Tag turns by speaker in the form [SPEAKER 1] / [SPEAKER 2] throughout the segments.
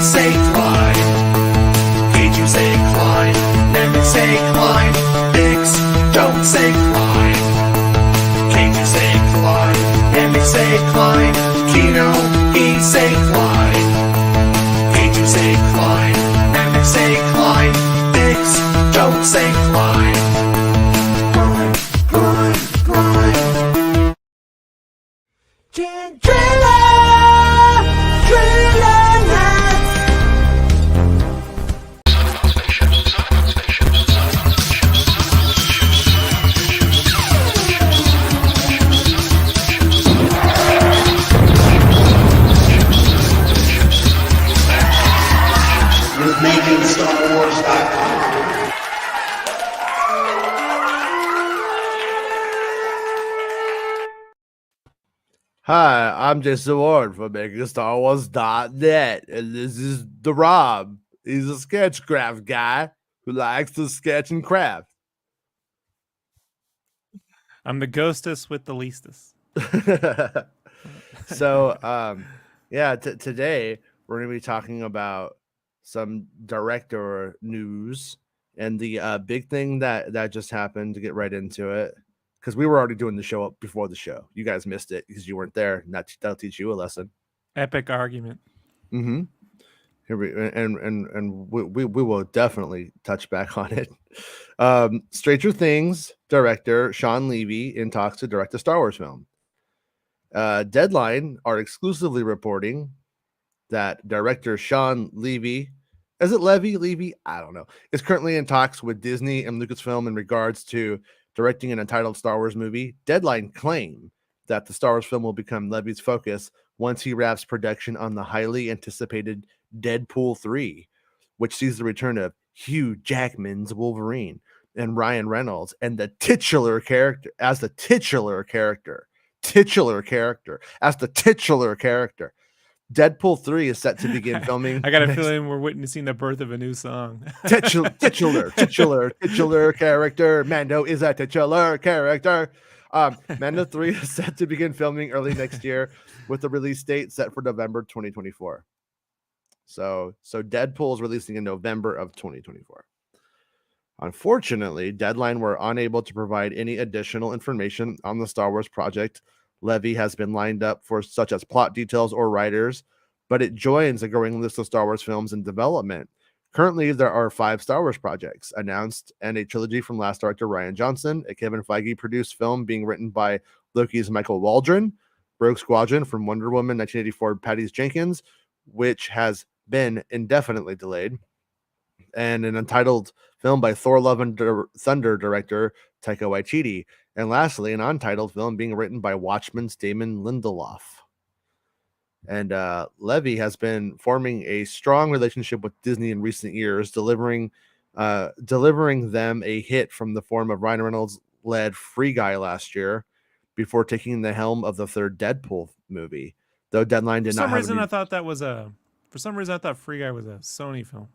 [SPEAKER 1] say climb. Can't you say climb? Let me say climb. Dicks, don't say climb. Can't you say climb? Let me say climb. Kino, he say climb. Can't you say climb? Let me say climb. Dicks, don't say climb. Climb, climb, climb.
[SPEAKER 2] With MakingStarWars.net.
[SPEAKER 3] Hi, I'm Jason Ward from MakingStarWars.net, and this is the Rob. He's a sketchcraft guy who likes to sketch and craft.
[SPEAKER 4] I'm the ghostess with the leastest.
[SPEAKER 3] So, today we're going to be talking about some director news and the big thing that just happened, to get right into it, because we were already doing the show up before the show. You guys missed it because you weren't there. That'll teach you a lesson.
[SPEAKER 4] Epic argument.
[SPEAKER 3] Mm-hmm. Here we will definitely touch back on it. Stranger Things director Shawn Levy in talks to direct a Star Wars film. Deadline are exclusively reporting that director Shawn Levy, is it Levy? I don't know, is currently in talks with Disney and Lucasfilm in regards to directing an entitled Star Wars movie. Deadline claim that the Star Wars film will become Levy's focus once he wraps production on the highly anticipated Deadpool 3, which sees the return of Hugh Jackman's Wolverine and Ryan Reynolds and the titular character. Deadpool 3 is set to begin filming.
[SPEAKER 4] I got a feeling we're witnessing the birth of a new song.
[SPEAKER 3] titular character. Mando is a titular character. Mando 3 is set to begin filming early next year, with the release date set for November 2024. So Deadpool is releasing in November of 2024. Unfortunately, Deadline were unable to provide any additional information on the Star Wars project. Levy has been lined up for such as plot details or writers, but it joins a growing list of Star Wars films in development. Currently, there are 5 Star Wars projects announced and a trilogy from last director Rian Johnson, a Kevin Feige-produced film being written by Loki's Michael Waldron, Rogue Squadron from Wonder Woman 1984 Patty Jenkins, which has been indefinitely delayed, and an untitled film by Thor Love and Thunder director Taika Waititi, and lastly, an untitled film being written by Watchmen's Damon Lindelof. And Levy has been forming a strong relationship with Disney in recent years, delivering them a hit from the form of Ryan Reynolds-led Free Guy last year, before taking the helm of the third Deadpool movie. Though Deadline did not have
[SPEAKER 4] For some reason, I thought Free Guy was a Sony film.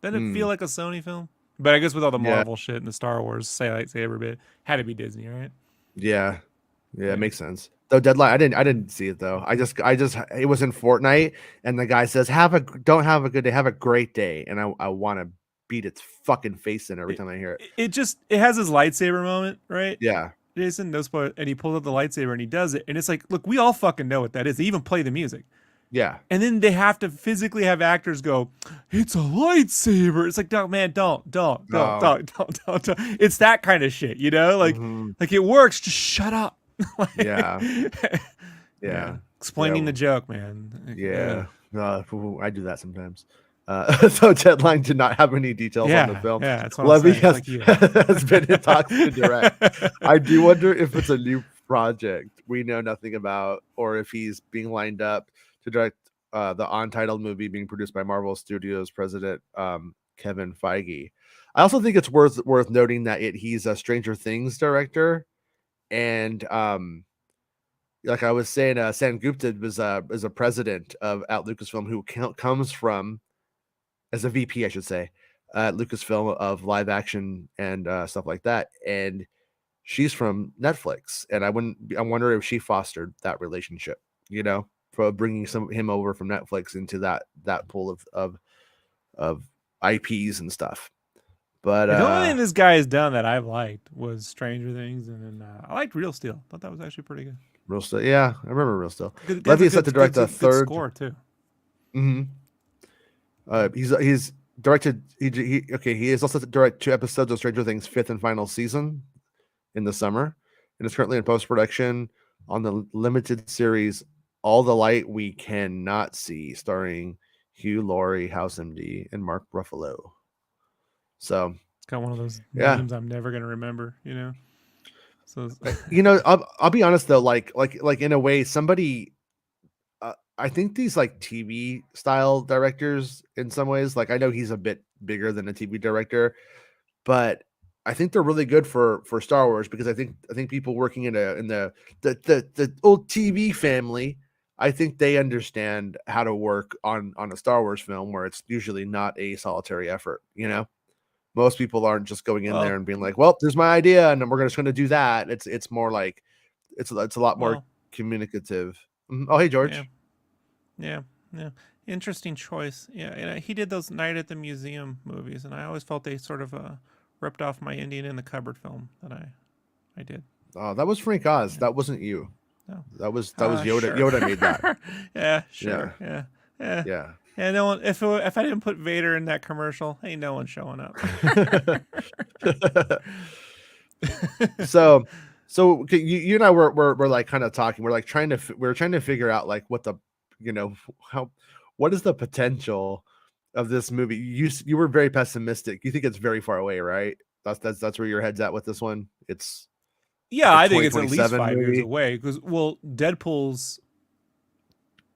[SPEAKER 4] Didn't it feel like a Sony film? But I guess with all the Marvel shit and the Star Wars lightsaber bit, had to be Disney, right?
[SPEAKER 3] Yeah, it makes sense. Though Deadline, I didn't see it though. I just it was in Fortnite, and the guy says, "Don't have a good day, have a great day," and I want to beat its fucking face in every time I hear it.
[SPEAKER 4] It has his lightsaber moment, right?
[SPEAKER 3] Yeah.
[SPEAKER 4] Jason knows, and he pulls out the lightsaber and he does it, and it's like, look, we all fucking know what that is. They even play the music.
[SPEAKER 3] Yeah.
[SPEAKER 4] And then they have to physically have actors go, "It's a lightsaber." It's like, no, man, don't. It's that kind of shit, you know? Like, like it works. Just shut up.
[SPEAKER 3] Yeah.
[SPEAKER 4] Explaining the joke, man.
[SPEAKER 3] Yeah. I do that sometimes. So Deadline did not have any details on the film.
[SPEAKER 4] Yeah, that's what
[SPEAKER 3] Levy
[SPEAKER 4] I'm saying.
[SPEAKER 3] has been in talks to direct. I do wonder if it's a new project we know nothing about, or if he's being lined up to direct the untitled movie being produced by Marvel Studios president Kevin Feige. I also think it's worth noting that he's a Stranger Things director, and like I was saying, Sam Gupta is a president at Lucasfilm, who comes from, as a VP, I should say, Lucasfilm of live action and stuff like that, and she's from Netflix, and I wonder if she fostered that relationship, for bringing him over from Netflix into that pool of IPs and stuff. But
[SPEAKER 4] The only thing this guy has done that I've liked was Stranger Things, and then I liked Real Steel. Thought that was actually pretty good.
[SPEAKER 3] Real Steel, yeah, I remember Real Steel.
[SPEAKER 4] Good,
[SPEAKER 3] Levy is set to direct the
[SPEAKER 4] good
[SPEAKER 3] third.
[SPEAKER 4] score too.
[SPEAKER 3] Mm-hmm. He's directed. He is also set to direct 2 episodes of Stranger Things' 5th and final season in the summer, and is currently in post production on the limited series All the Light We Cannot See, starring Hugh Laurie, House MD, and Mark Ruffalo. So
[SPEAKER 4] it's got one of those names I'm never gonna remember, So
[SPEAKER 3] I'll be honest though, like in a way, somebody. I think these like TV style directors, in some ways, like I know he's a bit bigger than a TV director, but I think they're really good for Star Wars, because I think people working in the old TV family, I think they understand how to work on a Star Wars film where it's usually not a solitary effort. Most people aren't just going in there and being like, well, there's my idea and we're just going to do that. It's more like it's a lot more communicative. Oh, hey, George.
[SPEAKER 4] Yeah. Interesting choice. Yeah, and he did those Night at the Museum movies, and I always felt they sort of ripped off my Indian in the Cupboard film that I did.
[SPEAKER 3] Oh, that was Frank Oz. Yeah. That wasn't you.
[SPEAKER 4] No.
[SPEAKER 3] That was Yoda.
[SPEAKER 4] Sure.
[SPEAKER 3] Yoda made that.
[SPEAKER 4] Yeah, sure. Yeah. Yeah, no one. If I didn't put Vader in that commercial, ain't no one showing up.
[SPEAKER 3] So okay, you and I were like kind of talking. We're like trying to figure out like what the what is the potential of this movie. You were very pessimistic. You think it's very far away, right? That's where your head's at with this one. It's
[SPEAKER 4] I think it's at least 5 years away, because Deadpool's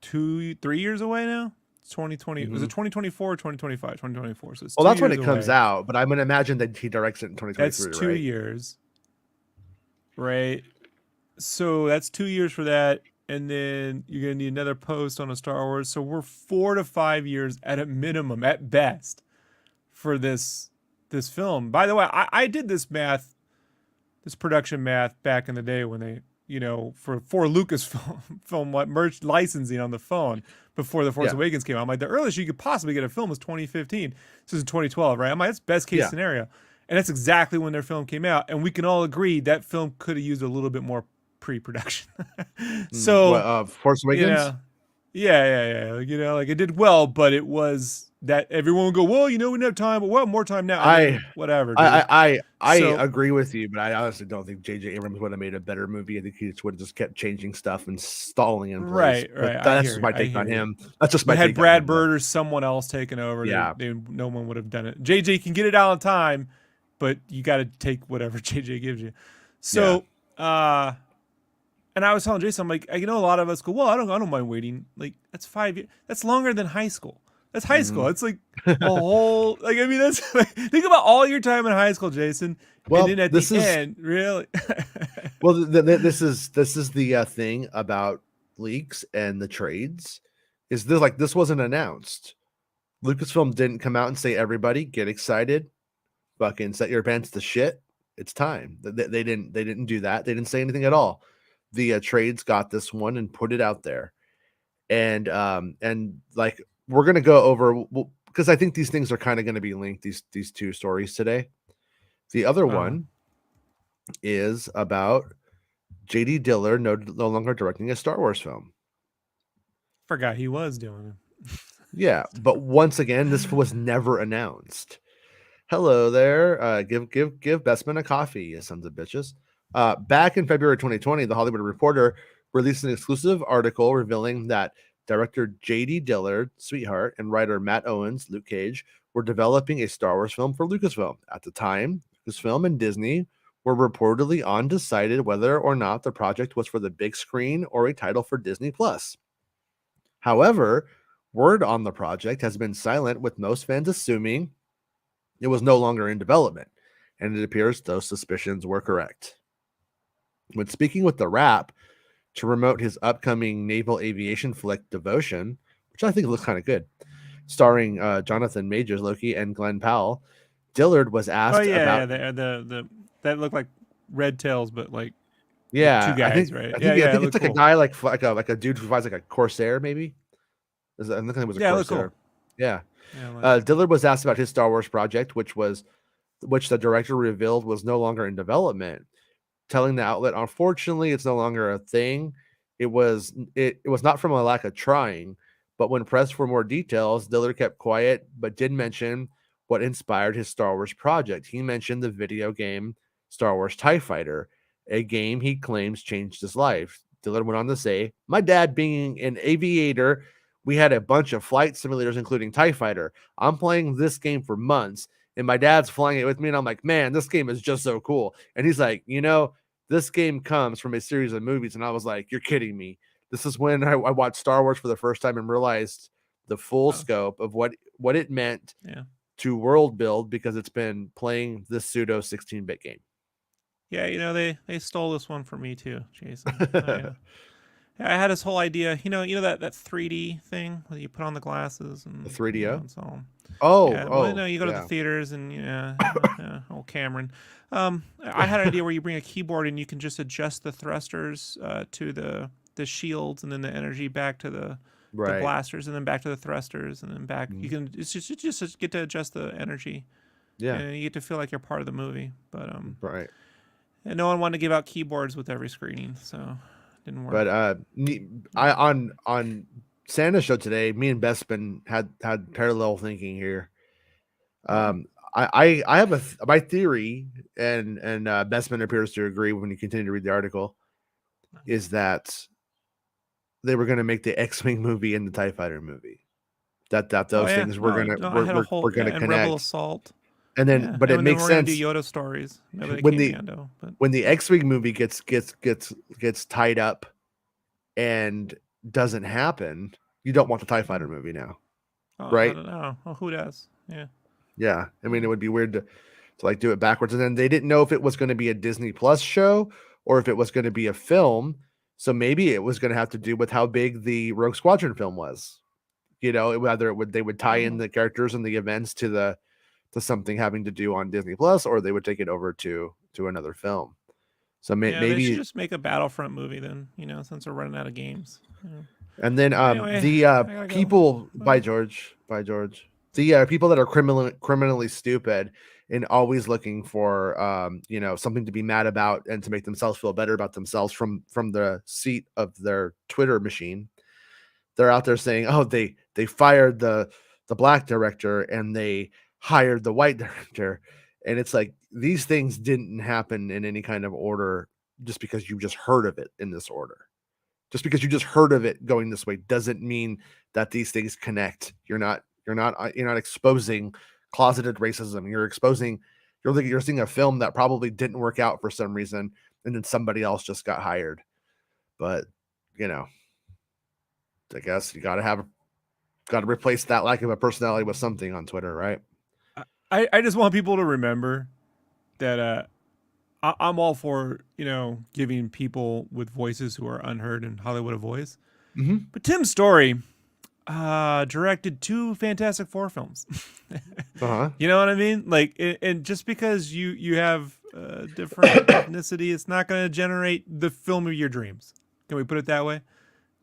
[SPEAKER 4] 2-3 years away now. 2020 was it 2024 or 2025? 2024. So it's
[SPEAKER 3] that's when it comes out, but I'm gonna imagine that he directs it in 2023.
[SPEAKER 4] That's 2 years, right? So that's 2 years for that, and then you're gonna need another post on a Star Wars. So we're 4 to 5 years at a minimum, at best, for this film. By the way, I did this production math back in the day when they, for Lucasfilm merged licensing on the phone before The Force Awakens came out. I'm like, the earliest you could possibly get a film was 2015. This is 2012, right? I'm like, that's best case scenario. And that's exactly when their film came out. And we can all agree that film could have used a little bit more pre-production. So
[SPEAKER 3] Force Awakens?
[SPEAKER 4] Yeah. Like it did well, but it was that everyone would go, well, we didn't have time, but we'll have more time now. Whatever. Dude.
[SPEAKER 3] I agree with you, but I honestly don't think J.J. Abrams would have made a better movie. I think he just would have just kept changing stuff and stalling in place.
[SPEAKER 4] Right.
[SPEAKER 3] That's just my take on him. That's just my take.
[SPEAKER 4] Had Brad Bird or someone else taken over, no one would have done it. J.J. can get it out on time, but you got to take whatever J.J. gives you. So, and I was telling Jason, I'm like, a lot of us go, well, I don't mind waiting. Like, that's 5 years. That's longer than high school. That's high school. It's like a whole, that's like, think about all your time in high school, Jason.
[SPEAKER 3] Well,
[SPEAKER 4] and then at the end, really.
[SPEAKER 3] Well, this is the thing about leaks and the trades. Is this wasn't announced. Lucasfilm didn't come out and say, everybody get excited, fucking set your pants to shit. It's time. They didn't do that. They didn't say anything at all. The trades got this one and put it out there, and like we're gonna go over, because I think these things are kind of going to be linked, these two stories today. The other one is about J.D. Dillard no longer directing a Star Wars film.
[SPEAKER 4] Forgot he was doing it.
[SPEAKER 3] Yeah, but once again, this was never announced. Hello there. Give Bestman a coffee, you sons of bitches. Back in February 2020, The Hollywood Reporter released an exclusive article revealing that director J.D. Dillard, Sweetheart, and writer Matt Owens, Luke Cage, were developing a Star Wars film for Lucasfilm. At the time, Lucasfilm and Disney were reportedly undecided whether or not the project was for the big screen or a title for Disney+. However, word on the project has been silent, with most fans assuming it was no longer in development, and it appears those suspicions were correct. When speaking with The Wrap to promote his upcoming naval aviation flick Devotion, which I think looks kind of good, starring Jonathan Majors, Loki, and Glenn Powell, Dillard was asked about...
[SPEAKER 4] the that looked like red tails, but like
[SPEAKER 3] Yeah,
[SPEAKER 4] two guys, right? Yeah,
[SPEAKER 3] I
[SPEAKER 4] yeah, it
[SPEAKER 3] think it's
[SPEAKER 4] looked
[SPEAKER 3] like a
[SPEAKER 4] cool.
[SPEAKER 3] guy like a dude who flies like a Corsair, maybe. I think it was a
[SPEAKER 4] Yeah, it looked
[SPEAKER 3] Corsair.
[SPEAKER 4] cool.
[SPEAKER 3] Yeah.
[SPEAKER 4] Yeah, I like it.
[SPEAKER 3] Dillard was asked about his Star Wars project, which the director revealed was no longer in development, telling the outlet, unfortunately, it's no longer a thing. It was not from a lack of trying, but when pressed for more details, Dillard kept quiet, but did mention what inspired his Star Wars project. He mentioned the video game Star Wars TIE Fighter, a game he claims changed his life. Dillard went on to say, my dad being an aviator, we had a bunch of flight simulators, including TIE Fighter. I'm playing this game for months, and my dad's flying it with me, and I'm like, man, this game is just so cool. And he's like, this game comes from a series of movies. And I was like, you're kidding me. This is when I watched Star Wars for the first time and realized the full scope of what it meant to world build, because it's been playing this pseudo 16-bit game.
[SPEAKER 4] Yeah, they stole this one from me too, Jason. I had this whole idea, that 3D thing where you put on the glasses and
[SPEAKER 3] The 3DO?
[SPEAKER 4] it's all.
[SPEAKER 3] Oh,
[SPEAKER 4] Yeah, well, you go to the theaters and old Cameron. I had an idea where you bring a keyboard and you can just adjust the thrusters to the shields, and then the energy back to the blasters, and then back to the thrusters, and then back. You can just get to adjust the energy.
[SPEAKER 3] Yeah,
[SPEAKER 4] and you get to feel like you're part of the movie. But
[SPEAKER 3] right.
[SPEAKER 4] And no one wanted to give out keyboards with every screening, so it didn't work.
[SPEAKER 3] But I on Santa's show today, me and Bespin had parallel thinking here. I have my theory, and Bespin appears to agree when you continue to read the article, is that they were going to make the X-Wing movie and the TIE Fighter movie. That those things were going to connect.
[SPEAKER 4] Rebel Assault.
[SPEAKER 3] And then, but it makes sense.
[SPEAKER 4] Do Yoda stories
[SPEAKER 3] when the X-Wing movie gets tied up and doesn't happen, you don't want the TIE Fighter movie now, right?
[SPEAKER 4] I don't know. Well, who does? Yeah.
[SPEAKER 3] Yeah, I mean, it would be weird to like do it backwards. And then they didn't know if it was going to be a Disney Plus show or if it was going to be a film. So maybe it was going to have to do with how big the Rogue Squadron film was. Whether they would tie in the characters and the events to something having to do on Disney Plus, or they would take it over to another film. So maybe
[SPEAKER 4] they should just make a Battlefront movie then, since we're running out of games.
[SPEAKER 3] And then
[SPEAKER 4] anyway,
[SPEAKER 3] the people by George, the people that are criminally stupid and always looking for something to be mad about and to make themselves feel better about themselves from the seat of their Twitter machine. They're out there saying, oh, they fired the black director and they hired the white director. And it's like, these things didn't happen in any kind of order just because you just heard of it in this order. Just because you just heard of it going this way doesn't mean that these things connect. You're not exposing closeted racism. You're seeing a film that probably didn't work out for some reason, and then somebody else just got hired. But I guess you gotta replace that lack of a personality with something on Twitter, right?
[SPEAKER 4] I just want people to remember that I'm all for giving people with voices who are unheard in Hollywood a voice.
[SPEAKER 3] Mm-hmm.
[SPEAKER 4] But Tim Story directed 2 Fantastic Four films. You know what I mean? Like, and just because you have different ethnicity, it's not going to generate the film of your dreams. Can we put it that way?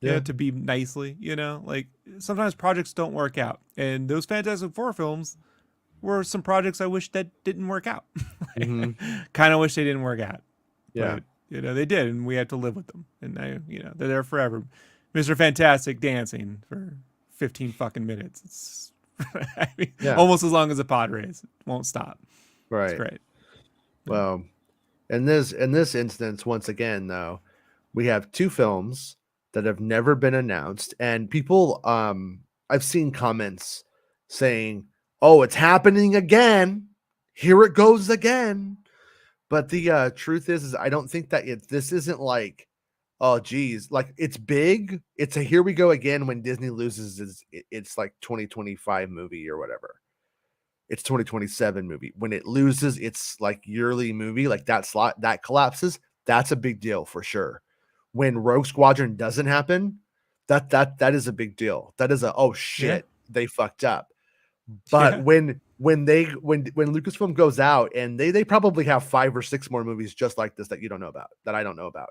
[SPEAKER 3] Yeah.
[SPEAKER 4] To be nicely, like sometimes projects don't work out, and those Fantastic Four films were some projects I wish that didn't work out. Kind of wish they didn't work out.
[SPEAKER 3] Yeah.
[SPEAKER 4] But, they did, and we had to live with them. And they're there forever. Mr. Fantastic dancing for 15 fucking minutes. It's almost as long as a pod race. It won't stop.
[SPEAKER 3] Right.
[SPEAKER 4] It's great.
[SPEAKER 3] Well, in this instance, once again, though, we have 2 films that have never been announced, and people, I've seen comments saying, oh, it's happening again. Here it goes again. But the truth is I don't think that this isn't like, oh, geez, like it's big. It's a here we go again when Disney loses it's like 2025 movie or whatever. It's 2027 movie. When it loses, it's like yearly movie, like that slot that collapses. That's a big deal for sure. When Rogue Squadron doesn't happen, that is a big deal. That is oh shit, they fucked up. But when Lucasfilm goes out and they probably have 5 or 6 more movies just like this that you don't know about, that I don't know about,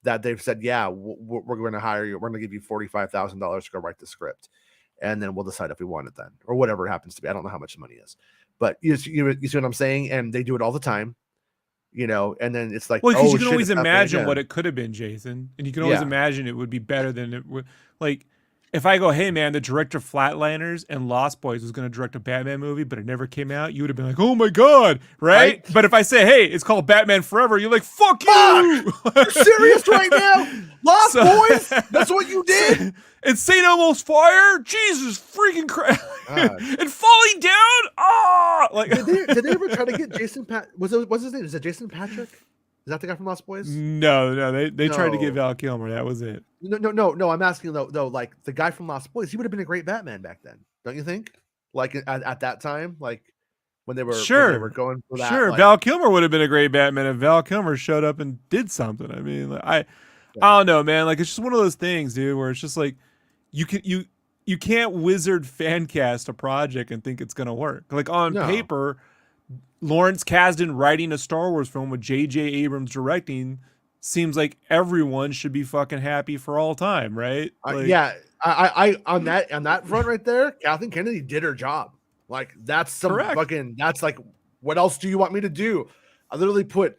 [SPEAKER 3] that they've said, yeah, we're going to hire you. We're going to give you $45,000 to go write the script. And then we'll decide if we want it then, or whatever it happens to be. I don't know how much the money is, but you see what I'm saying? And they do it all the time, and then it's like,
[SPEAKER 4] well, because you can
[SPEAKER 3] shit,
[SPEAKER 4] always
[SPEAKER 3] it's happening
[SPEAKER 4] imagine
[SPEAKER 3] again.
[SPEAKER 4] what it could have been, Jason. And you can always imagine it would be better than it would. Like, if I go, hey, man, the director of Flatliners and Lost Boys was going to direct a Batman movie, but it never came out, you would have been like, oh, my God, right? But if I say, hey, it's called Batman Forever, you're like, fuck you!
[SPEAKER 3] You're serious right now? Lost Boys? That's what you did?
[SPEAKER 4] And St. Elmo's Fire? Jesus freaking Christ. And Falling Down? Ah! Like,
[SPEAKER 3] did they ever try to get Jason what's his name? Is it Jason Patrick? Is that the guy from Lost Boys?
[SPEAKER 4] No, they tried to get Val Kilmer. That was it.
[SPEAKER 3] No. I'm asking though, like the guy from Lost Boys, he would have been a great Batman back then, don't you think? Like at that time, like when they were going for that.
[SPEAKER 4] Sure,
[SPEAKER 3] like,
[SPEAKER 4] Val Kilmer would have been a great Batman if Val Kilmer showed up and did something. I mean, I don't know, man. Like, it's just one of those things, dude, where it's just like you can't wizard fan cast a project and think it's gonna work. Like on paper, Lawrence Kasdan writing a Star Wars film with J.J. Abrams directing seems like everyone should be fucking happy for all time, right? Like,
[SPEAKER 3] I on that front right there, Kathleen Kennedy did her job. Like, that's some fucking, that's like, what else do you want me to do? I literally put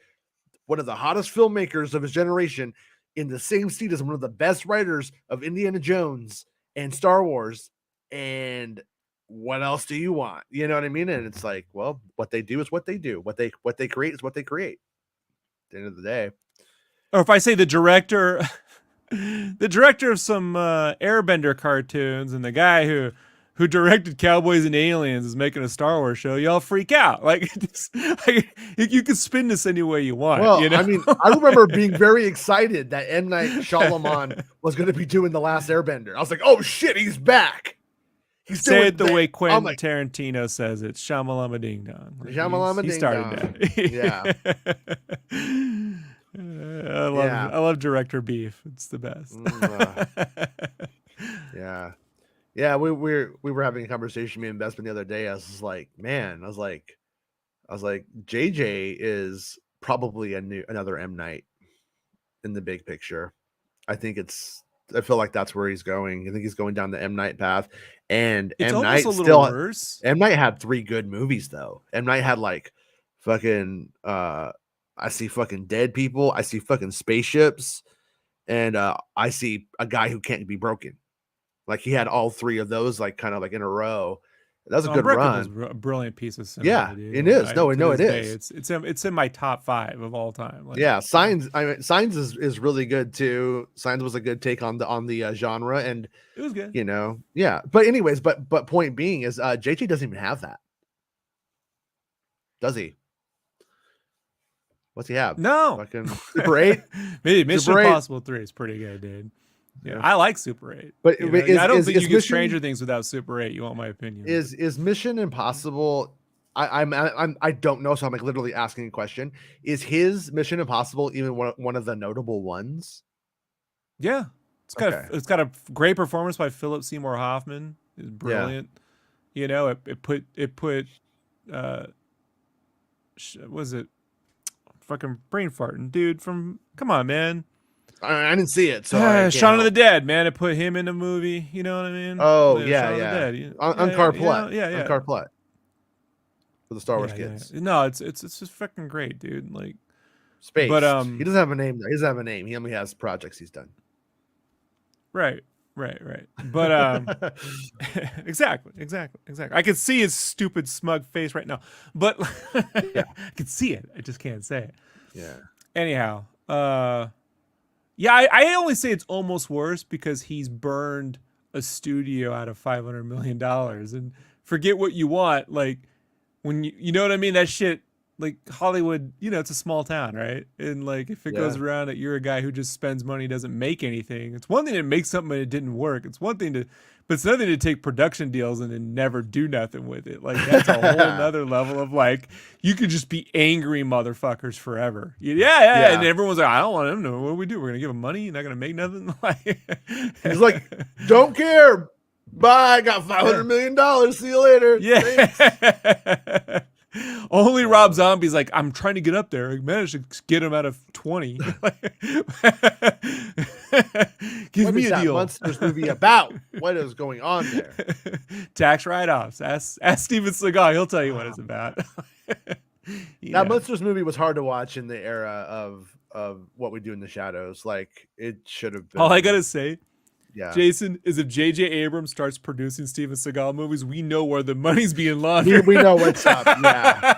[SPEAKER 3] one of the hottest filmmakers of his generation in the same seat as one of the best writers of Indiana Jones and Star Wars, and what else do you want? You know what I mean? And it's like, well, what they do is what they do. What they create is what they create. At the end of the day.
[SPEAKER 4] Or if I say the director of some Airbender cartoons and the guy who directed Cowboys and Aliens is making a Star Wars show, y'all freak out. Like, you can spin this any way you want.
[SPEAKER 3] Well,
[SPEAKER 4] you know?
[SPEAKER 3] I mean, I remember being very excited that M. Night Shyamalan was going to be doing The Last Airbender. I was like, oh shit, he's back.
[SPEAKER 4] Say it the way Quentin Tarantino says it. Shamalama ding dong.
[SPEAKER 3] Shamalama ding dong.
[SPEAKER 4] He started that. I love director beef. It's the best.
[SPEAKER 3] Yeah. We were having a conversation, me and Bestman, the other day. I was like, man, I was like, JJ is probably another M. Night in the big picture. I feel like that's where he's going. I think he's going down the M. Night path. And
[SPEAKER 4] it's
[SPEAKER 3] M. Night
[SPEAKER 4] still worse.
[SPEAKER 3] M. Night had 3 good movies though. M. Night had like fucking I see fucking dead people, I see fucking spaceships, and I see a guy who can't be broken. Like, he had all 3 of those like kind of like in a row. That was a good run.
[SPEAKER 4] Was a brilliant piece of cinema.
[SPEAKER 3] Yeah,
[SPEAKER 4] dude.
[SPEAKER 3] it is. It is.
[SPEAKER 4] It's in my top 5 of all time. Like,
[SPEAKER 3] yeah, Signs. I mean, Signs is really good too. Signs was a good take on the genre, and
[SPEAKER 4] it was good.
[SPEAKER 3] Yeah. But anyways, but point being is, JJ doesn't even have that, does he? What's he have?
[SPEAKER 4] No,
[SPEAKER 3] fucking Super 8.
[SPEAKER 4] Maybe Mission Impossible 3 is pretty good, dude. Yeah, I like Super 8.
[SPEAKER 3] But
[SPEAKER 4] I don't think you get Stranger Things without Super 8. You want my opinion?
[SPEAKER 3] Is Mission Impossible? I don't know, so I'm like literally asking a question. Is his Mission Impossible even one of the notable ones?
[SPEAKER 4] Yeah, it's got a great performance by Philip Seymour Hoffman. It's brilliant. Yeah. It put was it fucking brain farting, dude? Come on, man.
[SPEAKER 3] I didn't see it. So
[SPEAKER 4] Shaun of the Dead, man. It put him in a movie. You know what I mean?
[SPEAKER 3] Oh,
[SPEAKER 4] Shaun
[SPEAKER 3] yeah.
[SPEAKER 4] of the Dead.
[SPEAKER 3] On Carplet.
[SPEAKER 4] Yeah.
[SPEAKER 3] On Carplet. For the Star Wars kids.
[SPEAKER 4] Yeah. No, it's just fucking great, dude. Like,
[SPEAKER 3] Space.
[SPEAKER 4] But
[SPEAKER 3] he doesn't have a name. He doesn't have a name. He only has projects he's done.
[SPEAKER 4] Right. But exactly. I can see his stupid smug face right now. But I can see it. I just can't say it.
[SPEAKER 3] Yeah.
[SPEAKER 4] Anyhow, I only say it's almost worse because he's burned a studio out of $500 million. And forget what you want. Like, when you know what I mean? That shit, like, Hollywood, it's a small town, right? And like, if it goes around that you're a guy who just spends money, doesn't make anything. It's one thing to make something and it didn't work. It's it's another thing to take production deals and then never do nothing with it. Like, that's a whole nother level of, like, you could just be angry motherfuckers forever. Yeah. And everyone's like, I don't want him to know what we do. We're going to give him money. You're not going to make nothing.
[SPEAKER 3] He's like, don't care. Bye. I got $500 million. See you later.
[SPEAKER 4] Yeah. Only Rob Zombie's like, I'm trying to get up there. I managed to get him out of 20. Give
[SPEAKER 3] What
[SPEAKER 4] me
[SPEAKER 3] is
[SPEAKER 4] a
[SPEAKER 3] that
[SPEAKER 4] deal.
[SPEAKER 3] Monsters movie about? What is going on there?
[SPEAKER 4] Tax write-offs. Ask Steven Seagal. He'll tell you what it's about.
[SPEAKER 3] That Monsters movie was hard to watch in the era of What We Do in the Shadows. Like, it should have been.
[SPEAKER 4] All I gotta say,
[SPEAKER 3] yeah,
[SPEAKER 4] Jason, is if J.J. Abrams starts producing Steven Seagal movies, we know where the money's being laundered.
[SPEAKER 3] we know what's up. Yeah,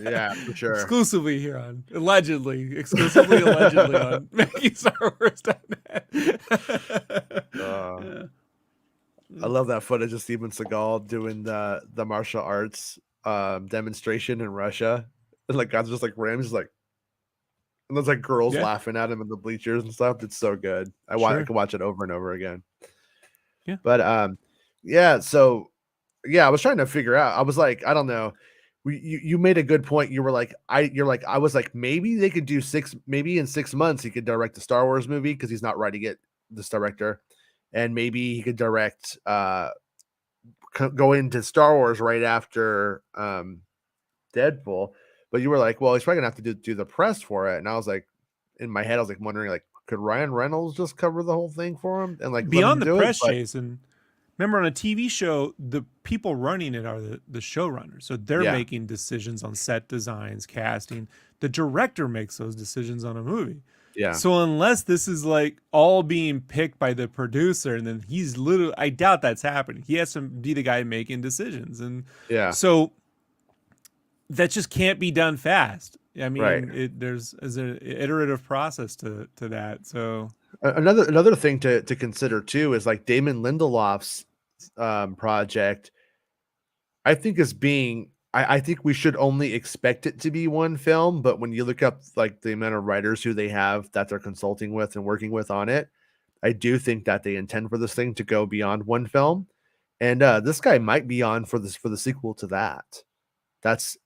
[SPEAKER 3] yeah, for sure.
[SPEAKER 4] Exclusively here on allegedly on MakingStarWars.net.
[SPEAKER 3] I love that footage of Steven Seagal doing the martial arts demonstration in Russia. And like guys just like Rams like, and there's like girls laughing at him in the bleachers and stuff. It's so good. I could watch it over and over again.
[SPEAKER 4] Yeah.
[SPEAKER 3] But yeah. So yeah, I was trying to figure out. I was like, I don't know. You made a good point. I was like, maybe they could do maybe in 6 months he could direct the Star Wars movie because he's not writing it, this director, and maybe he could direct go into Star Wars right after Deadpool. But you were like, well, he's probably gonna have to do the press for it. And I was like, in my head, I was like wondering, like, could Ryan Reynolds just cover the whole thing for him and like
[SPEAKER 4] beyond the press, Jason? Remember, on a TV show, the people running it are the showrunners. So they're making decisions on set designs, casting. The director makes those decisions on a movie.
[SPEAKER 3] Yeah.
[SPEAKER 4] So unless this is like all being picked by the producer, and then he's literally, I doubt that's happening. He has to be the guy making decisions. And so that just can't be done fast. I mean, there's an iterative process to that. So
[SPEAKER 3] another thing to consider too is like Damon Lindelof's project. I think is being. I think we should only expect it to be one film, but when you look up like the amount of writers who they have that they're consulting with and working with on it, I do think that they intend for this thing to go beyond one film, and this guy might be on for the sequel to that. But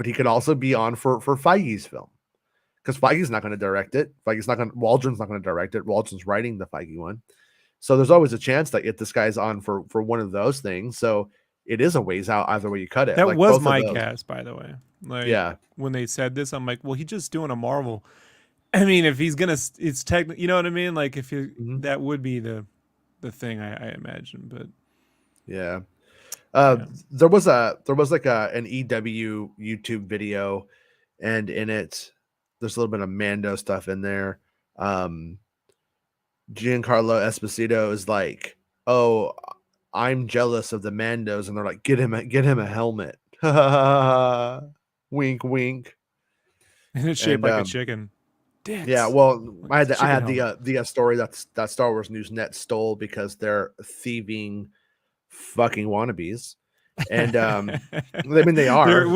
[SPEAKER 3] he could also be on for Feige's film, because Feige's not going to direct it. Waldron's not going to direct it. Waldron's writing the Feige one. So there's always a chance that if this guy's on for one of those things, so it is a ways out either way you cut it.
[SPEAKER 4] That
[SPEAKER 3] like
[SPEAKER 4] was my guess, by the way.
[SPEAKER 3] Like,
[SPEAKER 4] when they said this, I'm like, well, he's just doing a Marvel. I mean, if he's gonna, it's technically, you know what I mean? Like, if you, that would be the thing, I imagine. But
[SPEAKER 3] there was like an EW YouTube video, and in it, there's a little bit of Mando stuff in there. Giancarlo Esposito is like, oh, I'm jealous of the Mandos, and they're like, get him a helmet. Wink, wink.
[SPEAKER 4] And it's shaped like a chicken. Dicks.
[SPEAKER 3] Yeah, well, I had the story that Star Wars News.net stole because they're thieving fucking wannabes, and I mean they are.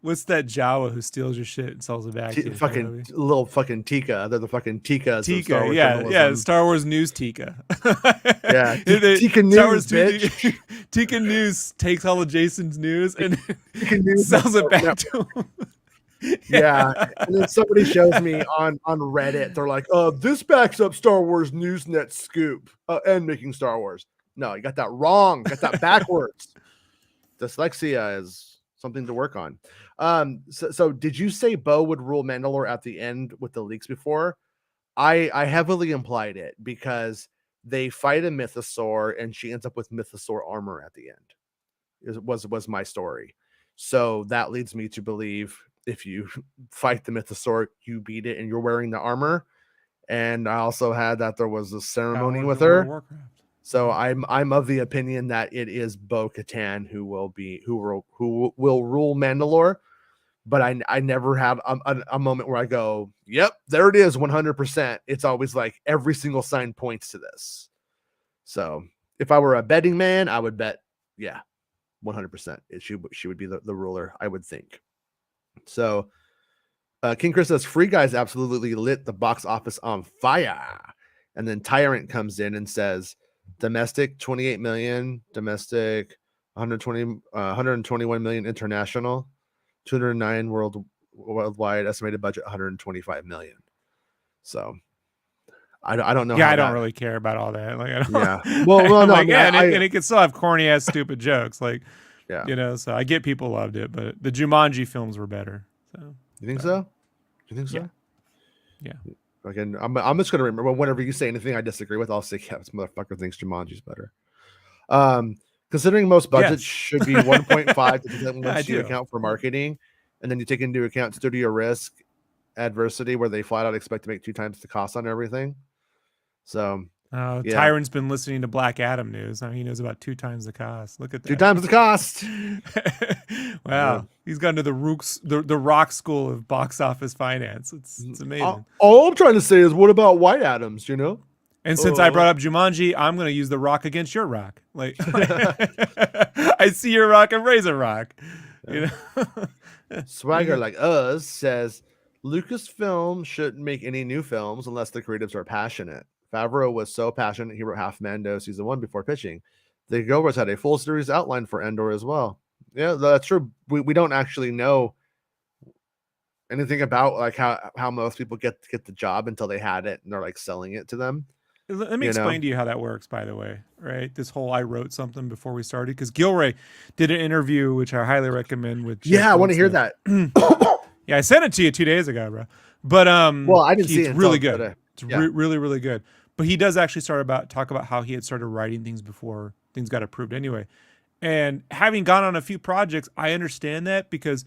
[SPEAKER 4] What's that Jawa who steals your shit and sells it back to you?
[SPEAKER 3] Fucking little fucking Tika. They're the fucking Tikas.
[SPEAKER 4] Tika, Star Wars News Tika.
[SPEAKER 3] Tika News, bitch.
[SPEAKER 4] Tika News takes all of Jason's news and sells it back to him.
[SPEAKER 3] Yeah, and then somebody shows me on Reddit. They're like, this backs up Star Wars News.net scoop and Making Star Wars. No, you got that wrong. Got that backwards. Dyslexia is something to work on. So did you say Bo would rule Mandalore at the end with the leaks before? I heavily implied it because they fight a mythosaur and she ends up with mythosaur armor at the end. It was my story. So that leads me to believe if you fight the mythosaur, you beat it and you're wearing the armor. And I also had that there was a ceremony with her. So I'm of the opinion that it is Bo-Katan who will rule Mandalore. But I never have a moment where I go, yep, there it is, 100%. It's always like every single sign points to this. So if I were a betting man, I would bet, 100%. She would be the ruler, I would think. So King Chris says, Free Guys absolutely lit the box office on fire. And then Tyrant comes in and says, domestic 28 million, domestic 121 million international. 209 worldwide, estimated budget 125 million. So I don't know.
[SPEAKER 4] Yeah,
[SPEAKER 3] how
[SPEAKER 4] I don't
[SPEAKER 3] that,
[SPEAKER 4] really care about all that. Like, I don't.
[SPEAKER 3] Yeah. Well, no, I mean,
[SPEAKER 4] and it can still have corny ass stupid jokes. Like,
[SPEAKER 3] yeah.
[SPEAKER 4] so I get people loved it, but the Jumanji films were better. So
[SPEAKER 3] You think so? You think
[SPEAKER 4] yeah,
[SPEAKER 3] so?
[SPEAKER 4] yeah.
[SPEAKER 3] Again, I'm just gonna remember whenever you say anything I disagree with, I'll say, yeah, this motherfucker thinks Jumanji's better. Considering most budgets
[SPEAKER 4] Yes.
[SPEAKER 3] should be 1.5 to 2
[SPEAKER 4] I
[SPEAKER 3] once you
[SPEAKER 4] do.
[SPEAKER 3] account for marketing, and then you take into account studio risk, adversity, where they flat out expect to make 2 times the cost on everything. So yeah,
[SPEAKER 4] Tyron's been listening to Black Adam news. Now he knows about 2 times the cost. Look at that.
[SPEAKER 3] 2 times the cost.
[SPEAKER 4] Wow, he's gone to the Rock School of Box Office Finance. It's amazing.
[SPEAKER 3] All I'm trying to say is, what about White Adams? You know.
[SPEAKER 4] And since I brought up Jumanji, I'm going to use the rock against your rock. Like, I see your rock and raise a rock. You know?
[SPEAKER 3] Swagger like us says Lucasfilm shouldn't make any new films unless the creatives are passionate. Favreau was so passionate he wrote half Mando season 1 before pitching. The Gilberts had a full series outline for Andor as well. Yeah, that's true. We don't actually know anything about like how most people get the job until they had it and they're like selling it to them.
[SPEAKER 4] Let me explain to you how that works, by the way, right? This whole I wrote something before we started, because Gilroy did an interview, which I highly recommend with Jeff
[SPEAKER 3] I want to hear that.
[SPEAKER 4] Yeah, I sent it to you 2 days ago, bro. But
[SPEAKER 3] well, I didn't see it.
[SPEAKER 4] It's really good.
[SPEAKER 3] Today.
[SPEAKER 4] It's really, really good. But he does actually talk about how he had started writing things before things got approved anyway. And having gone on a few projects, I understand that because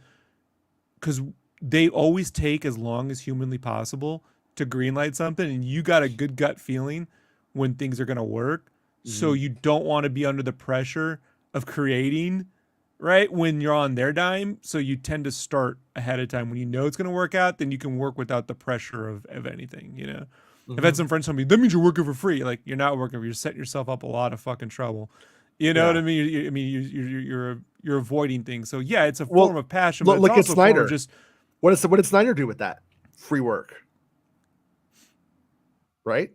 [SPEAKER 4] they always take as long as humanly possible to greenlight something, and you got a good gut feeling when things are going to work. So you don't want to be under the pressure of creating, right, when you're on their dime. So you tend to start ahead of time. When you know it's going to work out, then you can work without the pressure of anything, you know. I've had some friends tell me, that means you're working for free. Like, you're not working, you're setting yourself up a lot of fucking trouble. You know what I mean? You're avoiding things. So yeah, it's a form of passion, but
[SPEAKER 3] look
[SPEAKER 4] it's also
[SPEAKER 3] at Snyder.
[SPEAKER 4] A form of just
[SPEAKER 3] what did Snyder do with that? Free work. Right?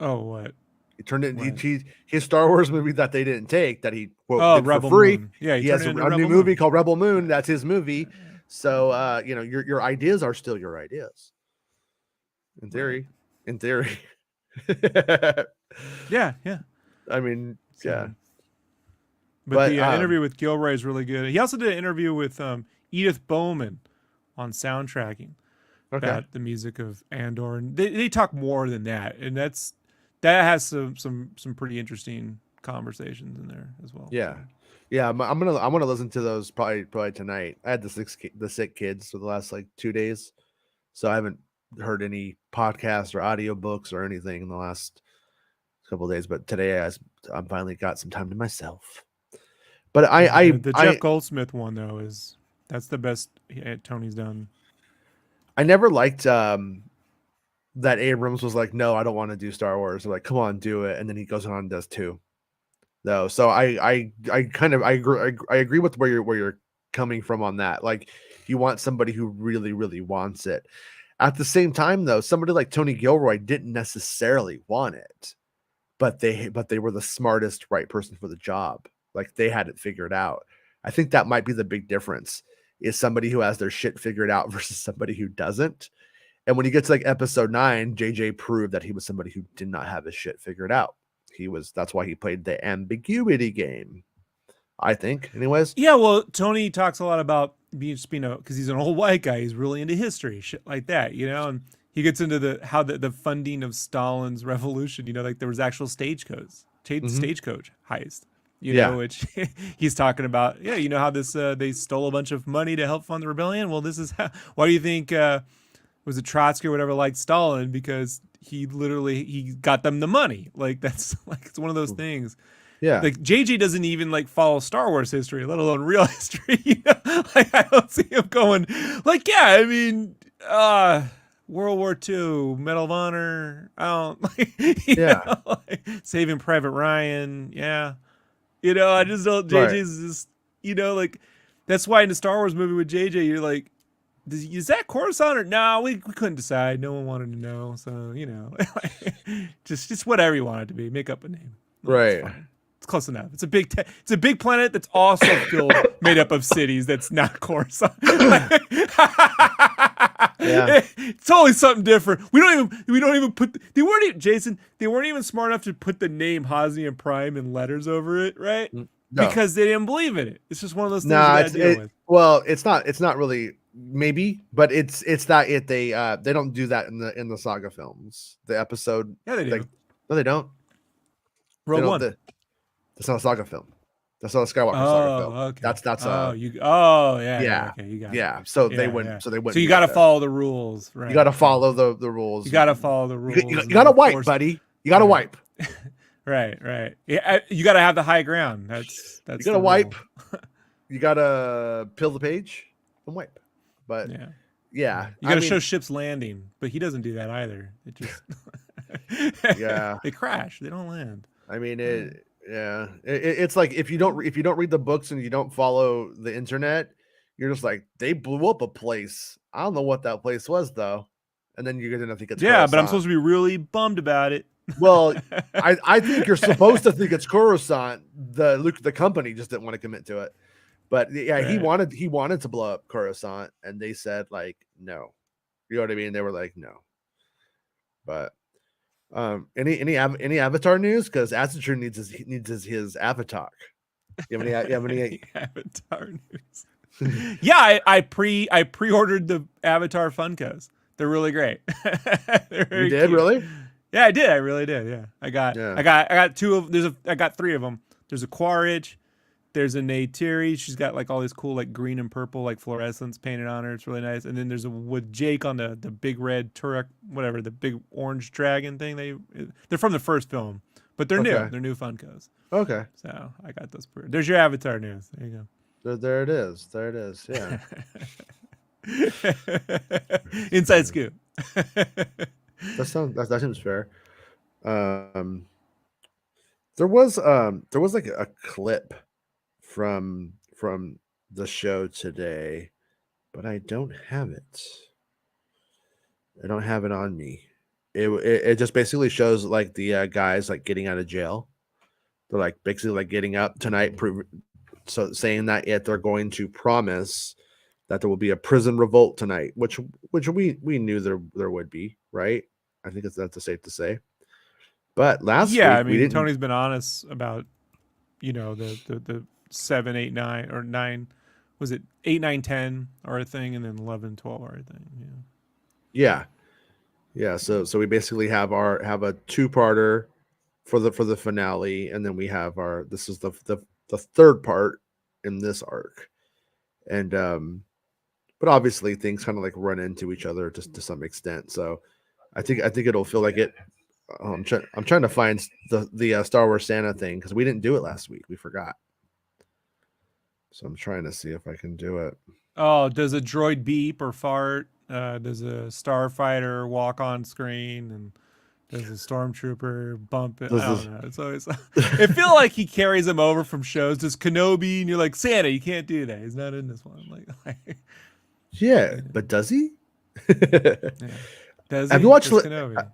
[SPEAKER 4] Oh, what?
[SPEAKER 3] He turned it. His Star Wars movie that they didn't take, that he quote did
[SPEAKER 4] Rebel
[SPEAKER 3] for free.
[SPEAKER 4] Moon. Yeah,
[SPEAKER 3] he has a new movie called Rebel Moon. That's his movie. So your ideas are still your ideas. In theory.
[SPEAKER 4] Yeah.
[SPEAKER 3] I mean, yeah.
[SPEAKER 4] But the interview with Gilroy is really good. He also did an interview with Edith Bowman on soundtracking about the music of Andor, and they talk more than that, and that has some pretty interesting conversations in there as well.
[SPEAKER 3] Yeah. I'm gonna listen to those probably tonight. I had the sick kids for the last like 2 days, so I haven't heard any podcasts or audiobooks or anything in the last couple of days. But today I finally got some time to myself. But
[SPEAKER 4] the Jeff Goldsmith one though that's the best Tony's done.
[SPEAKER 3] I never liked that Abrams was like, no, I don't want to do Star Wars. They're like, come on, do it, and then he goes on and does 2. Though, so I agree with where you're coming from on that. Like, you want somebody who really, really wants it. At the same time, though, somebody like Tony Gilroy didn't necessarily want it, but they were the smartest right person for the job. Like, they had it figured out. I think that might be the big difference, is somebody who has their shit figured out versus somebody who doesn't. And when you get to like episode 9, JJ proved that he was somebody who did not have his shit figured out. That's why he played the ambiguity game, I think. Anyways.
[SPEAKER 4] Yeah, well, Tony talks a lot about being, because he's an old white guy. He's really into history, shit like that, you know. And he gets into how the funding of Stalin's revolution. You know, like there was actual stagecoach heist. You know, which he's talking about. Yeah, you know how this they stole a bunch of money to help fund the rebellion. Well, this is why do you think was it Trotsky or whatever liked Stalin? Because he got them the money. Like, that's like, it's one of those things.
[SPEAKER 3] Yeah.
[SPEAKER 4] Like, JJ doesn't even like follow Star Wars history, let alone real history. You know? Like, I don't see him going like, yeah, I mean, World War II, Medal of Honor. I don't like, you know, like, Saving Private Ryan. Yeah. You know, I just don't, JJ's just, you know, like, that's why in the Star Wars movie with JJ, you're like, is that Coruscant or no? We couldn't decide. No one wanted to know. So, you know, just whatever you want it to be. Make up a name.
[SPEAKER 3] Right.
[SPEAKER 4] It's close enough. It's a big planet that's also made up of cities. That's not Coruscant.
[SPEAKER 3] Yeah.
[SPEAKER 4] It's totally something different. We don't even put. They weren't even, Jason. They weren't even smart enough to put the name Hosnian Prime in letters over it, right?
[SPEAKER 3] No.
[SPEAKER 4] Because they didn't believe in it. It's just one of those things
[SPEAKER 3] Nah,
[SPEAKER 4] you gotta deal with.
[SPEAKER 3] well, it's not really, maybe, but it's not it. They don't do that in the saga films. The episode.
[SPEAKER 4] Yeah, they do.
[SPEAKER 3] No, they don't.
[SPEAKER 4] Rogue One.
[SPEAKER 3] That's not a saga film. That's not a Skywalker saga film.
[SPEAKER 4] Okay.
[SPEAKER 3] That's
[SPEAKER 4] yeah. Okay, you got it.
[SPEAKER 3] Yeah. So
[SPEAKER 4] Yeah,
[SPEAKER 3] they wouldn't.
[SPEAKER 4] yeah.
[SPEAKER 3] So they wouldn't.
[SPEAKER 4] So you
[SPEAKER 3] do
[SPEAKER 4] got to
[SPEAKER 3] that.
[SPEAKER 4] follow the rules, right?
[SPEAKER 3] You got to follow the rules.
[SPEAKER 4] You got to follow the rules.
[SPEAKER 3] You got to wipe, buddy. You got to wipe.
[SPEAKER 4] Right. Yeah, you got to have the high ground. That's
[SPEAKER 3] You got to wipe. You got to peel the page and wipe. But yeah,
[SPEAKER 4] you got to show ships landing, but he doesn't do that either. It just they crash. They don't land.
[SPEAKER 3] I mean it's like if you don't read the books and you don't follow the internet, you're just like, they blew up a place. I don't know what that place was though, and then you're gonna think it's
[SPEAKER 4] Coruscant. But I'm
[SPEAKER 3] Coruscant.
[SPEAKER 4] supposed to be really bummed about it.
[SPEAKER 3] Well, I think you're supposed to think it's Coruscant. The company just didn't want to commit to it, but yeah,
[SPEAKER 4] Right.
[SPEAKER 3] he wanted to blow up Coruscant, and they said like no, you know what I mean? They were like no, but. Any Avatar news? Because Asadure needs his Avatar. You have any
[SPEAKER 4] Avatar news? Yeah, I pre-ordered the Avatar Funkos. They're really great. They're very
[SPEAKER 3] You did
[SPEAKER 4] cute.
[SPEAKER 3] really?
[SPEAKER 4] Yeah, I did. I really did. Yeah, I got I got 3 of them. There's a Quaritch. There's a Neytiri. She's got like all these cool like green and purple like fluorescence painted on her. It's really nice. And then there's a with Jake on the big red Turek, whatever, the big orange dragon thing. They're from the first film, but they're new. They're new Funkos.
[SPEAKER 3] Okay.
[SPEAKER 4] So I got those. There's your Avatar news. There you
[SPEAKER 3] go. There it is. There it is. Yeah.
[SPEAKER 4] Inside scoop.
[SPEAKER 3] That seems fair. There was like a clip from the show today, but I don't have it. I don't have it on me. It just basically shows like the guys like getting out of jail. They're like basically like getting up tonight, so saying that they're going to promise that there will be a prison revolt tonight, which we knew there would be, right? I think that's safe to say. But last week,
[SPEAKER 4] I mean, Tony's been honest about, the 7, 8, 9 or 9, was it 8, 9, 10 are a thing, and then 11, 12 are a thing.
[SPEAKER 3] Yeah. So we basically have a 2-parter for the finale, and then we have this is the third part in this arc, and but obviously things kind of like run into each other just to some extent. So I think it'll feel like it. I'm trying to find the Star Wars Santa thing because we didn't do it last week. We forgot. So I'm trying to see if I can do it.
[SPEAKER 4] Oh, does a droid beep or fart? Does a starfighter walk on screen? And does a stormtrooper bump it? I don't know. It's always. It feels like he carries him over from shows. Does Kenobi? And you're like, Santa, you can't do that. He's not in this one. Like
[SPEAKER 3] yeah, but does he?
[SPEAKER 4] Does
[SPEAKER 3] Have
[SPEAKER 4] he?
[SPEAKER 3] you watched
[SPEAKER 4] Kenobi?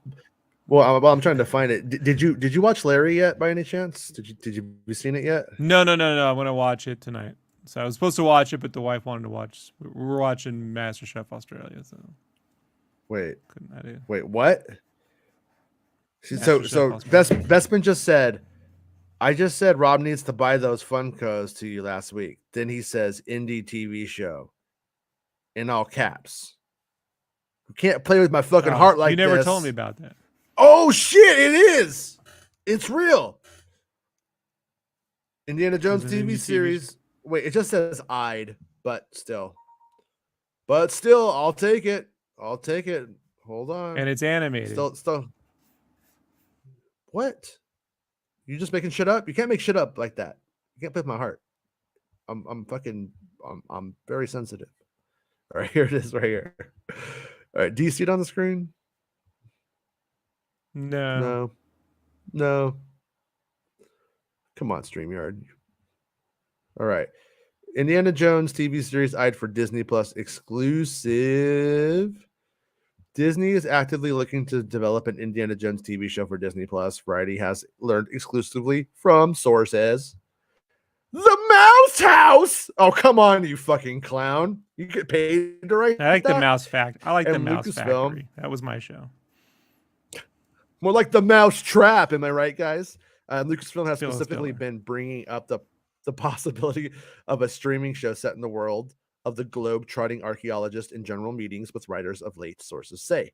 [SPEAKER 3] Well, I'm trying to find it. Did you watch Larry yet by any chance? Did you seen it yet?
[SPEAKER 4] No. I'm gonna watch it tonight. So I was supposed to watch it, but the wife wanted to watch. We were watching MasterChef Australia. So
[SPEAKER 3] wait,
[SPEAKER 4] couldn't I do?
[SPEAKER 3] Wait, what? So Bespin just said, I just said Rob needs to buy those Funkos to you last week. Then he says indie TV show in all caps. You can't play with my fucking heart like this.
[SPEAKER 4] You never told me about that.
[SPEAKER 3] Oh shit, it is. It's real. Indiana Jones TV series. Wait, it just says "I'd," but still, I'll take it. Hold on.
[SPEAKER 4] And it's animated.
[SPEAKER 3] Still. What? You just making shit up? You can't make shit up like that. You can't play with my heart. I'm very sensitive. All right, here it is, right here. All right, do you see it on the screen?
[SPEAKER 4] No.
[SPEAKER 3] Come on, StreamYard. All right. Indiana Jones TV series eyed for Disney Plus exclusive. Disney is actively looking to develop an Indiana Jones TV show for Disney Plus. Variety has learned exclusively from sources. The Mouse House. Oh, come on, you fucking clown! You get paid to write
[SPEAKER 4] I like
[SPEAKER 3] that?
[SPEAKER 4] the Mouse Fact. I like the
[SPEAKER 3] And
[SPEAKER 4] Mouse
[SPEAKER 3] Lucasfilm.
[SPEAKER 4] Factory. That was my show.
[SPEAKER 3] More like the Mouse Trap. Am I right, guys? Lucasfilm has
[SPEAKER 4] Phil
[SPEAKER 3] specifically
[SPEAKER 4] Stiller.
[SPEAKER 3] been bringing up the possibility of a streaming show set in the world of the globe-trotting archaeologist in general meetings with writers of late, sources say.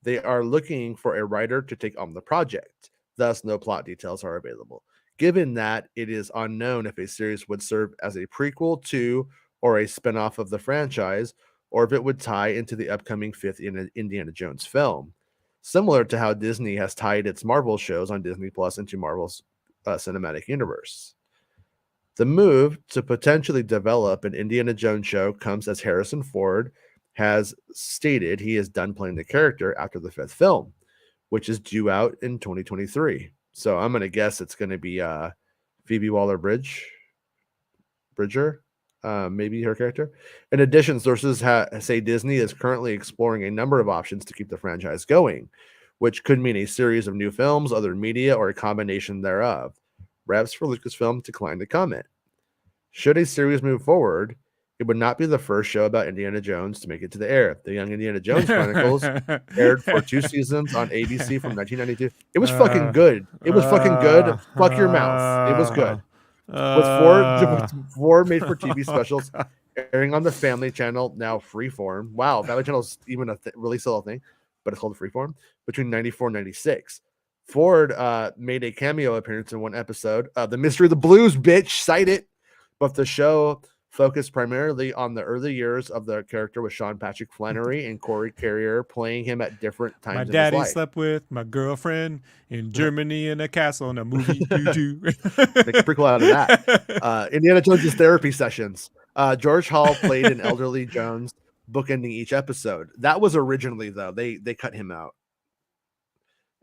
[SPEAKER 3] They are looking for a writer to take on the project. Thus, no plot details are available. Given that it is unknown if a series would serve as a prequel to or a spinoff of the franchise, or if it would tie into the upcoming fifth Indiana Jones film, similar to how Disney has tied its Marvel shows on Disney Plus into Marvel's cinematic universe. The move to potentially develop an Indiana Jones show comes as Harrison Ford has stated he is done playing the character after the fifth film, which is due out in 2023. So I'm going to guess it's going to be Phoebe Waller-Bridger, maybe her character. In addition, sources say Disney is currently exploring a number of options to keep the franchise going, which could mean a series of new films, other media, or a combination thereof. Reps for Lucasfilm declined to comment. Should a series move forward, it would not be the first show about Indiana Jones to make it to the air. The Young Indiana Jones Chronicles aired for 2 seasons on ABC from 1992. It was fucking good. It was fucking good. Fuck your mouth. It was good. With four made-for-TV specials airing on the Family Channel, now Freeform. Wow, Family Channel is even really still a thing, but it's called Freeform, between 94 and 96. Ford made a cameo appearance in one episode. The Mystery of the Blues, bitch, cite it. But the show focused primarily on the early years of the character with Sean Patrick Flannery and Corey Carrier playing him at different times
[SPEAKER 4] My
[SPEAKER 3] in his
[SPEAKER 4] daddy
[SPEAKER 3] life.
[SPEAKER 4] slept with my girlfriend in Germany in a castle in a movie.
[SPEAKER 3] Make a prequel out of that. Indiana Jones' therapy sessions. George Hall played an elderly Jones, bookending each episode. That was originally, though. They cut him out.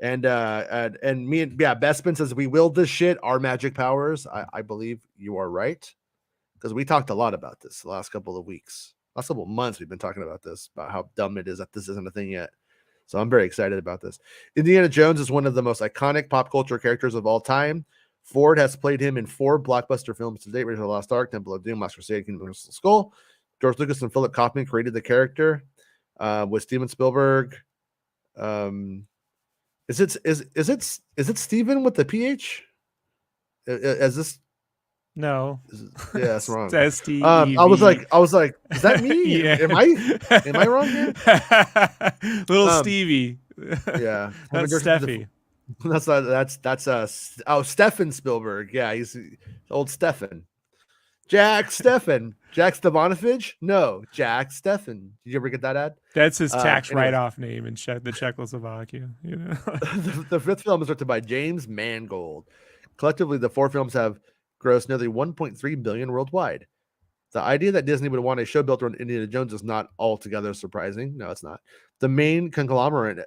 [SPEAKER 3] And me and Bespin says we willed this shit, our magic powers. I believe you are right. Because we talked a lot about this the last couple of weeks. Last couple of months we've been talking about this, about how dumb it is that this isn't a thing yet. So I'm very excited about this. Indiana Jones is one of the most iconic pop culture characters of all time. Ford has played him in 4 blockbuster films to date: Raiders of the Lost Ark, Temple of Doom, Last Crusade, Kingdom of the Crystal Skull. George Lucas and Philip Kaufman created the character with Steven Spielberg. Is it Steven with the PH? Is this?
[SPEAKER 4] No.
[SPEAKER 3] Yeah, that's wrong.
[SPEAKER 4] It's S-T-E-V.
[SPEAKER 3] I was like, is that me?
[SPEAKER 4] Yeah.
[SPEAKER 3] Am I wrong here?
[SPEAKER 4] Little Stevie.
[SPEAKER 3] Yeah.
[SPEAKER 4] That's Steffi.
[SPEAKER 3] That's Stefan Spielberg. Yeah, he's old Stefan. Jack Stefan. Jack Stefanovich? No, Jack Stefan. Did you ever get that ad?
[SPEAKER 4] That's his tax write-off name in the Czechoslovakia. You know?
[SPEAKER 3] The fifth film is directed by James Mangold. Collectively, the 4 films have grossed nearly $1.3 billion worldwide. The idea that Disney would want a show built around Indiana Jones is not altogether surprising. No, it's not. The media conglomerate,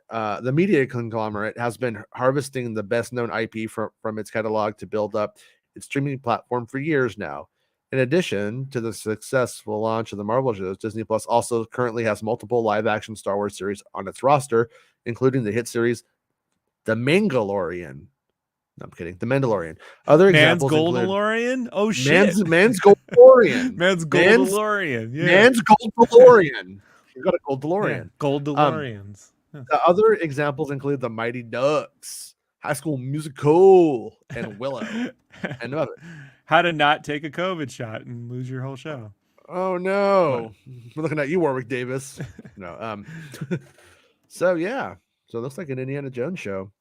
[SPEAKER 3] has been harvesting the best-known IP from its catalog to build up its streaming platform for years now. In addition to the successful launch of the Marvel shows, Disney Plus also currently has multiple live-action Star Wars series on its roster, including the hit series The Mandalorian. No, I'm kidding. The Mandalorian. Other examples include
[SPEAKER 4] Goldalorian? Oh shit.
[SPEAKER 3] Man's Goldalorian.
[SPEAKER 4] Man's Goldalorian. Yeah.
[SPEAKER 3] Man's Goldalorian. You got a Goldalorian.
[SPEAKER 4] Yeah, Goldalorians.
[SPEAKER 3] The other examples include The Mighty Ducks, High School Musical, and Willow. And other.
[SPEAKER 4] How to not take a COVID shot and lose your whole show.
[SPEAKER 3] Oh no. We're looking at you, Warwick Davis. No. So yeah. So it looks like an Indiana Jones show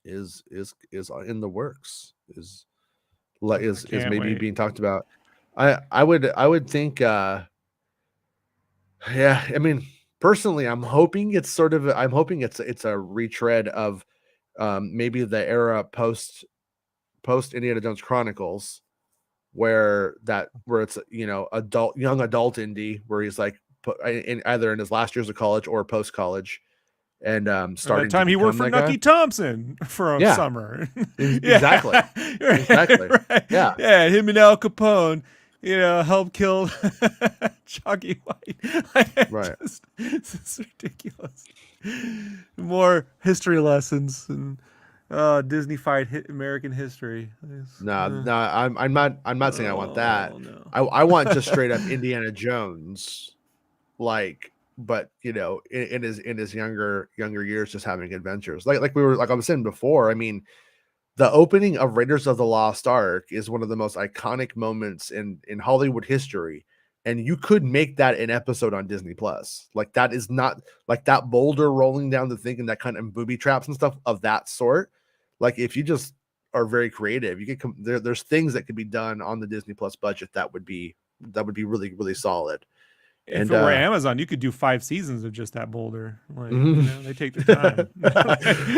[SPEAKER 3] is in the works, is maybe being talked about. I would think I mean, personally, I'm hoping it's a retread of maybe the era post Indiana Jones Chronicles, where it's young adult Indy, where he's like either in his last years of college or post college. And starting
[SPEAKER 4] that time he worked for Nucky Thompson for a summer.
[SPEAKER 3] Exactly.
[SPEAKER 4] Right.
[SPEAKER 3] Exactly.
[SPEAKER 4] Right.
[SPEAKER 3] Yeah.
[SPEAKER 4] Yeah. Him and Al Capone help kill Chalky White.
[SPEAKER 3] Right.
[SPEAKER 4] It's ridiculous. More history lessons and Disney-fied American history.
[SPEAKER 3] No, I'm not saying I want that.
[SPEAKER 4] Oh, no.
[SPEAKER 3] I want just straight up Indiana Jones, like, but in his younger years, just having adventures. Like I was saying before. I mean, the opening of Raiders of the Lost Ark is one of the most iconic moments in Hollywood history. And you could make that an episode on Disney Plus. Like, that is not like that boulder rolling down the thing and that kind of booby traps and stuff of that sort. Like, if you just are very creative, you can there's things that could be done on the Disney Plus budget that would be really, really solid.
[SPEAKER 4] If it were Amazon, you could do 5 seasons of just that boulder. Like, they take their time.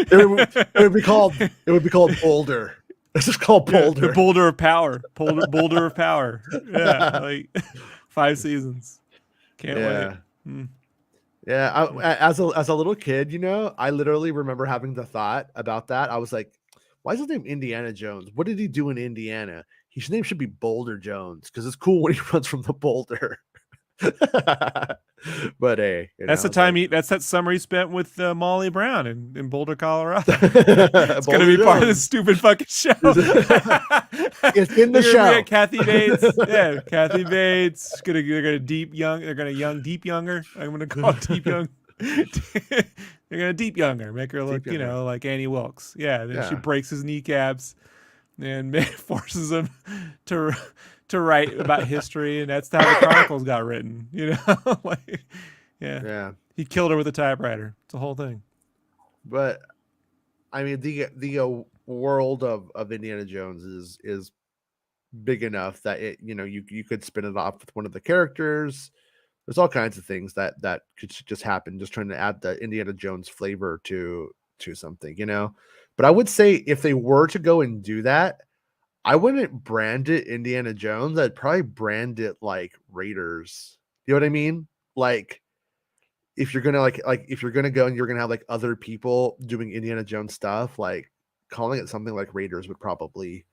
[SPEAKER 3] it would be called Boulder. It's just called Boulder.
[SPEAKER 4] The Boulder of Power. Boulder of Power. Yeah, like 5 seasons. Can't wait.
[SPEAKER 3] Yeah, as a little kid, I literally remember having the thought about that. I was like, why is his name Indiana Jones? What did he do in Indiana? His name should be Boulder Jones, because it's cool when he runs from the boulder. But hey,
[SPEAKER 4] that's the time that's that summer he spent with Molly Brown in Boulder, Colorado. It's gonna be part of this stupid fucking show.
[SPEAKER 3] It's in the show.
[SPEAKER 4] Kathy Bates, Kathy Bates. They're gonna deep younger. I'm gonna call it deep young. They're gonna deep younger, make her look, like Annie Wilkes. Yeah, then she breaks his kneecaps and forces him to write about history, and that's how the Chronicles got written. He killed her with a typewriter. It's the whole thing.
[SPEAKER 3] But I mean, the world of Indiana Jones is big enough that you could spin it off with one of the characters. There's all kinds of things that could just happen, just trying to add the Indiana Jones flavor to something, But I would say if they were to go and do that, I wouldn't brand it Indiana Jones. I'd probably brand it like Raiders. You know what I mean? Like, if you're gonna if you're gonna go and you're gonna have like other people doing Indiana Jones stuff, like calling it something like Raiders would probably,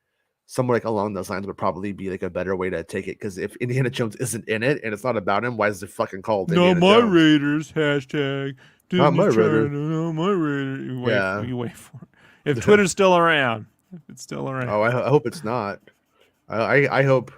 [SPEAKER 3] somewhere like along those lines, would probably be like a better way to take it. Because if Indiana Jones isn't in it and it's not about him, why is it fucking called Indiana Jones?
[SPEAKER 4] Raiders hashtag.
[SPEAKER 3] Not my Raiders.
[SPEAKER 4] No, my Raiders. You wait for it. If Twitter's still around. If it's still around.
[SPEAKER 3] Oh, I hope it's not. I hope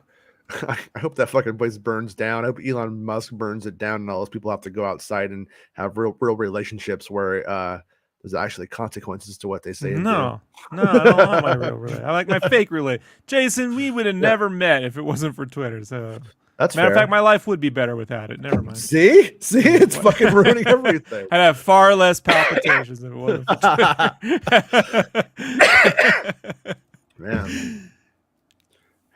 [SPEAKER 3] I hope that fucking place burns down. I hope Elon Musk burns it down and all those people have to go outside and have real relationships where there's actually consequences to what they say.
[SPEAKER 4] No, I don't want my real relationship. I like my fake relationship. Jason, we would have never met if it wasn't for Twitter. So
[SPEAKER 3] that's
[SPEAKER 4] matter
[SPEAKER 3] fair.
[SPEAKER 4] of fact, my life would be better without it. Never mind.
[SPEAKER 3] See, it's fucking ruining everything.
[SPEAKER 4] I'd have far less palpitations if it wasn't for Twitter.
[SPEAKER 3] Man.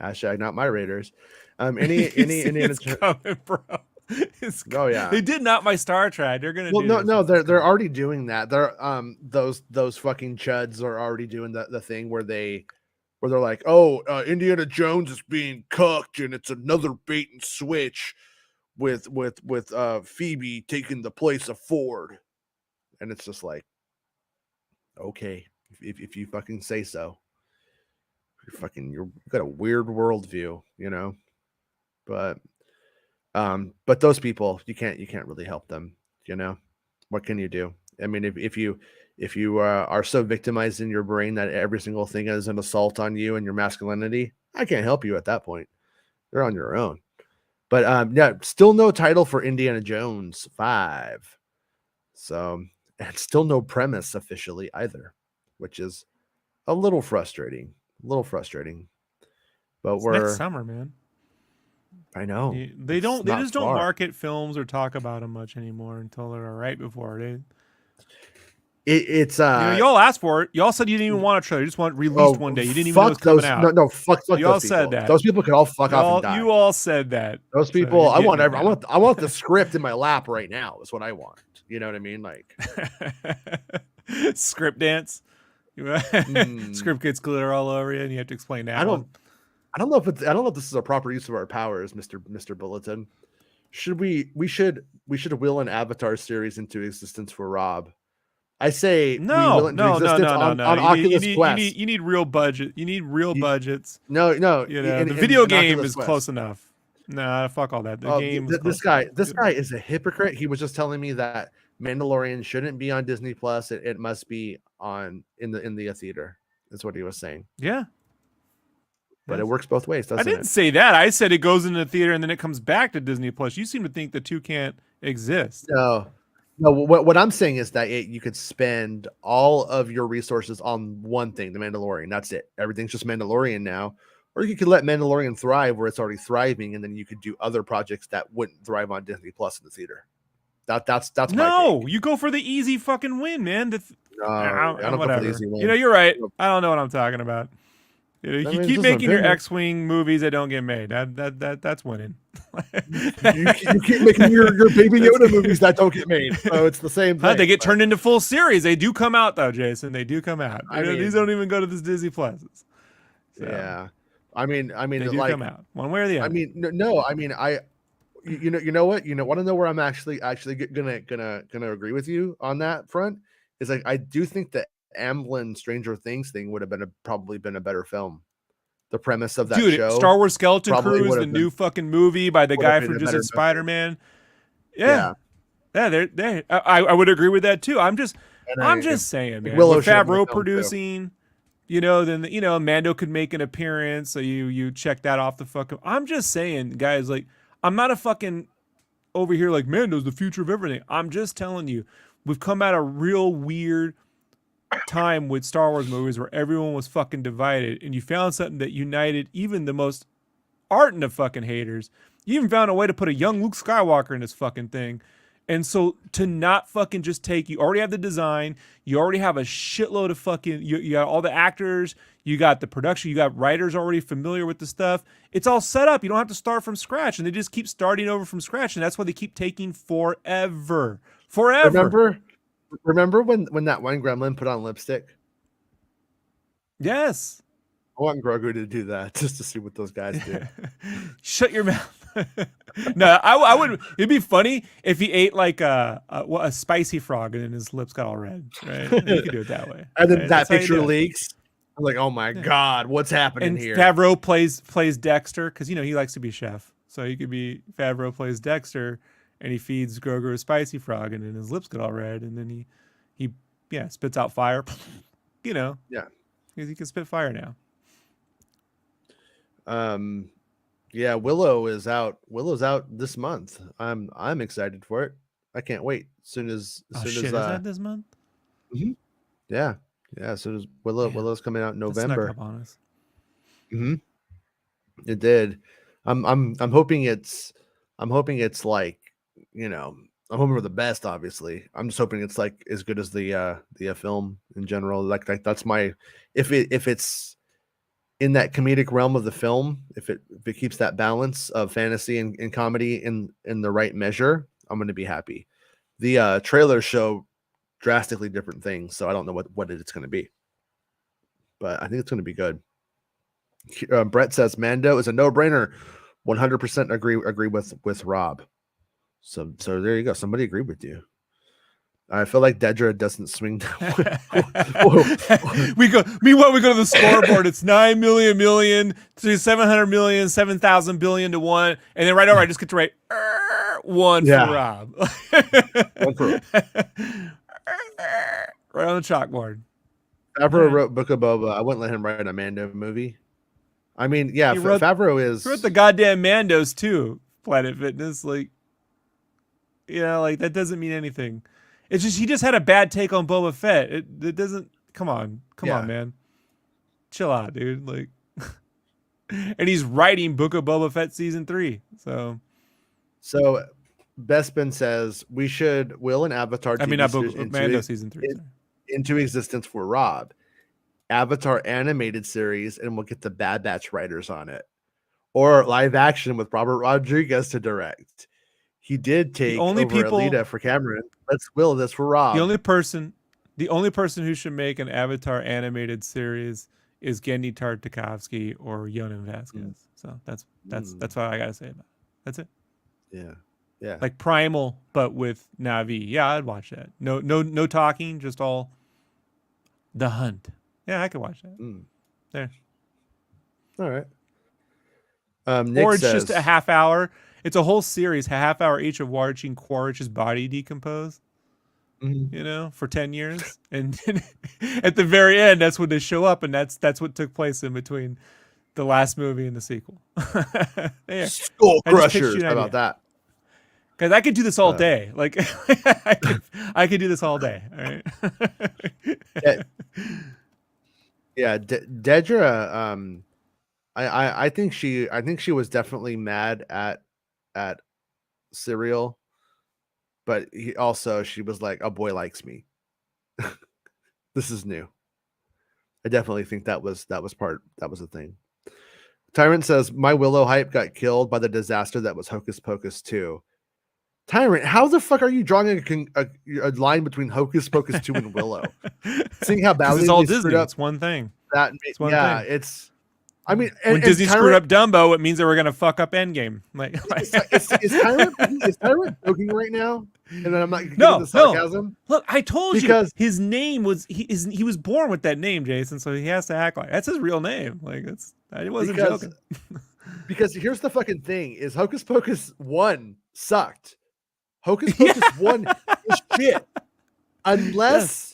[SPEAKER 3] Hashtag not my Raiders. Any
[SPEAKER 4] coming, bro.
[SPEAKER 3] Oh yeah,
[SPEAKER 4] they did not my Star Trek. They're gonna.
[SPEAKER 3] No, they're already doing that. They're those fucking chuds are already doing the thing where they're like, oh, Indiana Jones is being cucked and it's another bait and switch with Phoebe taking the place of Ford, and it's just like, okay, if you fucking say so. You've got a weird worldview, but those people, you can't really help them, what can you do? I mean, if you are so victimized in your brain that every single thing is an assault on you and your masculinity, I can't help you at that point. You're on your own. But still no title for Indiana Jones 5. So, and still no premise officially either, which is a little frustrating. But we're
[SPEAKER 4] next summer, man.
[SPEAKER 3] I know
[SPEAKER 4] they just don't market films or talk about them much anymore until they're right before it.
[SPEAKER 3] It's
[SPEAKER 4] y'all asked for it. Y'all said you didn't even want a trailer. You just want it released one day. You didn't even know it was coming out.
[SPEAKER 3] No, fuck
[SPEAKER 4] you all
[SPEAKER 3] those people.
[SPEAKER 4] Said that.
[SPEAKER 3] Those people could all fuck off and die.
[SPEAKER 4] You all said that.
[SPEAKER 3] Those people. I want the script in my lap right now. Is what I want. You know what I mean? Like
[SPEAKER 4] script dance. Script gets glitter all over you, and you have to explain that.
[SPEAKER 3] I don't know if this is a proper use of our powers, Mr. Bulletin. We should will an Avatar series into existence for Rob. I say we will
[SPEAKER 4] No,
[SPEAKER 3] into
[SPEAKER 4] no, no,
[SPEAKER 3] existence
[SPEAKER 4] no, no, no.
[SPEAKER 3] on Oculus Quest.
[SPEAKER 4] You need real budget. You need real
[SPEAKER 3] You-
[SPEAKER 4] budgets.
[SPEAKER 3] no,
[SPEAKER 4] You know, the video
[SPEAKER 3] in
[SPEAKER 4] game
[SPEAKER 3] Oculus
[SPEAKER 4] is
[SPEAKER 3] Quest.
[SPEAKER 4] close enough. Nah, fuck all that. The
[SPEAKER 3] Oh,
[SPEAKER 4] game is
[SPEAKER 3] this
[SPEAKER 4] close enough.
[SPEAKER 3] this guy is a hypocrite. He was just telling me that Mandalorian shouldn't be on Disney Plus. It must be on in the theater. That's what he was saying.
[SPEAKER 4] Yeah.
[SPEAKER 3] But
[SPEAKER 4] Yes.
[SPEAKER 3] it works both ways, doesn't
[SPEAKER 4] I didn't
[SPEAKER 3] it?
[SPEAKER 4] say that. I said it goes into the theater and then it comes back to Disney Plus. You seem to think the two can't exist.
[SPEAKER 3] No, no. What I'm saying is that you could spend all of your resources on one thing, the Mandalorian. That's it. Everything's just Mandalorian now. Or you could let Mandalorian thrive where it's already thriving, and then you could do other projects that wouldn't thrive on Disney Plus in the theater. That's my
[SPEAKER 4] No,
[SPEAKER 3] take.
[SPEAKER 4] you go for the easy fucking win, man.
[SPEAKER 3] No, I don't go for
[SPEAKER 4] whatever.
[SPEAKER 3] the easy win.
[SPEAKER 4] You know, you're right. I don't know what I'm talking about. You know,
[SPEAKER 3] I
[SPEAKER 4] you
[SPEAKER 3] mean,
[SPEAKER 4] keep
[SPEAKER 3] just
[SPEAKER 4] making your
[SPEAKER 3] opinion.
[SPEAKER 4] X-wing movies that don't get made. That's winning.
[SPEAKER 3] you keep making your Baby Yoda movies that don't get made. So it's the same thing.
[SPEAKER 4] They get turned into full series. They do come out though, Jason. They do come out.
[SPEAKER 3] I mean,
[SPEAKER 4] These don't even go to this Disney Pluses. So,
[SPEAKER 3] yeah. I mean,
[SPEAKER 4] they do
[SPEAKER 3] like,
[SPEAKER 4] come out one way or the other.
[SPEAKER 3] I mean, no. I mean, you know what? Want to know where I'm actually gonna agree with you on that front? Is like I do think the Amblin Stranger Things thing would have probably been a better film. The premise of that
[SPEAKER 4] Dude,
[SPEAKER 3] show,
[SPEAKER 4] Star Wars Skeleton
[SPEAKER 3] probably
[SPEAKER 4] Crew is
[SPEAKER 3] would
[SPEAKER 4] the
[SPEAKER 3] have been-
[SPEAKER 4] new fucking movie by the
[SPEAKER 3] would have
[SPEAKER 4] guy
[SPEAKER 3] been
[SPEAKER 4] from
[SPEAKER 3] a
[SPEAKER 4] just
[SPEAKER 3] better
[SPEAKER 4] in Spider-Man.
[SPEAKER 3] Yeah.
[SPEAKER 4] Yeah, I would agree with that too. I'm just
[SPEAKER 3] And
[SPEAKER 4] saying, man.
[SPEAKER 3] Willow
[SPEAKER 4] With
[SPEAKER 3] should have been a
[SPEAKER 4] Favreau
[SPEAKER 3] film, too.
[SPEAKER 4] producing, then Mando could make an appearance, so you check that off the fucking. I'm just saying, guys, like I'm not a fucking over here like Mando's the future of everything. I'm just telling you, we've come at a real weird time with Star Wars movies where everyone was fucking divided, and you found something that united even the most ardent of fucking haters. You even found a way to put a young Luke Skywalker in this fucking thing. And so to not fucking just take, you already have the design, you already have a shitload of fucking, you got all the actors, you got the production, you got writers already familiar with the stuff. It's all set up. You don't have to start from scratch. And they just keep starting over from scratch. And that's why they keep taking forever.
[SPEAKER 3] Remember when that one gremlin put on lipstick?
[SPEAKER 4] Yes.
[SPEAKER 3] I want Grogu to do that just to see what those guys do.
[SPEAKER 4] Shut your mouth. No, I would. It'd be funny if he ate like a spicy frog and then his lips got all red. Right? You could do it that way.
[SPEAKER 3] And then
[SPEAKER 4] right?
[SPEAKER 3] that
[SPEAKER 4] That's how you
[SPEAKER 3] picture
[SPEAKER 4] do it.
[SPEAKER 3] leaks. I'm like, oh my god, what's happening
[SPEAKER 4] And
[SPEAKER 3] here?
[SPEAKER 4] Favreau plays Dexter because he likes to be chef. So he could be Favreau plays Dexter, and he feeds Grogu a spicy frog, and then his lips get all red, and then he spits out fire.
[SPEAKER 3] Yeah.
[SPEAKER 4] Because he can spit fire now.
[SPEAKER 3] Yeah, Willow's out this month. I'm excited for it. I can't wait. As soon as
[SPEAKER 4] Is that this month?
[SPEAKER 3] yeah, as soon as Willow's coming out in
[SPEAKER 4] That snuck
[SPEAKER 3] November.
[SPEAKER 4] up on us.
[SPEAKER 3] It did. I'm hoping it's like, I'm hoping for the best, obviously. I'm just hoping it's like as good as the film in general. Like that's my, if it's in that comedic realm of the film, if it keeps that balance of fantasy and comedy in the right measure, I'm going to be happy. The trailers show drastically different things, so I don't know what it's going to be, but I think it's going to be good. Brett says Mando is a no-brainer. 100% agree with Rob. So there you go. Somebody agreed with you. I feel like Dedra doesn't swing.
[SPEAKER 4] Meanwhile, we go to the scoreboard. It's 9 million to 700 million, 7,000 billion to 1, and then right over, I just get to write 1 for Rob.
[SPEAKER 3] One for
[SPEAKER 4] Right on the chalkboard.
[SPEAKER 3] Favreau wrote Book of Boba. I wouldn't let him write a Mando movie. I mean, yeah, Favreau is.
[SPEAKER 4] He wrote the goddamn Mandos too. Planet Fitness, like that doesn't mean anything. It's just he just had a bad take on Boba Fett. It doesn't. Come on, man, chill out, dude. Like, and he's writing Book of Boba Fett season 3. So Bespin
[SPEAKER 3] says we should will an Avatar.
[SPEAKER 4] Mando season 3
[SPEAKER 3] into existence for Rob. Avatar animated series, and we'll get the Bad Batch writers on it, or live action with Robert Rodriguez to direct. He did take over Alita for Cameron. Let's will this for Rob.
[SPEAKER 4] The only person who should make an Avatar animated series is Gendy Tartakovsky or Yonan Vasquez. So that's what I gotta say about it. That's it.
[SPEAKER 3] Yeah. Yeah.
[SPEAKER 4] Like Primal, but with Na'vi. Yeah, I'd watch that. No talking, just all the hunt. Yeah, I could watch that. There.
[SPEAKER 3] All right. Nick
[SPEAKER 4] Or it's just a
[SPEAKER 3] says,
[SPEAKER 4] half hour. It's a whole series, a half hour each of watching Quaritch's body decompose. You know, for 10 years, and then at the very end, that's when they show up, and that's what took place in between the last movie and the sequel. There.
[SPEAKER 3] Skull
[SPEAKER 4] I just pitched
[SPEAKER 3] Crushers.
[SPEAKER 4] you an
[SPEAKER 3] How about
[SPEAKER 4] idea.
[SPEAKER 3] that?
[SPEAKER 4] Because I could do this all day. Like I could do this all day. All right.
[SPEAKER 3] Dedra. I think she was definitely mad at Serial, but she was like, a boy likes me. This is new. I definitely think that was a thing. Tyrant says, my Willow hype got killed by the disaster that was Hocus Pocus 2. Tyrant, how the fuck are you drawing a line between Hocus Pocus 2 and Willow? Seeing how badly
[SPEAKER 4] it's all
[SPEAKER 3] they screwed
[SPEAKER 4] Disney.
[SPEAKER 3] up
[SPEAKER 4] It's one thing.
[SPEAKER 3] it's one thing. It's. I mean,
[SPEAKER 4] when Disney screwed up Dumbo, it means they were gonna fuck up Endgame. Like,
[SPEAKER 3] is Tyrant joking right now? And then I'm not getting the sarcasm.
[SPEAKER 4] No. Look, I told you his name was he was born with that name, Jason. So he has to act like that's his real name. Like I wasn't joking.
[SPEAKER 3] Because here's the fucking thing: is Hocus Pocus 1 sucked. Hocus Pocus 1 is shit, unless.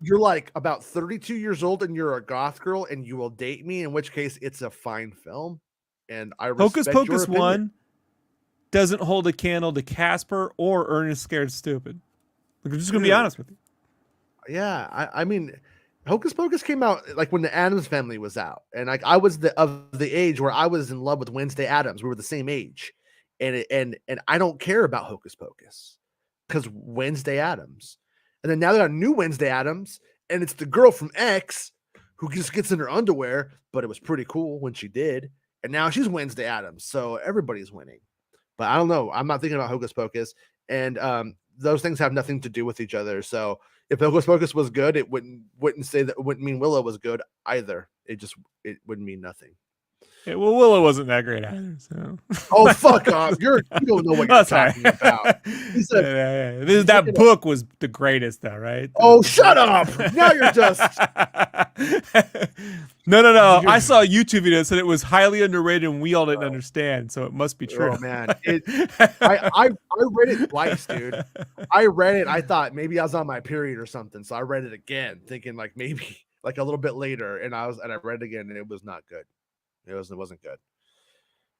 [SPEAKER 3] You're like about 32 years old and you're a goth girl and you will date me, in which case it's a fine film. And I respect
[SPEAKER 4] Hocus Pocus
[SPEAKER 3] your
[SPEAKER 4] 1 doesn't hold a candle to Casper or Ernest Scared Stupid. Like, I'm just going to be honest with you.
[SPEAKER 3] Yeah. I mean, Hocus Pocus came out like when the Addams Family was out. And like I was of the age where I was in love with Wednesday Addams. We were the same age. And I don't care about Hocus Pocus because Wednesday Addams. And then now they got a new Wednesday Addams, and it's the girl from X who just gets in her underwear, but it was pretty cool when she did. And now she's Wednesday Addams, so everybody's winning. But I don't know. I'm not thinking about Hocus Pocus, and those things have nothing to do with each other. So if Hocus Pocus was good, it wouldn't mean Willow was good either. It wouldn't mean nothing.
[SPEAKER 4] Yeah, well, Willow wasn't that great either. So.
[SPEAKER 3] Oh, fuck off! You don't know what you're talking about.
[SPEAKER 4] That book was the greatest, though, right?
[SPEAKER 3] Oh, shut up! Now you're just.
[SPEAKER 4] No. I saw a YouTube video that said it was highly underrated, and we all didn't understand. So it must be true.
[SPEAKER 3] Oh man, I read it twice, dude. I read it. I thought maybe I was on my period or something, so I read it again, thinking like maybe like a little bit later, and I read it again, and it was not good. It wasn't good.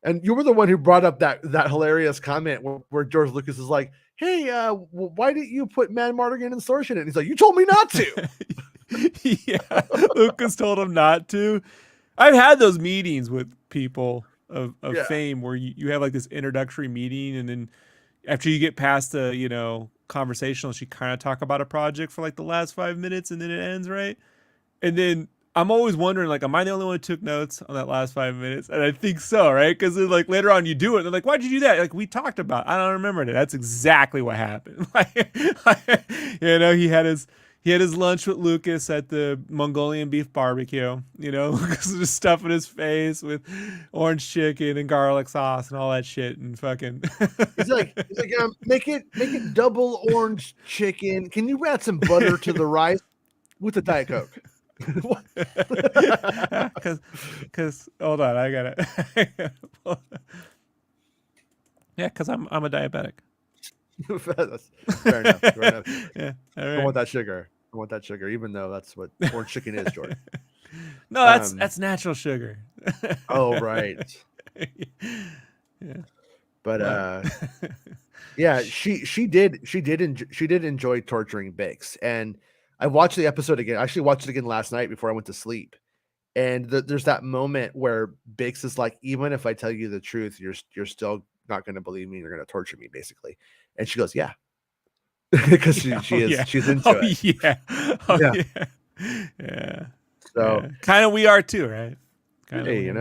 [SPEAKER 3] And you were the one who brought up that hilarious comment where George Lucas is like, "Hey, why didn't you put Man Mardigan and Sorcerer in it?" And he's like, "You told me not to."
[SPEAKER 4] Yeah, Lucas told him not to. I've had those meetings with people of fame where you have like this introductory meeting, and then after you get past the conversational, you kind of talk about a project for like the last 5 minutes, and then it ends, right? And then I'm always wondering, like, am I the only one who took notes on that last 5 minutes? And I think so, right? Because then, like, later on you do it. And they're like, why'd you do that? Like, we talked about it. I don't remember it. That's exactly what happened. He had his lunch with Lucas at the Mongolian beef barbecue. Lucas was just stuffing his face with orange chicken and garlic sauce and all that shit. And fucking.
[SPEAKER 3] He's like, make it double orange chicken. Can you add some butter to the rice with the Diet Coke?
[SPEAKER 4] Because hold on, I got it. Yeah, because I'm a diabetic.
[SPEAKER 3] Fair enough.
[SPEAKER 4] Yeah,
[SPEAKER 3] all right. I want that sugar, even though that's what orange chicken is, Jordan.
[SPEAKER 4] No, that's natural sugar.
[SPEAKER 3] Oh, right.
[SPEAKER 4] Yeah,
[SPEAKER 3] but yeah, she did enjoy torturing Bix, and I watched the episode again. I actually watched it again last night before I went to sleep. And there's that moment where Bix is like, even if I tell you the truth, you're still not going to believe me. You're going to torture me, basically. And she goes, yeah. Because she's into it.
[SPEAKER 4] Yeah. Yeah.
[SPEAKER 3] So
[SPEAKER 4] kind of we are too, right?
[SPEAKER 3] Hey,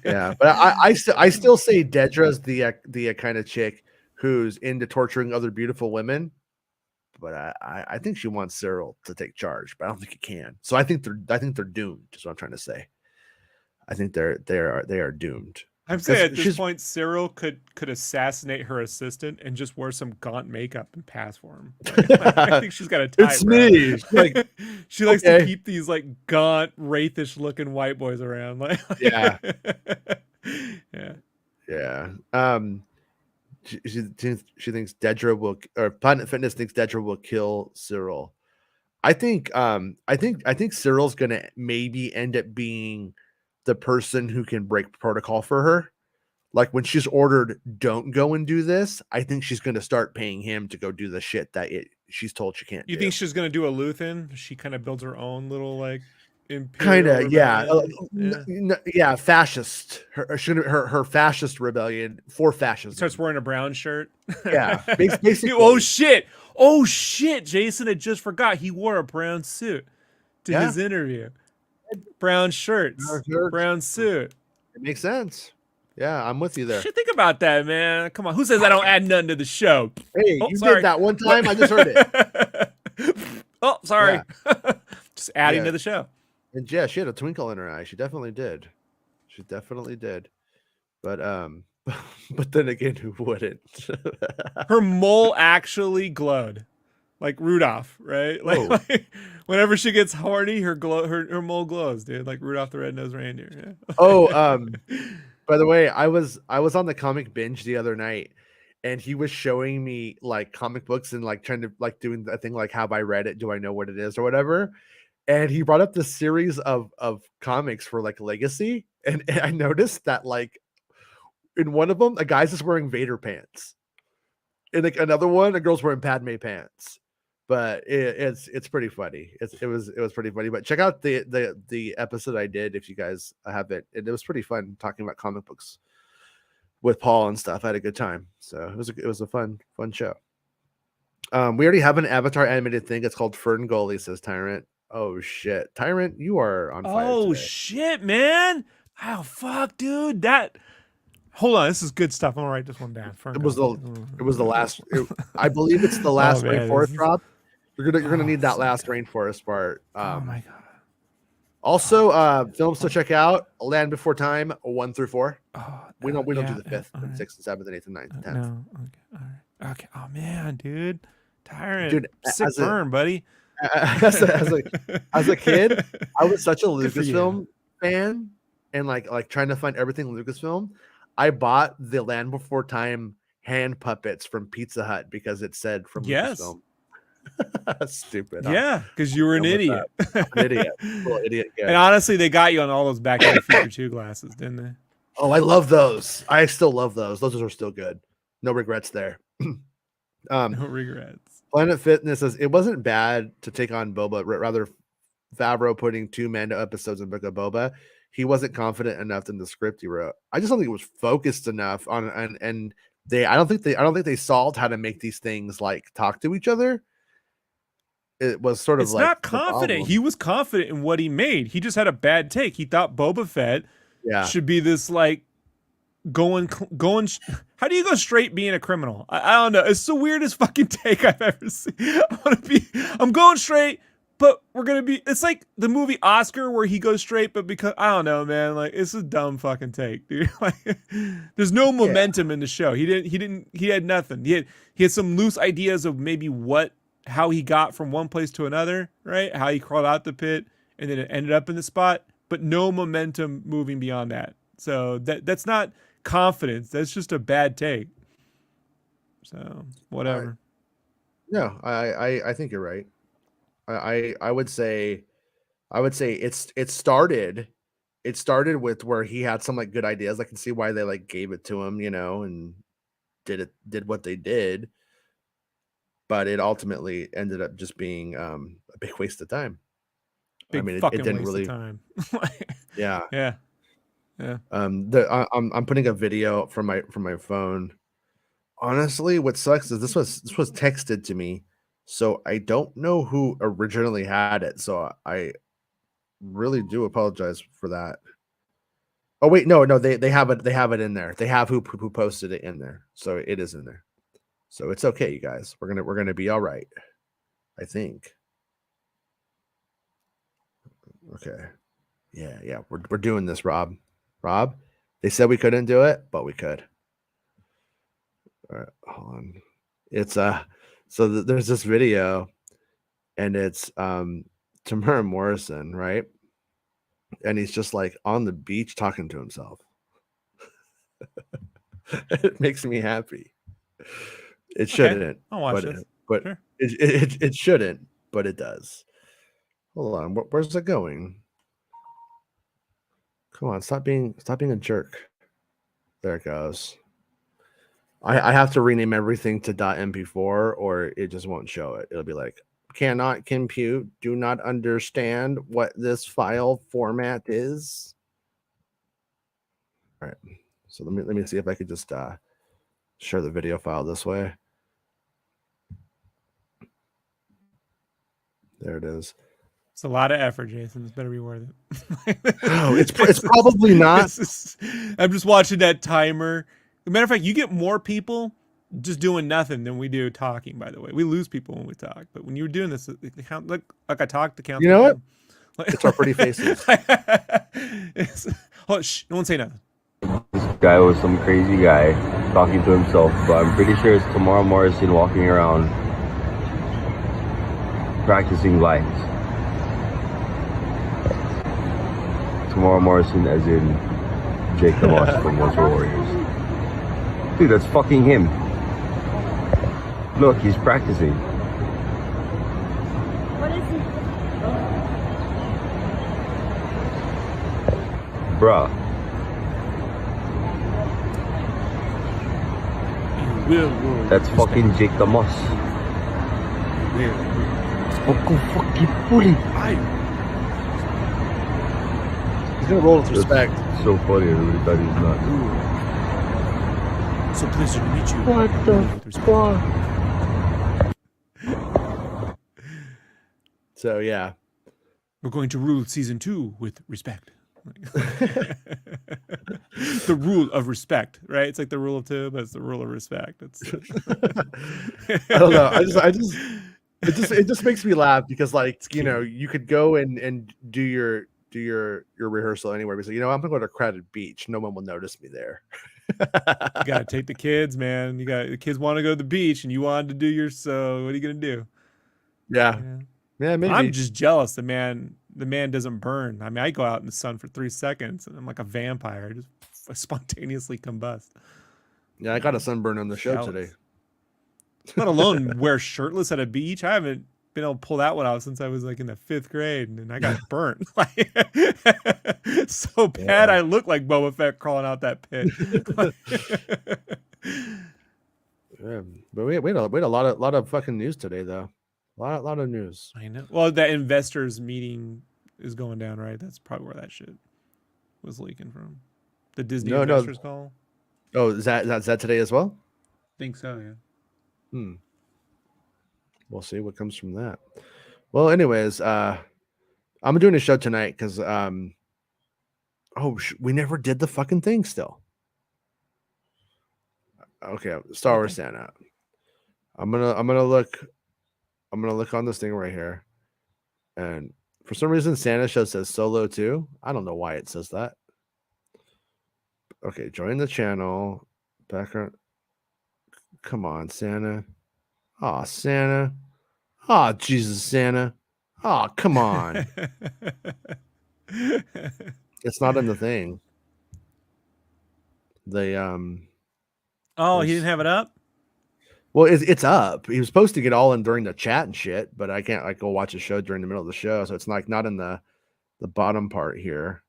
[SPEAKER 3] yeah. But I still say Dedra's the kind of chick who's into torturing other beautiful women. But I think she wants Cyril to take charge, but I don't think he can. So I think they're doomed. Is what I'm trying to say. I think they are doomed.
[SPEAKER 4] I'm saying at this point, Cyril could assassinate her assistant and just wear some gaunt makeup and pass for him. Like, I think she's got a type.
[SPEAKER 3] It's me.
[SPEAKER 4] Like, she likes to keep these like gaunt, wraithish looking white boys around. Like,
[SPEAKER 3] yeah,
[SPEAKER 4] yeah.
[SPEAKER 3] She thinks Dedra will, or Planet Fitness thinks Dedra will kill Cyril. I think Cyril's gonna maybe end up being the person who can break protocol for her. Like when she's ordered, don't go and do this, I think she's gonna start paying him to go do the shit that she's told she can't.
[SPEAKER 4] You think she's gonna do a Luthen? She kind of builds her own little like
[SPEAKER 3] kind of, yeah, fascist. Her fascist rebellion for fascism.
[SPEAKER 4] Starts wearing a brown shirt.
[SPEAKER 3] Yeah, basically.
[SPEAKER 4] Oh shit! Jason had just forgot he wore a brown suit to his interview. Brown shirts, brown suit.
[SPEAKER 3] It makes sense. Yeah, I'm with you there.
[SPEAKER 4] Should think about that, man. Come on, who says I don't add nothing to the show?
[SPEAKER 3] Hey, you did that one time. I just heard it.
[SPEAKER 4] Oh, sorry. Yeah. Just adding to the show.
[SPEAKER 3] And yeah, she had a twinkle in her eye. She definitely did. But but then again, who wouldn't?
[SPEAKER 4] Her mole actually glowed, like Rudolph, right? Like whenever she gets horny, her mole glows, dude. Like Rudolph the Red-Nosed Reindeer. Yeah.
[SPEAKER 3] Oh, by the way, I was on the comic binge the other night, and he was showing me like comic books and like trying to like doing the thing like, have I read it? Do I know what it is or whatever? And he brought up this series of comics for like Legacy, and I noticed that like in one of them, a guy's just wearing Vader pants, in like another one, a girl's wearing Padme pants. But it's pretty funny. It was pretty funny. But check out the episode I did if you guys have it. It was pretty fun talking about comic books with Paul and stuff. I had a good time. So it was a fun show. We already have an Avatar animated thing. It's called Fern Gully, says Tyrant. Oh shit, Tyrant, you are on fire.
[SPEAKER 4] Oh
[SPEAKER 3] today.
[SPEAKER 4] Shit, man! Oh fuck, dude. Hold on, this is good stuff. I'm gonna write this one down.
[SPEAKER 3] It was the last. I believe it's the last rainforest drop. You're gonna need that last rainforest part.
[SPEAKER 4] Oh my god.
[SPEAKER 3] Also, films to check out: Land Before Time 1 through 4. We don't do the 5th, and 6th, and 7th, and 8th, and 9th, and 10th.
[SPEAKER 4] No, okay, all right. Okay. Oh man, dude, Tyrant,
[SPEAKER 3] dude,
[SPEAKER 4] sick burn, buddy.
[SPEAKER 3] As a kid, I was such a Lucasfilm fan, and like trying to find everything Lucasfilm. I bought the Land Before Time hand puppets from Pizza Hut because it said from Lucasfilm. Stupid.
[SPEAKER 4] Yeah, because you were an idiot.
[SPEAKER 3] An idiot. Little idiot guy.
[SPEAKER 4] And honestly, they got you on all those Back to the Future 2 glasses, didn't they?
[SPEAKER 3] Oh, I love those. I still love those. Those are still good. No regrets there.
[SPEAKER 4] No regrets.
[SPEAKER 3] Planet Fitness says it wasn't bad to take on Boba, rather Favreau putting 2 Mando episodes in Book of Boba. He wasn't confident enough in the script he wrote. I just don't think it was focused enough on and I don't think they solved how to make these things like talk to each other. It was sort of
[SPEAKER 4] it's not confident. He was confident in what he made. He just had a bad take. He thought Boba Fett should be this like going. How do you go straight being a criminal? I don't know. It's the weirdest fucking take I've ever seen. I'm going straight, but we're gonna be. It's like the movie Oscar where he goes straight, but because I don't know, man. Like it's a dumb fucking take, dude. Like there's no momentum in the show. He had nothing. He had some loose ideas of maybe how he got from one place to another, right? How he crawled out the pit and then it ended up in the spot, but no momentum moving beyond that. So that's not confidence. That's just a bad take. So whatever.
[SPEAKER 3] No, I think you're right. I would say it started with where he had some like good ideas. I can see why they like gave it to him, and did what they did. But it ultimately ended up just being a big waste of time.
[SPEAKER 4] It didn't really. Of time. Yeah.
[SPEAKER 3] I'm putting a video from my phone. Honestly, what sucks is this was texted to me, so I don't know who originally had it. So I really do apologize for that. Oh wait, no, they have it in there. They have who posted it in there, so it is in there. So it's okay, you guys. We're gonna be all right, I think. Okay. Yeah. We're doing this, Rob. Rob, They said we couldn't do it, but we could. All right, hold on. It's so there's this video, and it's Tamara Morrison, right? And he's just like on the beach talking to himself. It makes me happy. It shouldn't.
[SPEAKER 4] I'll watch
[SPEAKER 3] but
[SPEAKER 4] this.
[SPEAKER 3] but
[SPEAKER 4] Sure.
[SPEAKER 3] it shouldn't, but it does. Hold on, where's it going? Come on, stop being a jerk. There it goes. I have to rename everything to .mp4 or it just won't show it. It'll be like, cannot compute, do not understand what this file format is. All right. So let me see if I could just share the video file this way. There it is.
[SPEAKER 4] It's a lot of effort, Jason. This better be worth it.
[SPEAKER 3] Oh, it's probably not.
[SPEAKER 4] I'm just watching that timer. As a matter of fact, you get more people just doing nothing than we do talking, by the way. We lose people when we talk. But when you're doing this, like I talked to count.
[SPEAKER 3] You know what? It's our pretty faces.
[SPEAKER 4] Oh, shh, no one say nothing.
[SPEAKER 5] This guy was some crazy guy talking to himself, but I'm pretty sure it's Tamara Morrison walking around practicing lines. Tamara Morrison as in Jake the Boss from Monster Warriors. Dude, that's fucking him. Look, he's practicing.
[SPEAKER 6] What is he?
[SPEAKER 5] Bruh. That's fucking Jake the Moss. Fucking bully.
[SPEAKER 3] He's gonna roll with respect.
[SPEAKER 5] That's so funny, I really thought he was not.
[SPEAKER 4] So pleasure to meet you.
[SPEAKER 5] What the fuck?
[SPEAKER 3] So yeah.
[SPEAKER 4] We're going to rule season 2 with respect. The rule of respect, right? It's like the rule of 2, but it's the rule of respect. It's
[SPEAKER 3] I don't know. It just makes me laugh because, like, you know, you could go and do your rehearsal anywhere because, you know, I'm gonna go to a crowded beach. No one will notice me there.
[SPEAKER 4] You gotta take the kids, man. The kids want to go to the beach, and you wanted to do your. So what are you gonna do?
[SPEAKER 3] Yeah, maybe.
[SPEAKER 4] I'm just jealous. The man doesn't burn. I mean, I go out in the sun for 3 seconds, and I'm like a vampire. I just spontaneously combust.
[SPEAKER 3] Yeah, I got a sunburn on the show today.
[SPEAKER 4] Let alone wear shirtless at a beach. I haven't been able to pull that one out since I was like in the 5th grade, and I got burnt. Like, so bad, I look like Boba Fett crawling out that pit.
[SPEAKER 3] Yeah, but we had a lot of fucking news today, though. A lot of news.
[SPEAKER 4] I know. Well, that investors meeting is going down, right? That's probably where that shit was leaking from. The Disney investors call.
[SPEAKER 3] Oh, is that today as well?
[SPEAKER 4] I think so, yeah.
[SPEAKER 3] We'll see what comes from that. Well, anyways, I'm doing a show tonight because we never did the fucking thing still. Okay, Star Wars Santa. I'm gonna look on this thing right here, and for some reason Santa show says solo too. I don't know why it says that. Okay, join the channel. Background. Come on, Santa. Oh, Santa. Oh, Jesus, Santa. Oh, come on. It's not in the thing. He didn't
[SPEAKER 4] have it up?
[SPEAKER 3] Well, it's up. He was supposed to get all in during the chat and shit, but I can't like go watch a show during the middle of the show, so it's like not in the bottom part here.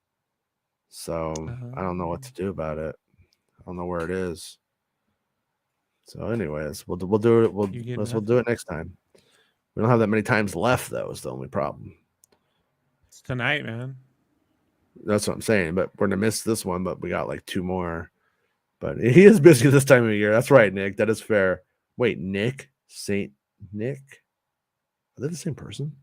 [SPEAKER 3] So I don't know what to do about it. I don't know where it is. So, anyways, we'll do it. We'll do it next time. We don't have that many times left, though. Is the only problem.
[SPEAKER 4] It's tonight, man.
[SPEAKER 3] That's what I'm saying. But we're gonna miss this one. But we got like 2 more. But he is busy this time of year. That's right, Nick. That is fair. Wait, Nick, Saint Nick. Are they the same person?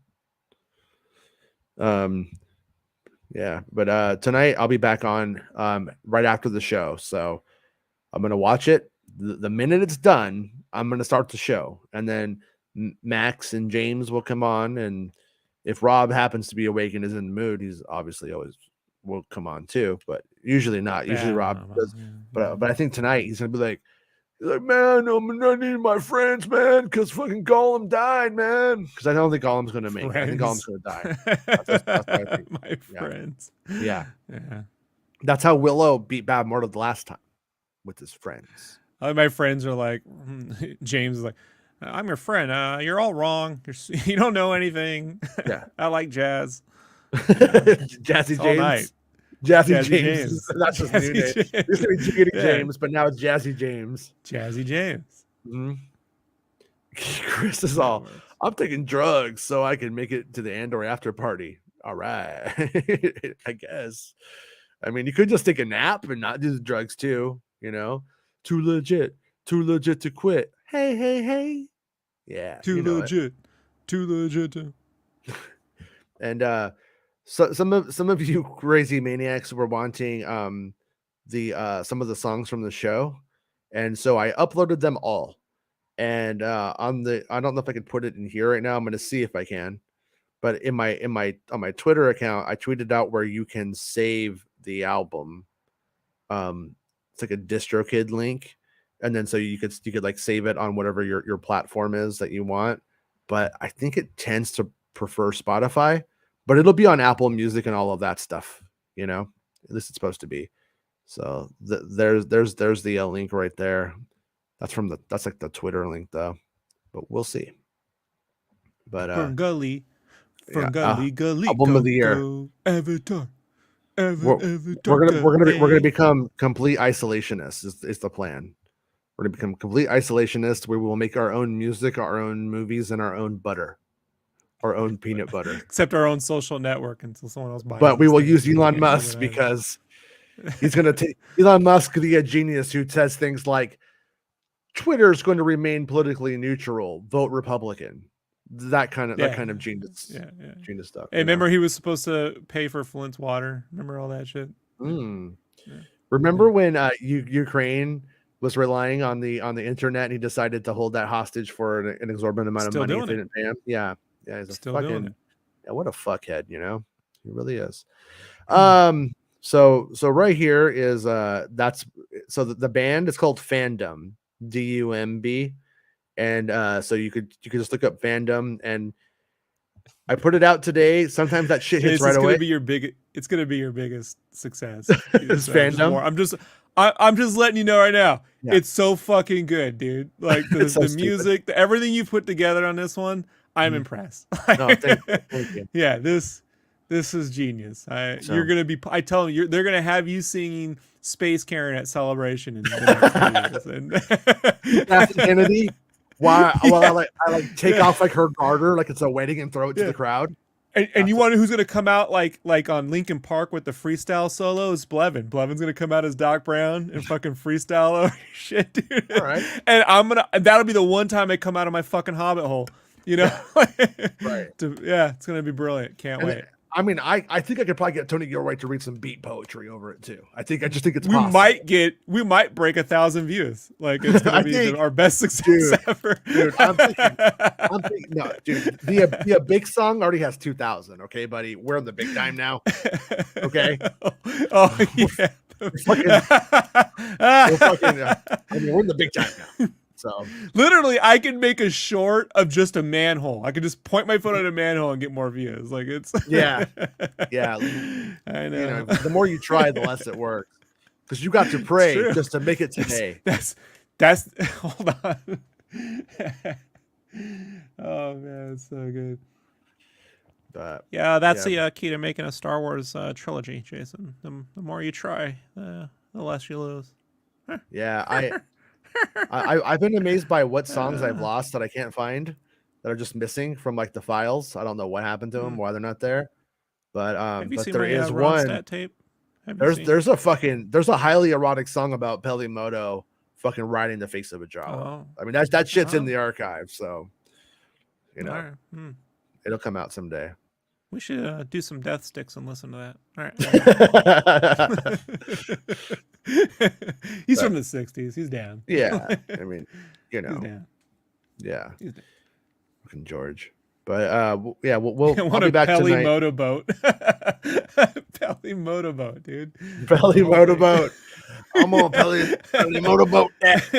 [SPEAKER 3] Yeah. But tonight I'll be back on right after the show. So I'm gonna watch it. The minute it's done, I'm going to start the show, and then Max and James will come on. And if Rob happens to be awake and is in the mood, he's obviously always will come on too, but usually not. Usually
[SPEAKER 4] Yeah,
[SPEAKER 3] Rob
[SPEAKER 4] well,
[SPEAKER 3] does,
[SPEAKER 4] yeah.
[SPEAKER 3] but I think tonight he's gonna be like, man, I need my friends, man, because fucking Gollum died, man. Because I don't think Gollum's gonna make it. I think Gollum's gonna die. That's what I think.
[SPEAKER 4] My
[SPEAKER 3] Yeah.
[SPEAKER 4] friends.
[SPEAKER 3] Yeah.
[SPEAKER 4] Yeah.
[SPEAKER 3] That's how Willow beat Bad Mortal the last time with his friends.
[SPEAKER 4] My friends are like, James is like, I'm your friend. You're all wrong. You don't know anything.
[SPEAKER 3] Yeah.
[SPEAKER 4] I like jazz.
[SPEAKER 3] Jazzy
[SPEAKER 4] All night.
[SPEAKER 3] James. Jazzy
[SPEAKER 4] Jazzy
[SPEAKER 3] James.
[SPEAKER 4] James.
[SPEAKER 3] That's his new
[SPEAKER 4] Jazzy
[SPEAKER 3] name.
[SPEAKER 4] James.
[SPEAKER 3] Used to be Jiggity
[SPEAKER 4] Yeah.
[SPEAKER 3] James, but now it's Jazzy James.
[SPEAKER 4] Jazzy James.
[SPEAKER 3] Mm-hmm. Chris is all, I'm taking drugs so I can make it to the Andor after party. All right. I guess. I mean, you could just take a nap and not do the drugs too, you know? Too legit to quit. Hey. Yeah.
[SPEAKER 4] Too
[SPEAKER 3] you know
[SPEAKER 4] legit. Too legit.
[SPEAKER 3] And so some of you crazy maniacs were wanting the some of the songs from the show, and so I uploaded them all. And on the, I don't know if I can put it in here right now. I'm going to see if I can. But on my Twitter account, I tweeted out where you can save the album. It's like a DistroKid link, and then so you could like save it on whatever your platform is that you want. But I think it tends to prefer Spotify, but it'll be on Apple Music and all of that stuff. You know, at least it's supposed to be. So there's the link right there. That's like the Twitter link though, but we'll see. But
[SPEAKER 4] Gully.
[SPEAKER 3] yeah,
[SPEAKER 4] Gully.
[SPEAKER 3] album of the year.
[SPEAKER 4] Avatar.
[SPEAKER 3] We're gonna become complete isolationists is the plan. We're gonna become complete isolationists. We will make our own music, our own movies, and our own butter, our own peanut butter.
[SPEAKER 4] Except our own social network until someone else buys.
[SPEAKER 3] But we
[SPEAKER 4] this
[SPEAKER 3] will
[SPEAKER 4] thing.
[SPEAKER 3] use
[SPEAKER 4] We
[SPEAKER 3] Elon
[SPEAKER 4] can't
[SPEAKER 3] Musk
[SPEAKER 4] use it
[SPEAKER 3] because he's gonna take Elon Musk, the genius who says things like, Twitter is going to remain politically neutral. Vote Republican. That kind of genius.
[SPEAKER 4] Yeah.
[SPEAKER 3] Genius stuff.
[SPEAKER 4] Hey, remember he was supposed to pay for Flint's water? Remember all that shit?
[SPEAKER 3] Yeah. Remember when Ukraine was relying on the internet and he decided to hold that hostage for an exorbitant amount of money if they didn't pay him? Yeah. He's
[SPEAKER 4] Still
[SPEAKER 3] a
[SPEAKER 4] doing
[SPEAKER 3] fucking,
[SPEAKER 4] it.
[SPEAKER 3] yeah, what a fuckhead, you know? He really is. So right here is that's so the band is called Fandom, DUMB, and so you could just look up Fandom, and I put it out today. Sometimes that shit hits right away.
[SPEAKER 4] It's gonna be your biggest success.
[SPEAKER 3] It's Fandom.
[SPEAKER 4] I'm just letting you know right now.
[SPEAKER 3] Yeah.
[SPEAKER 4] It's so fucking good, dude. Like the
[SPEAKER 3] So
[SPEAKER 4] music, everything you put together on this one, I'm impressed.
[SPEAKER 3] No, thank you.
[SPEAKER 4] Yeah, this is genius. You're gonna be. I tell them they're gonna have you singing Space Karen at Celebration in the next 2 years.
[SPEAKER 3] Kathy Kennedy. While I take off like her garter like it's a wedding and throw it to the crowd.
[SPEAKER 4] And you wonder who's gonna come out like on Linkin Park with the freestyle solo? Is Blevin. Blevin's gonna come out as Doc Brown and fucking freestyle over shit, dude.
[SPEAKER 3] All right.
[SPEAKER 4] And that'll be the one time I come out of my fucking hobbit hole. You know?
[SPEAKER 3] Right.
[SPEAKER 4] It's gonna be brilliant. Can't wait.
[SPEAKER 3] I mean, I think I could probably get Tony Gilroy to read some beat poetry over it too. I just think it's possible.
[SPEAKER 4] We might break 1,000 views. Like it's gonna be our best success ever.
[SPEAKER 3] Dude, I'm thinking, no, dude. The big song already has 2,000. Okay, buddy, we're in the big time now. Okay.
[SPEAKER 4] Oh yeah.
[SPEAKER 3] We're in the big time now. So
[SPEAKER 4] literally, I can make a short of just a manhole. I could just point my phone at a manhole and get more views. Like it's
[SPEAKER 3] yeah.
[SPEAKER 4] I know.
[SPEAKER 3] You know, the more you try, the less it works. Because you got to pray just to make it today.
[SPEAKER 4] That's hold on. Oh man, it's so good.
[SPEAKER 3] But
[SPEAKER 4] yeah, that's the key to making a Star Wars trilogy, Jason. The more you try, the less you lose.
[SPEAKER 3] Yeah, I've been amazed by what songs I've lost that I can't find, that are just missing from like the files. I don't know what happened to them, why they're not there. But there is one
[SPEAKER 4] tape.
[SPEAKER 3] There's a highly erotic song about Pelimoto fucking riding the face of a Jawa.
[SPEAKER 4] Oh.
[SPEAKER 3] I mean that shit's in the archive, so you know it'll come out someday.
[SPEAKER 4] We should do some Death Sticks and listen to that. All right. He's from the 60s. He's down.
[SPEAKER 3] Yeah. I mean, you know.
[SPEAKER 4] He's down.
[SPEAKER 3] Yeah.
[SPEAKER 4] He's down.
[SPEAKER 3] Fucking George. But yeah,
[SPEAKER 4] I
[SPEAKER 3] I'll
[SPEAKER 4] want
[SPEAKER 3] be
[SPEAKER 4] a
[SPEAKER 3] back
[SPEAKER 4] Pelly
[SPEAKER 3] tonight.
[SPEAKER 4] motorboat. Pelly motorboat, dude.
[SPEAKER 3] Pelly
[SPEAKER 4] The whole thing.
[SPEAKER 3] motorboat. I'm on Pelly motorboat.
[SPEAKER 4] It's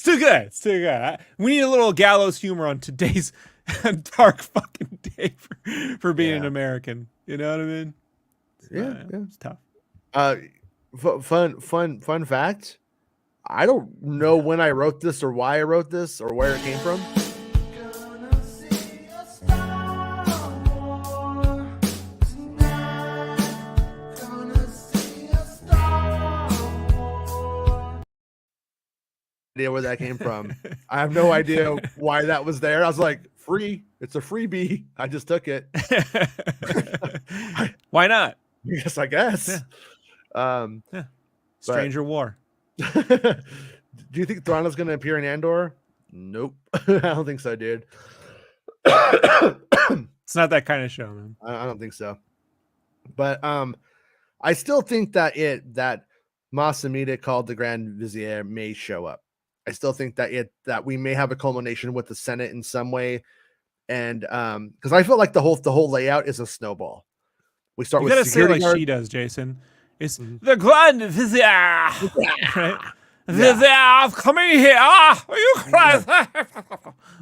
[SPEAKER 4] too good. It's too good. We need a little gallows humor on today's dark fucking day for being an American. You know what I mean?
[SPEAKER 3] Yeah.
[SPEAKER 4] It's tough.
[SPEAKER 3] Fun fact. I don't know when I wrote this or why I wrote this or where it came from. Idea where that came from. I have no idea why that was there. I was like, free. It's a freebie. I just took it.
[SPEAKER 4] Why not?
[SPEAKER 3] Yes, I guess.
[SPEAKER 4] Yeah. Stranger War.
[SPEAKER 3] Do you think Thrawn is going to appear in Andor? Nope. I don't think so, dude.
[SPEAKER 4] It's not that kind of show, man.
[SPEAKER 3] I don't think so. But I still think that Mas Amedda called the Grand Vizier may show up. I still think that we may have a culmination with the Senate in some way, and because I feel like the whole layout is a snowball. We start
[SPEAKER 4] You
[SPEAKER 3] with
[SPEAKER 4] gotta say it like
[SPEAKER 3] guards.
[SPEAKER 4] she does, Jason. It's the Grand Vizier, right? Vizier coming here. Are you crazy?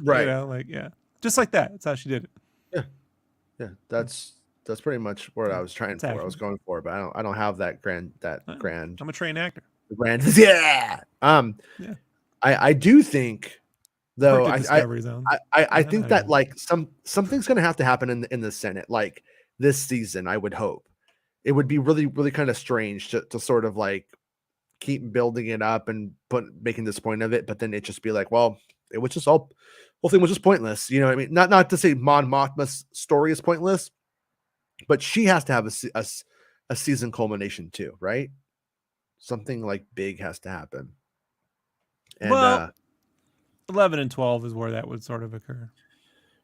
[SPEAKER 3] Right.
[SPEAKER 4] You know, like just like that. That's how she did it.
[SPEAKER 3] Yeah. That's pretty much what I was trying for. I was going for, but I don't have that grand.
[SPEAKER 4] I'm a trained actor.
[SPEAKER 3] The Grand Vizier. I do think though. I think that like something's gonna have to happen in the Senate like this season. I would hope it would be really really kind of strange to sort of like keep building it up and making this point of it, but then it just be like, well, it was just whole thing was just pointless. You know what I mean? Not to say Mon Mothma's story is pointless, but she has to have a season culmination too, right? Something like big has to happen. And
[SPEAKER 4] 11 and 12 is where that would sort of occur.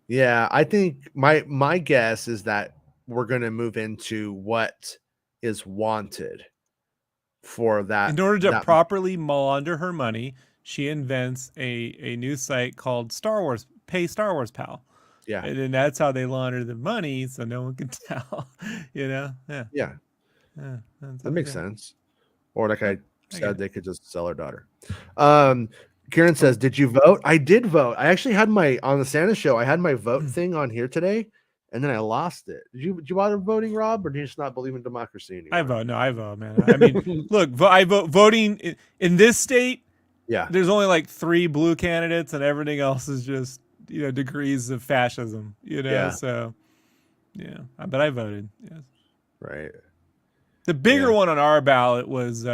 [SPEAKER 3] Yeah, I think my guess is that we're going to move into what is wanted for that.
[SPEAKER 4] In order to properly launder her money, she invents a new site called Star Wars, Pay Star Wars Pal.
[SPEAKER 3] Yeah.
[SPEAKER 4] And then that's how they launder the money so no one can tell. You know?
[SPEAKER 3] Yeah. That makes sense. Or like I said, they could just sell her daughter. Kieran says, did you vote? I did vote. I actually had on the Santa show, I had my vote thing on here today, and then I lost it. Did you bother voting, Rob, or do you just not believe in democracy anymore?
[SPEAKER 4] I vote. No, I vote, man. I mean, look, I vote. Voting in this state, there's only like 3 blue candidates, and everything else is just degrees of fascism. So but I voted. Yes.
[SPEAKER 3] Right.
[SPEAKER 4] The bigger one on our ballot was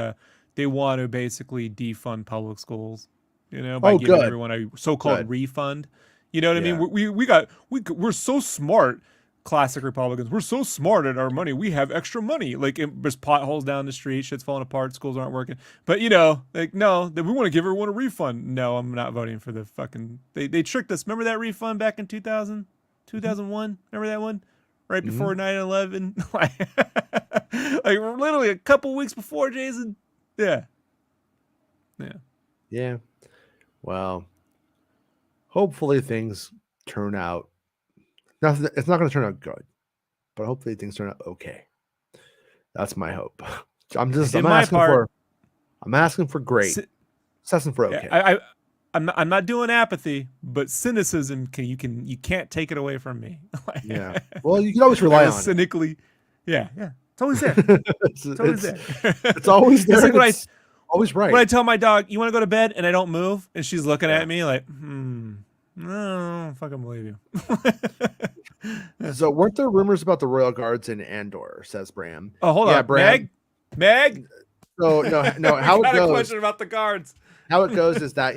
[SPEAKER 4] they want to basically defund public schools. By giving everyone a so-called refund. You know what I mean? We're so smart, classic Republicans. We're so smart at our money. We have extra money. Like there's potholes down the street, shit's falling apart, schools aren't working. But no, we want to give everyone a refund. No, I'm not voting for the fucking. They tricked us. Remember that refund back in 2000, 2001? Remember that one? Right before 9/11, like literally a couple weeks before, Jason. Yeah.
[SPEAKER 3] Well, hopefully things turn out. It's not going to turn out good, but hopefully things turn out okay. That's my hope. I'm asking for great. Just asking for okay.
[SPEAKER 4] I'm not doing apathy, but cynicism you can't take it away from me.
[SPEAKER 3] Yeah. Well, you can always rely on
[SPEAKER 4] cynically.
[SPEAKER 3] It.
[SPEAKER 4] Yeah. It's always there. It's always there.
[SPEAKER 3] It's always there.
[SPEAKER 4] It's like
[SPEAKER 3] always right.
[SPEAKER 4] When I tell my dog, you want to go to bed, and I don't move, and she's looking at me like, no, I don't fucking believe you.
[SPEAKER 3] So weren't there rumors about the Royal Guards in Andor, says Bram.
[SPEAKER 4] Oh, hold on.
[SPEAKER 3] Bram.
[SPEAKER 4] Meg?
[SPEAKER 3] So no, how it goes.
[SPEAKER 4] A question about the guards.
[SPEAKER 3] How it goes is that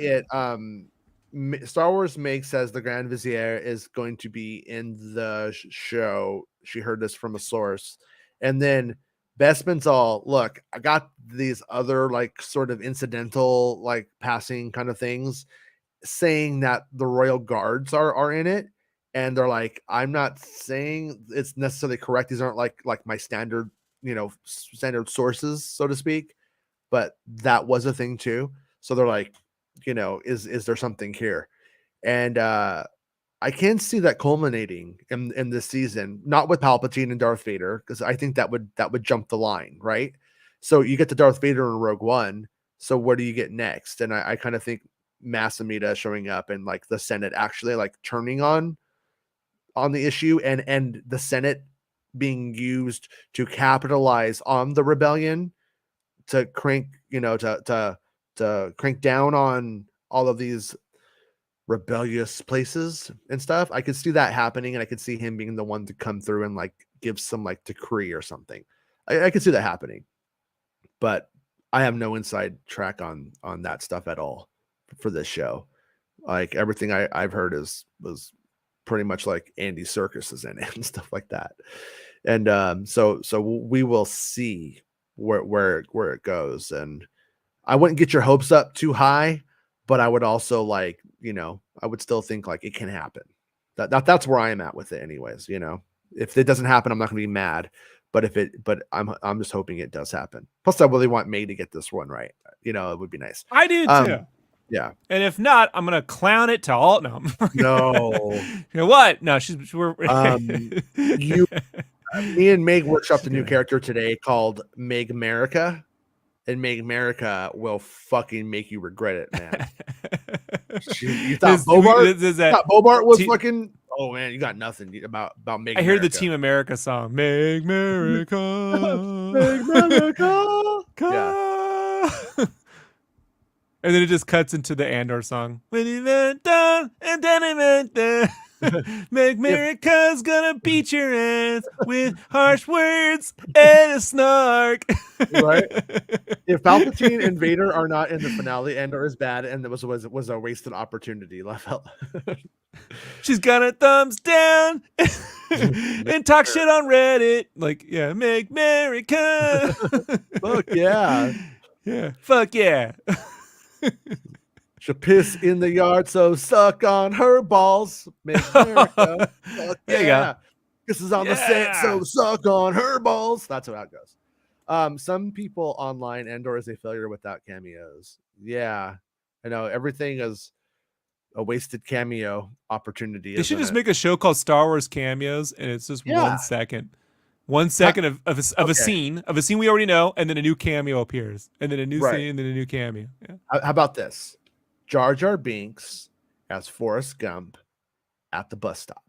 [SPEAKER 3] Star Wars says the Grand Vizier is going to be in the show. She heard this from a source. And then Bespin's all, look, I got these other like sort of incidental, like passing kind of things saying that the Royal Guards are in it. And they're like, I'm not saying it's necessarily correct. These aren't like my standard, standard sources, so to speak. But that was a thing too. So they're like, is there something here? And I can see that culminating in this season, not with Palpatine and Darth Vader, because I think that would jump the line, right? So you get to Darth Vader in Rogue One. So what do you get next? And I kind of think Mass Amida showing up and like the Senate actually like turning on the issue, and the Senate being used to capitalize on the rebellion to crank, to crank down on all of these rebellious places and stuff. I could see that happening, and I could see him being the one to come through and like give some like decree or something. I could see that happening, but I have no inside track on that stuff at all for this show. Like everything I've heard was pretty much like Andy Serkis is in it and stuff like that. And so we will see where it goes. And I wouldn't get your hopes up too high, but I would also like, I would still think like it can happen. That's where I am at with it anyways. If it doesn't happen, I'm not gonna be mad. But I'm just hoping it does happen. Plus I really want May to get this one right. It would be nice.
[SPEAKER 4] I do too.
[SPEAKER 3] Yeah.
[SPEAKER 4] And if not, I'm gonna clown it to all. No.
[SPEAKER 3] No.
[SPEAKER 4] What? No, we're
[SPEAKER 3] me and Meg workshopped a new character today called Meg America. And Make America will fucking make you regret it, man. You thought Bobart was fucking. Oh man, you got nothing about Make.
[SPEAKER 4] I heard the Team America song. Make America,
[SPEAKER 3] Make America.
[SPEAKER 4] Yeah. And then it just cuts into the Andor song. When he went down and then he went down. Make America's gonna beat your ass with harsh words and a snark.
[SPEAKER 3] Right? If Palpatine and Vader are not in the finale, Andor is bad, and it was a wasted opportunity.
[SPEAKER 4] She's got a thumbs down and talk shit on Reddit. Like, yeah, make America.
[SPEAKER 3] Fuck yeah.
[SPEAKER 4] Yeah. Fuck yeah.
[SPEAKER 3] She'll piss in the yard, so suck on her balls. Make America. Fuck yeah. Kisses on the set, so suck on her balls. That's how that goes. Some people online, Andor is a failure without cameos. Yeah. I know everything is a wasted cameo opportunity.
[SPEAKER 4] They should just make a show called Star Wars Cameos, and it's just 1 second. 1 second of a scene we already know, and then a new cameo appears, and then a new scene, and then a new cameo. Yeah.
[SPEAKER 3] How about this? Jar Jar Binks as Forrest Gump at the bus stop,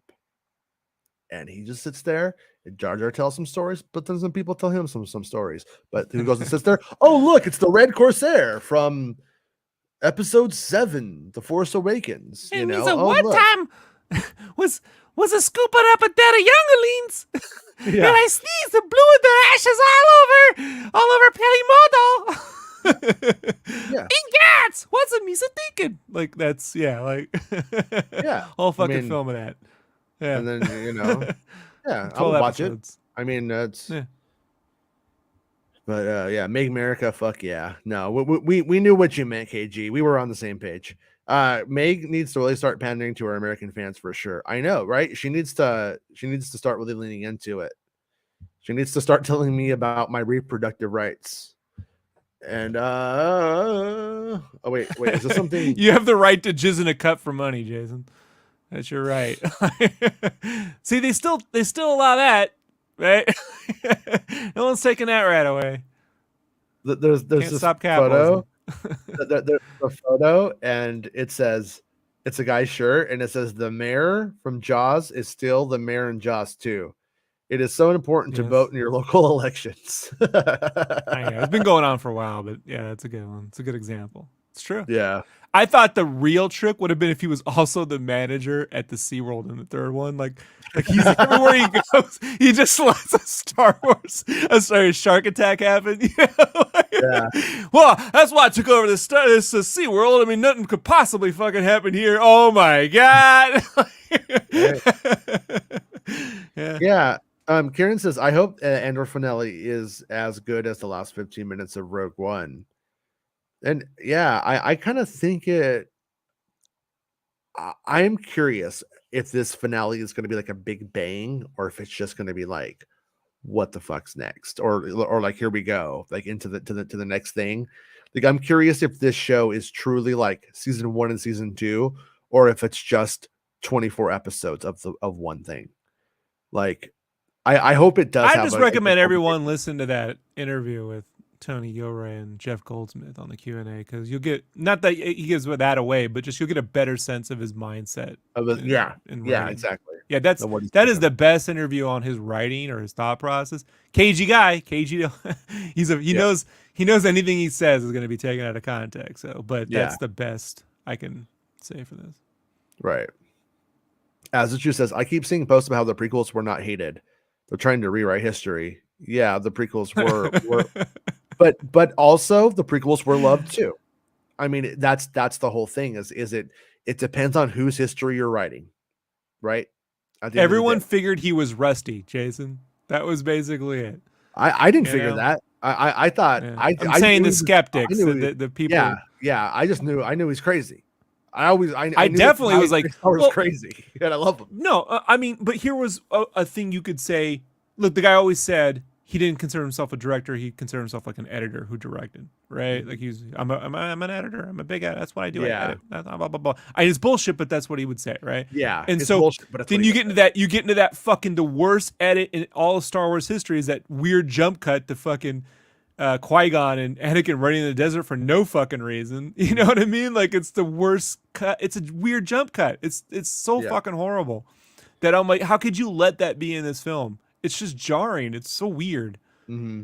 [SPEAKER 3] and he just sits there. And Jar Jar tells some stories, but then some people tell him some stories. But who goes and sits there? Oh, look, it's the Red Corsair from Episode 7, The Force Awakens.
[SPEAKER 4] And he said, one time was a scooping up a dead of younglings. And I sneezed and blew the ashes all over Pelimodo. Ingats! What's a Misa thinking? Like, that's, whole fucking film of that. Yeah.
[SPEAKER 3] And then, I'll watch it. I mean, that's... Yeah. But Make America, fuck yeah. No, we knew what you meant, KG. We were on the same page. Meg needs to really start pandering to our American fans for sure. I know, right? She needs to start really leaning into it. She needs to start telling me about my reproductive rights. And oh wait, is this something?
[SPEAKER 4] You have the right to jizz in a cup for money, Jason. That's your right. See, they still allow that, right? No one's taking that right away.
[SPEAKER 3] There's this photo. There's a photo, and it says it's a guy's shirt, and it says the mayor from Jaws is still the mayor in Jaws 2. It is so important to vote in your local elections.
[SPEAKER 4] I know. It's been going on for a while, but yeah, it's a good one. It's a good example. It's true.
[SPEAKER 3] Yeah.
[SPEAKER 4] I thought the real trick would have been if he was also the manager at the SeaWorld in the third one. Like he's everywhere he goes, he just lets a shark attack happen.
[SPEAKER 3] Yeah.
[SPEAKER 4] Well, that's why I took over this SeaWorld. I mean, nothing could possibly fucking happen here. Oh my God.
[SPEAKER 3] Yeah. Kieran says, I hope Andor finale is as good as the last 15 minutes of Rogue One. And yeah, I kind of think I'm curious if this finale is going to be like a big bang, or if it's just going to be like, what the fuck's next? Or like, here we go, like into the next thing. Like, I'm curious if this show is truly like season 1 and season 2, or if it's just 24 episodes of one thing. Like, I hope it does.
[SPEAKER 4] I
[SPEAKER 3] have
[SPEAKER 4] just recommend everyone listen to that interview with Tony Gilroy and Jeff Goldsmith on the Q&A, because you'll get, not that he gives that away, but just you'll get a better sense of his mindset.
[SPEAKER 3] Yeah,
[SPEAKER 4] writing.
[SPEAKER 3] exactly.
[SPEAKER 4] Yeah, that is the best interview on his writing or his thought process. Cagey guy, he knows anything he says is going to be taken out of context. So, but that's the best I can say for this.
[SPEAKER 3] Right. As it says, I keep seeing posts about how the prequels were not hated. They're trying to rewrite history. Yeah, the prequels were but also the prequels were loved too. I mean, that's the whole thing. It depends on whose history you're writing, right?
[SPEAKER 4] Everyone figured he was rusty, Jason. That was basically it.
[SPEAKER 3] I didn't figure that. I thought
[SPEAKER 4] I'm saying the skeptics, the people.
[SPEAKER 3] Yeah. I knew he's crazy. I
[SPEAKER 4] definitely was like,
[SPEAKER 3] was crazy, and I love him.
[SPEAKER 4] No, I mean, but here was a thing you could say. Look, the guy always said he didn't consider himself a director. He considered himself like an editor who directed, right? Like I'm an editor. I'm a big editor. That's what I do.
[SPEAKER 3] Yeah.
[SPEAKER 4] I edit. Blah, blah, blah. It's bullshit, but that's what he would say, right?
[SPEAKER 3] Yeah.
[SPEAKER 4] And so
[SPEAKER 3] bullshit, but
[SPEAKER 4] then you get into that fucking the worst edit in all of Star Wars history is that weird jump cut to fucking Qui-Gon and Anakin running in the desert for no fucking reason. You know what I mean? Like, it's the worst cut. It's a weird jump cut. It's so fucking horrible that I'm like, how could you let that be in this film? It's just jarring. It's so weird.
[SPEAKER 3] Mm-hmm.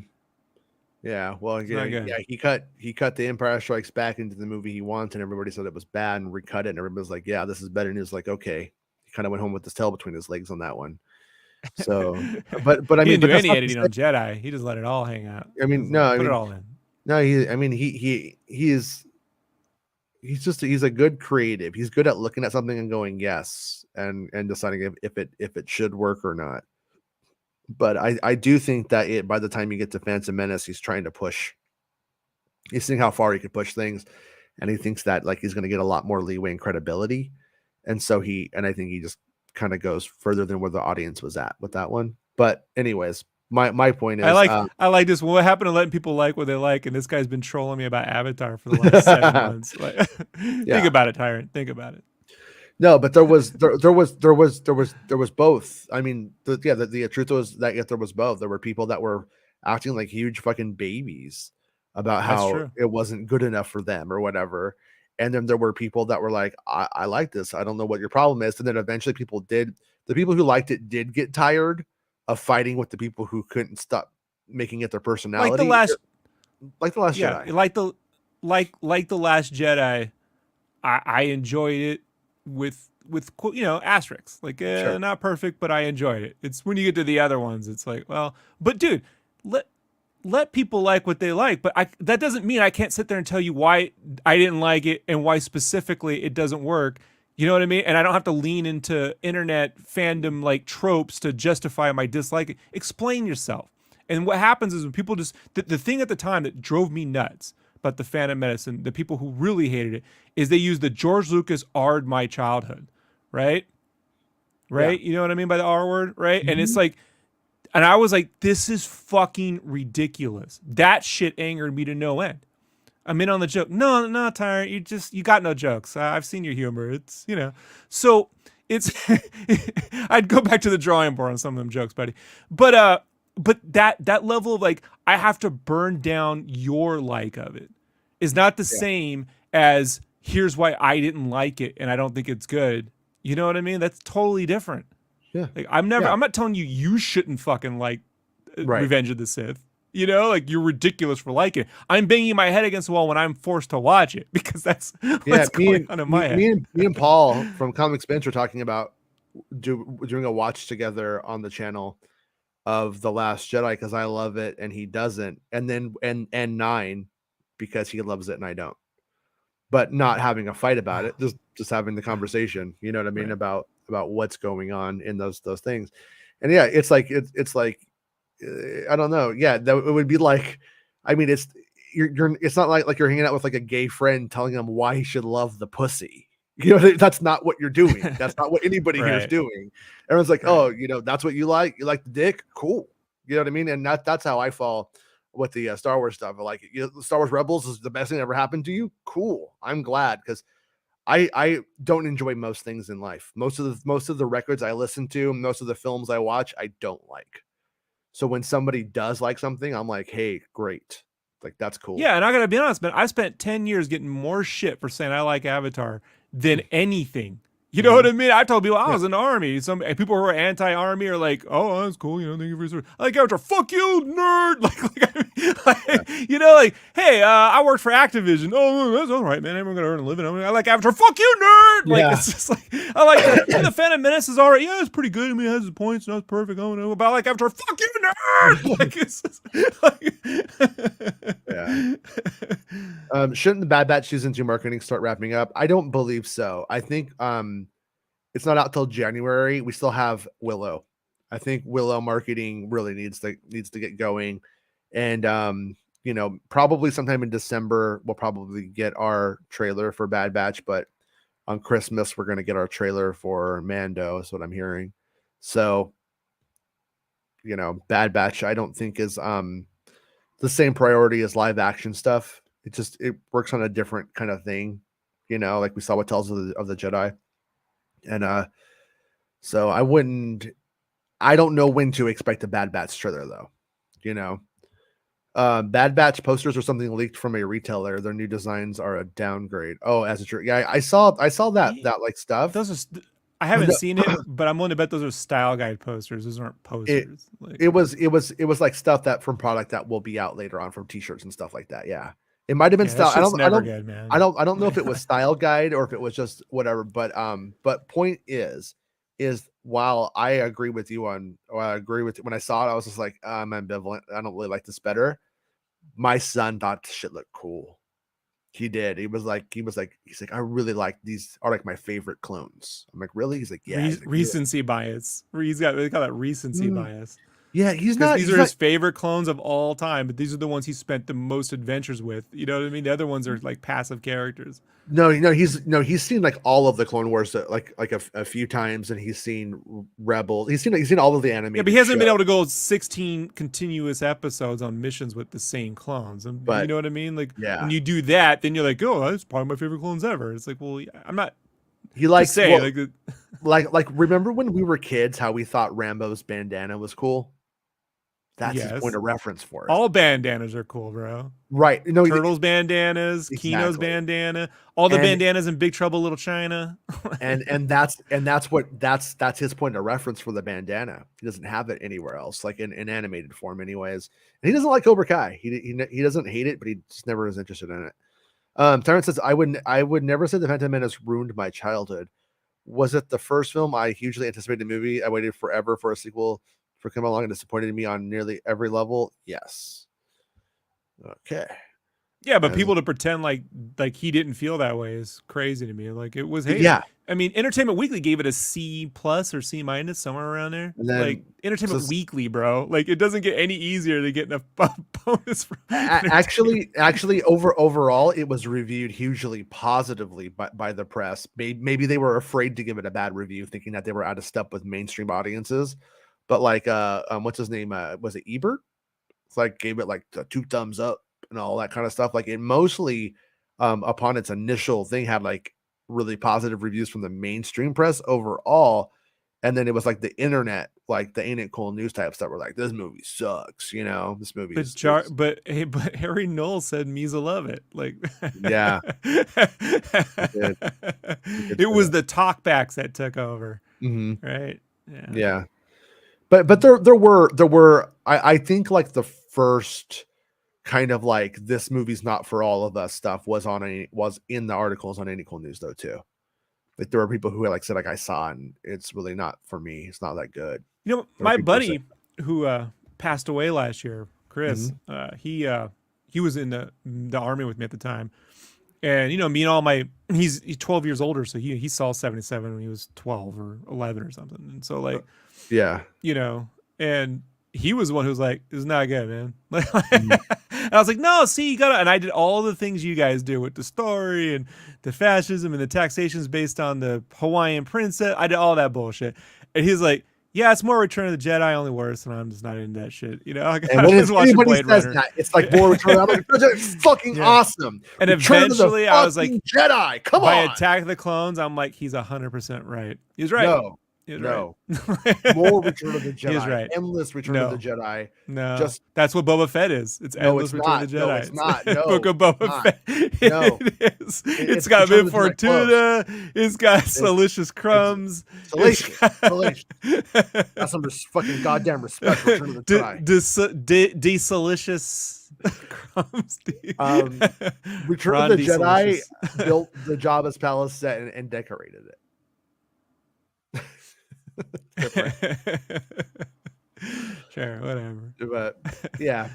[SPEAKER 3] Yeah. Well, he cut the Empire Strikes Back into the movie he wants, and everybody said it was bad and recut it, and everybody was like, yeah, this is better. And he was like, okay. He kind of went home with his tail between his legs on that one. So, but I
[SPEAKER 4] he
[SPEAKER 3] mean,
[SPEAKER 4] didn't do any editing on Jedi. He just let it all hang out.
[SPEAKER 3] I mean, put it all in. No, he's a good creative. He's good at looking at something and going yes, and deciding if it should work or not. But I do think that by the time you get to Phantom Menace, he's trying to push. He's seeing how far he could push things, and he thinks that like he's going to get a lot more leeway and credibility, and so I think he just kind of goes further than where the audience was at with that one. But anyways, my point is,
[SPEAKER 4] I like this. What happened to letting people like what they like? And this guy's been trolling me about Avatar for the last 7 months. Like, think about it, Tyrant. Think about it.
[SPEAKER 3] No, but there was both. I mean, the truth was that there was both. There were people that were acting like huge fucking babies about how it wasn't good enough for them or whatever. And then there were people that were like, I like this. I don't know what your problem is. And then eventually the people who liked it did get tired of fighting with the people who couldn't stop making it their personality.
[SPEAKER 4] Like the last
[SPEAKER 3] Jedi.
[SPEAKER 4] Like the Last Jedi, I enjoyed it with asterisks. Like not perfect, but I enjoyed it. It's when you get to the other ones, it's like, well, but dude, let people like what they like, but that doesn't mean I can't sit there and tell you why I didn't like it and why specifically it doesn't work. You know what I mean? And I don't have to lean into internet fandom like tropes to justify my dislike. Explain yourself. And what happens is when people just the thing at the time that drove me nuts about the Phantom Menace and the people who really hated it is they used the George Lucas R'd my childhood, right? Yeah. You know what I mean by the R word, right? Mm-hmm. And it's like, and I was like, this is fucking ridiculous. That shit angered me to no end. I'm in on the joke. No, Tyrant, you got no jokes. I've seen your humor. It's, so it's, I'd go back to the drawing board on some of them jokes, buddy. But that level of like, I have to burn down your like of it is not the same as here's why I didn't like it and I don't think it's good. You know what I mean? That's totally different. Yeah. Like I'm not telling you shouldn't fucking like Revenge of the Sith. Like you're ridiculous for liking it. I'm banging my head against the wall when I'm forced to watch it because that's what's going on in my head.
[SPEAKER 3] Me and Paul from Comics Bench were talking about doing a watch together on the channel of The Last Jedi because I love it and he doesn't, and then and 9 because he loves it and I don't. But not having a fight about it, just having the conversation. You know what I mean about what's going on in those things. And it's like I don't know. Yeah, that it would be like, I mean, it's not like you're hanging out with like a gay friend telling him why he should love the pussy. That's not what you're doing. That's not what anybody here is doing. Everyone's like, oh, that's what you like. You like the dick? Cool. You know what I mean? And that's how I fall with the Star Wars stuff. Like, Star Wars Rebels is the best thing that ever happened to you. Cool. I'm glad because I don't enjoy most things in life. Most of the records I listen to, most of the films I watch, I don't like. So when somebody does like something, I'm like, hey, great. Like, that's cool.
[SPEAKER 4] Yeah, and I gotta be honest, man. I spent 10 years getting more shit for saying I like Avatar than anything. You know what I mean? I told people I was in the army. Some people who are anti-army are like, "Oh, that's cool. You know, thank you for your service." I like Avatar. Fuck you, nerd. Like, hey, I worked for Activision. Oh, that's all right, man. Everyone gonna earn a living. I like Avatar. Fuck you, nerd. Like, it's just like I like the Phantom Menace is all right. Yeah, it's pretty good. I mean, it has its points. No, it's perfect. Oh no, but I like Avatar. Fuck you, nerd. Like, it's just,
[SPEAKER 3] Shouldn't the Bad Batch season 2 marketing start wrapping up? I don't believe so. I think it's not out till January. We still have Willow. I think Willow marketing really needs to get going, and probably sometime in December we'll probably get our trailer for Bad Batch. But on Christmas we're gonna get our trailer for Mando. Is what I'm hearing. So Bad Batch I don't think is the same priority as live action stuff. It works on a different kind of thing, like we saw with Tales of the Jedi. And so I don't know when to expect a Bad Batch trailer though. Bad Batch posters or something leaked from a retailer. Their new designs are a downgrade. Oh, as a true. Yeah, I saw that like stuff.
[SPEAKER 4] those are. I haven't seen it, but I'm willing to bet those are style guide posters. Those aren't posters.
[SPEAKER 3] It was like stuff that from product that will be out later on from T-shirts and stuff like that. Yeah, it might have been style. I don't know if it was style guide or if it was just whatever. But point is while I agree with you when I saw it, I was just like I'm ambivalent. I don't really like this better. My son thought the shit looked cool. He did. He was like, I really like these are like my favorite clones. I'm like, really? He's like, yeah.
[SPEAKER 4] Recency bias. They call that recency bias.
[SPEAKER 3] Yeah,
[SPEAKER 4] these are his favorite clones of all time, but these are the ones he spent the most adventures with. You know what I mean? The other ones are like passive characters.
[SPEAKER 3] No, he's seen like all of the Clone Wars like a few times, and he's seen Rebels. He's seen all of the animated.
[SPEAKER 4] Yeah, but he hasn't been able to go 16 continuous episodes on missions with the same clones. But, you know what I mean? Like, when you do that, then you're like, oh, that's probably my favorite clones ever. It's like, well, I'm not.
[SPEAKER 3] He likes saying like remember when we were kids how we thought Rambo's bandana was cool? That's his point of reference for it.
[SPEAKER 4] All bandanas are cool, bro.
[SPEAKER 3] Right.
[SPEAKER 4] Turtles bandanas, Kino's bandana, all the bandanas in Big Trouble Little China.
[SPEAKER 3] and that's his point of reference for the bandana. He doesn't have it anywhere else, like in animated form anyways. And he doesn't like Cobra Kai. He doesn't hate it, but he just never is interested in it. Terrence says, I would never say the Phantom Menace ruined my childhood. Was it the first film? I hugely anticipated the movie. I waited forever for a sequel for come along and disappointed me on nearly every level. Yes. Okay.
[SPEAKER 4] Yeah, but people to pretend like he didn't feel that way is crazy to me. Like it was hated.
[SPEAKER 3] Yeah.
[SPEAKER 4] I mean, Entertainment Weekly gave it a C+ or C- somewhere around there. Like Entertainment Weekly, bro. Like it doesn't get any easier to get a bonus.
[SPEAKER 3] Actually, overall, it was reviewed hugely positively by the press. Maybe they were afraid to give it a bad review, thinking that they were out of step with mainstream audiences. But like, what's his name? Was it Ebert? It's like gave it like 2 thumbs up and all that kind of stuff. Like it mostly, upon its initial thing, had like really positive reviews from the mainstream press overall, and then it was like the internet, like the Ain't It Cool news types that were like, "This movie sucks," this movie.
[SPEAKER 4] But Harry Knowles said Misa love it. Like,
[SPEAKER 3] yeah,
[SPEAKER 4] it was the talkbacks that took over, right?
[SPEAKER 3] Yeah. But there were I think like the first kind of like this movie's not for all of us stuff was in the articles on Any Cool News though too. Like there were people who like said like I saw it and it's really not for me. It's not that good.
[SPEAKER 4] My buddy who passed away last year, Chris, he was in the army with me at the time. And me and all he's 12 years older, so he saw 77 when he was 12 or 11 or something. And so like and he was the one who was like, "It's not good, man." And I was like, "No, see, you gotta." And I did all the things you guys do with the story and the fascism and the taxations based on the Hawaiian princess. I did all that bullshit. And he's like, Yeah, it's more Return of the Jedi, only worse, and I'm just not into that shit. You know, I
[SPEAKER 3] And when
[SPEAKER 4] was watching
[SPEAKER 3] anybody
[SPEAKER 4] Blade
[SPEAKER 3] says
[SPEAKER 4] Runner.
[SPEAKER 3] that, it's like more Return. I'm like, it's fucking
[SPEAKER 4] Yeah.
[SPEAKER 3] awesome.
[SPEAKER 4] And
[SPEAKER 3] Return
[SPEAKER 4] eventually,
[SPEAKER 3] of the
[SPEAKER 4] I was like,
[SPEAKER 3] Jedi. Come
[SPEAKER 4] by
[SPEAKER 3] on.
[SPEAKER 4] Attack of the Clones, I'm like, he's 100% right. He was right.
[SPEAKER 3] No,
[SPEAKER 4] He was
[SPEAKER 3] no.
[SPEAKER 4] right.
[SPEAKER 3] More Return of the
[SPEAKER 4] He was
[SPEAKER 3] Jedi.
[SPEAKER 4] right.
[SPEAKER 3] Endless Return of the Jedi.
[SPEAKER 4] No,
[SPEAKER 3] Just
[SPEAKER 4] that's what Boba Fett is. It's
[SPEAKER 3] no,
[SPEAKER 4] endless
[SPEAKER 3] it's
[SPEAKER 4] Return
[SPEAKER 3] not.
[SPEAKER 4] of the Jedi.
[SPEAKER 3] No, it's not. No,
[SPEAKER 4] Book of
[SPEAKER 3] it's
[SPEAKER 4] Boba
[SPEAKER 3] not.
[SPEAKER 4] Fett.
[SPEAKER 3] No.
[SPEAKER 4] It is. It's
[SPEAKER 3] It's
[SPEAKER 4] got
[SPEAKER 3] Return
[SPEAKER 4] Bib
[SPEAKER 3] of the Jedi
[SPEAKER 4] Fortuna. It's got Salicious Crumbs.
[SPEAKER 3] Salacious. Salacious. That's some fucking goddamn respect for Return of the Jedi.
[SPEAKER 4] Desalicious Crumbs.
[SPEAKER 3] Return
[SPEAKER 4] Ron
[SPEAKER 3] of the Jedi
[SPEAKER 4] Desalicious.
[SPEAKER 3] built the Jabba's palace set and decorated it.
[SPEAKER 4] Sure, whatever.
[SPEAKER 3] But yeah.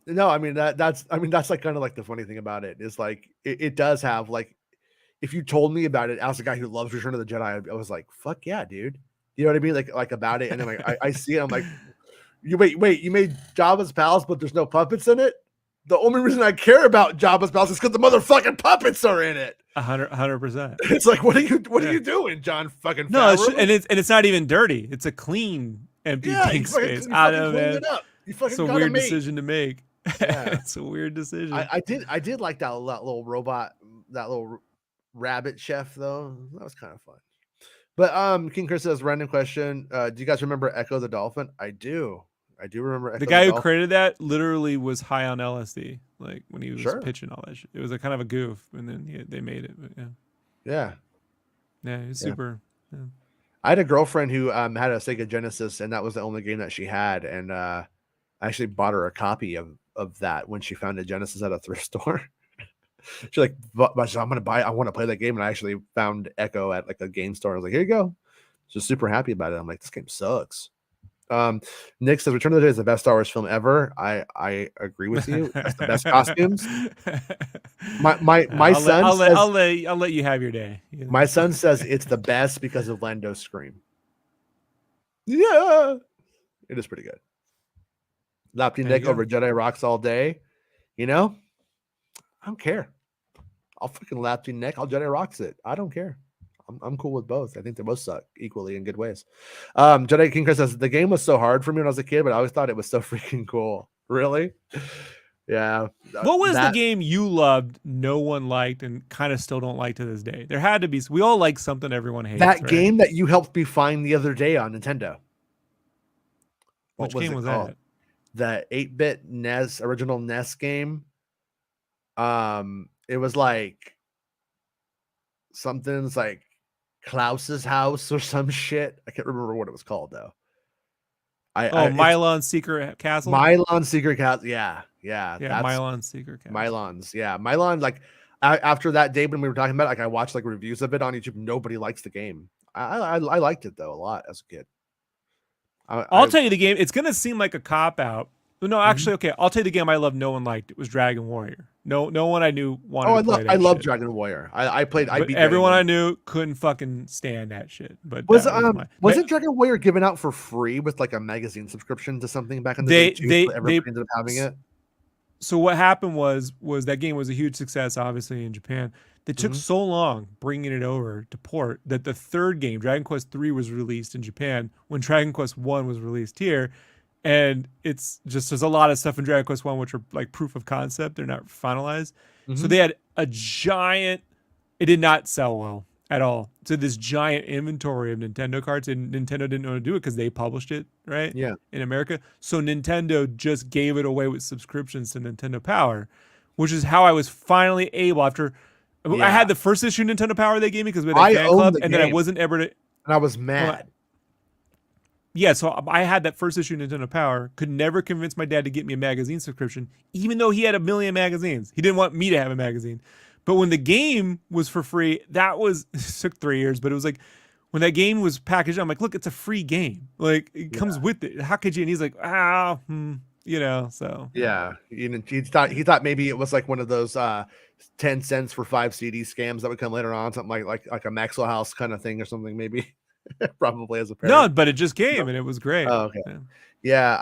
[SPEAKER 3] No, I mean that's like kind of like the funny thing about it is like it does have like if you told me about it as a guy who loves Return of the Jedi, I was like, fuck yeah, dude. You know what I mean? Like about it, and then like I see it, I'm like, you wait, you made Jabba's palace, but there's no puppets in it? The only reason I care about Jabba's palace is because the motherfucking puppets are in it.
[SPEAKER 4] 100%.
[SPEAKER 3] It's like, what are you doing, John fucking
[SPEAKER 4] No,
[SPEAKER 3] Favreau?
[SPEAKER 4] and it's not even dirty. It's a clean empty tank space. I know, man. It's a weird decision to make.
[SPEAKER 3] Yeah.
[SPEAKER 4] It's a weird decision.
[SPEAKER 3] I did like that little robot, that little rabbit chef though. That was kind of fun. But King Chris says, random question. Do you guys remember Echo the Dolphin? I do remember Echo
[SPEAKER 4] the guy who
[SPEAKER 3] Dolphin.
[SPEAKER 4] created that literally was high on LSD, like when he was
[SPEAKER 3] Sure.
[SPEAKER 4] pitching all that shit. It was a kind of a goof, and then they made it. But
[SPEAKER 3] Yeah.
[SPEAKER 4] Yeah, he's super. Yeah.
[SPEAKER 3] I had a girlfriend who had a Sega Genesis, and that was the only game that she had. And I actually bought her a copy of that when she found a Genesis at a thrift store. She's like, I want to play that game. And I actually found Echo at like a game store. I was like, here you go. Just super happy about it. I'm like, this game sucks. Nick says Return of the Jedi is the best Star Wars film ever. I agree with you. That's the best costumes. My son
[SPEAKER 4] I'll let you have your day. You know?
[SPEAKER 3] My son says it's the best because of Lando's scream. Yeah, it is pretty good. Lapty Nick over Jedi rocks all day. You know, I don't care. I'll fucking Lapty Nick. I'll Jedi rocks it. I don't care. I'm cool with both. I think they both suck equally in good ways. Jedi King Chris says the game was so hard for me when I was a kid, but I always thought it was so freaking cool. Really? Yeah.
[SPEAKER 4] What was the game you loved, no one liked, and kind of still don't like to this day? There had to be. We all like something everyone hates.
[SPEAKER 3] That game that you helped me find the other day on Nintendo.
[SPEAKER 4] Which game was that?
[SPEAKER 3] The 8-bit NES, original NES game. It was like something's like Klaus's house or some shit. I can't remember what it was called though.
[SPEAKER 4] Mylon's Secret Castle.
[SPEAKER 3] Mylon's Secret Castle. Yeah.
[SPEAKER 4] Mylon's Secret Castle.
[SPEAKER 3] Mylon's. Yeah, Mylon. Like after that day when we were talking about it, like I watched like reviews of it on YouTube. Nobody likes the game. I liked it though a lot as a kid.
[SPEAKER 4] I'll tell you the game. It's gonna seem like a cop out. No, actually, okay. I'll tell you the game I loved. No one liked. It was Dragon Warrior. No one I knew wanted to play that.
[SPEAKER 3] I love
[SPEAKER 4] shit.
[SPEAKER 3] Dragon Warrior. I played. I beat
[SPEAKER 4] everyone I knew couldn't fucking stand that shit. But
[SPEAKER 3] wasn't Dragon Warrior given out for free with like a magazine subscription to something back in the day? They ended up having it.
[SPEAKER 4] So what happened was that game was a huge success, obviously in Japan. They took so long bringing it over to port that the third game, Dragon Quest III, was released in Japan when Dragon Quest I was released here. And it's just, there's a lot of stuff in Dragon Quest I which are like proof of concept. They're not finalized. So they had a giant, it did not sell well at all. So this giant inventory of Nintendo cards, and Nintendo didn't know how to do it because they published it, right?
[SPEAKER 3] Yeah.
[SPEAKER 4] In America. So Nintendo just gave it away with subscriptions to Nintendo Power, which is how I was finally able after, I had the first issue of Nintendo Power they gave me because we had a fan club, and then I wasn't ever to.
[SPEAKER 3] And I was mad.
[SPEAKER 4] Yeah, so I had that first issue of Nintendo Power, could never convince my dad to get me a magazine subscription, even though he had a million magazines. He didn't want me to have a magazine. But when the game was for free, it took 3 years, but it was like, when that game was packaged, I'm like, look, it's a free game. Like, it comes with it. How could you? And he's like, so.
[SPEAKER 3] Yeah, he thought maybe it was like one of those 10 cents for 5 CD scams that would come later on, something like a Maxwell House kind of thing or something, maybe. Probably as a parent.
[SPEAKER 4] No, but it just came and it was great.
[SPEAKER 3] Oh, okay. Yeah,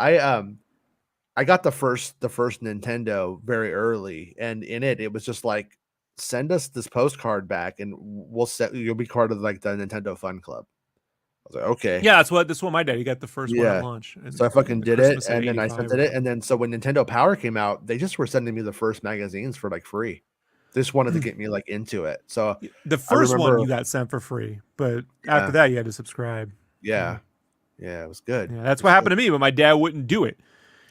[SPEAKER 3] I got the first Nintendo very early, and in it was just like, send us this postcard back and you'll be part of like the Nintendo Fun Club. was like, okay.
[SPEAKER 4] Yeah, that's what my daddy got the first one
[SPEAKER 3] Yeah.
[SPEAKER 4] at launch.
[SPEAKER 3] So I fucking did it,
[SPEAKER 4] Christmas of
[SPEAKER 3] and then I
[SPEAKER 4] 85
[SPEAKER 3] sent it, and then so when Nintendo Power came out, they just were sending me the first magazines for like free. They just wanted to get me like into it. So
[SPEAKER 4] The first one
[SPEAKER 3] remember-
[SPEAKER 4] you got sent for free, but
[SPEAKER 3] Yeah.
[SPEAKER 4] after that you had to subscribe.
[SPEAKER 3] yeah, it was good.
[SPEAKER 4] Yeah, that's what happened to me, but my dad wouldn't do it.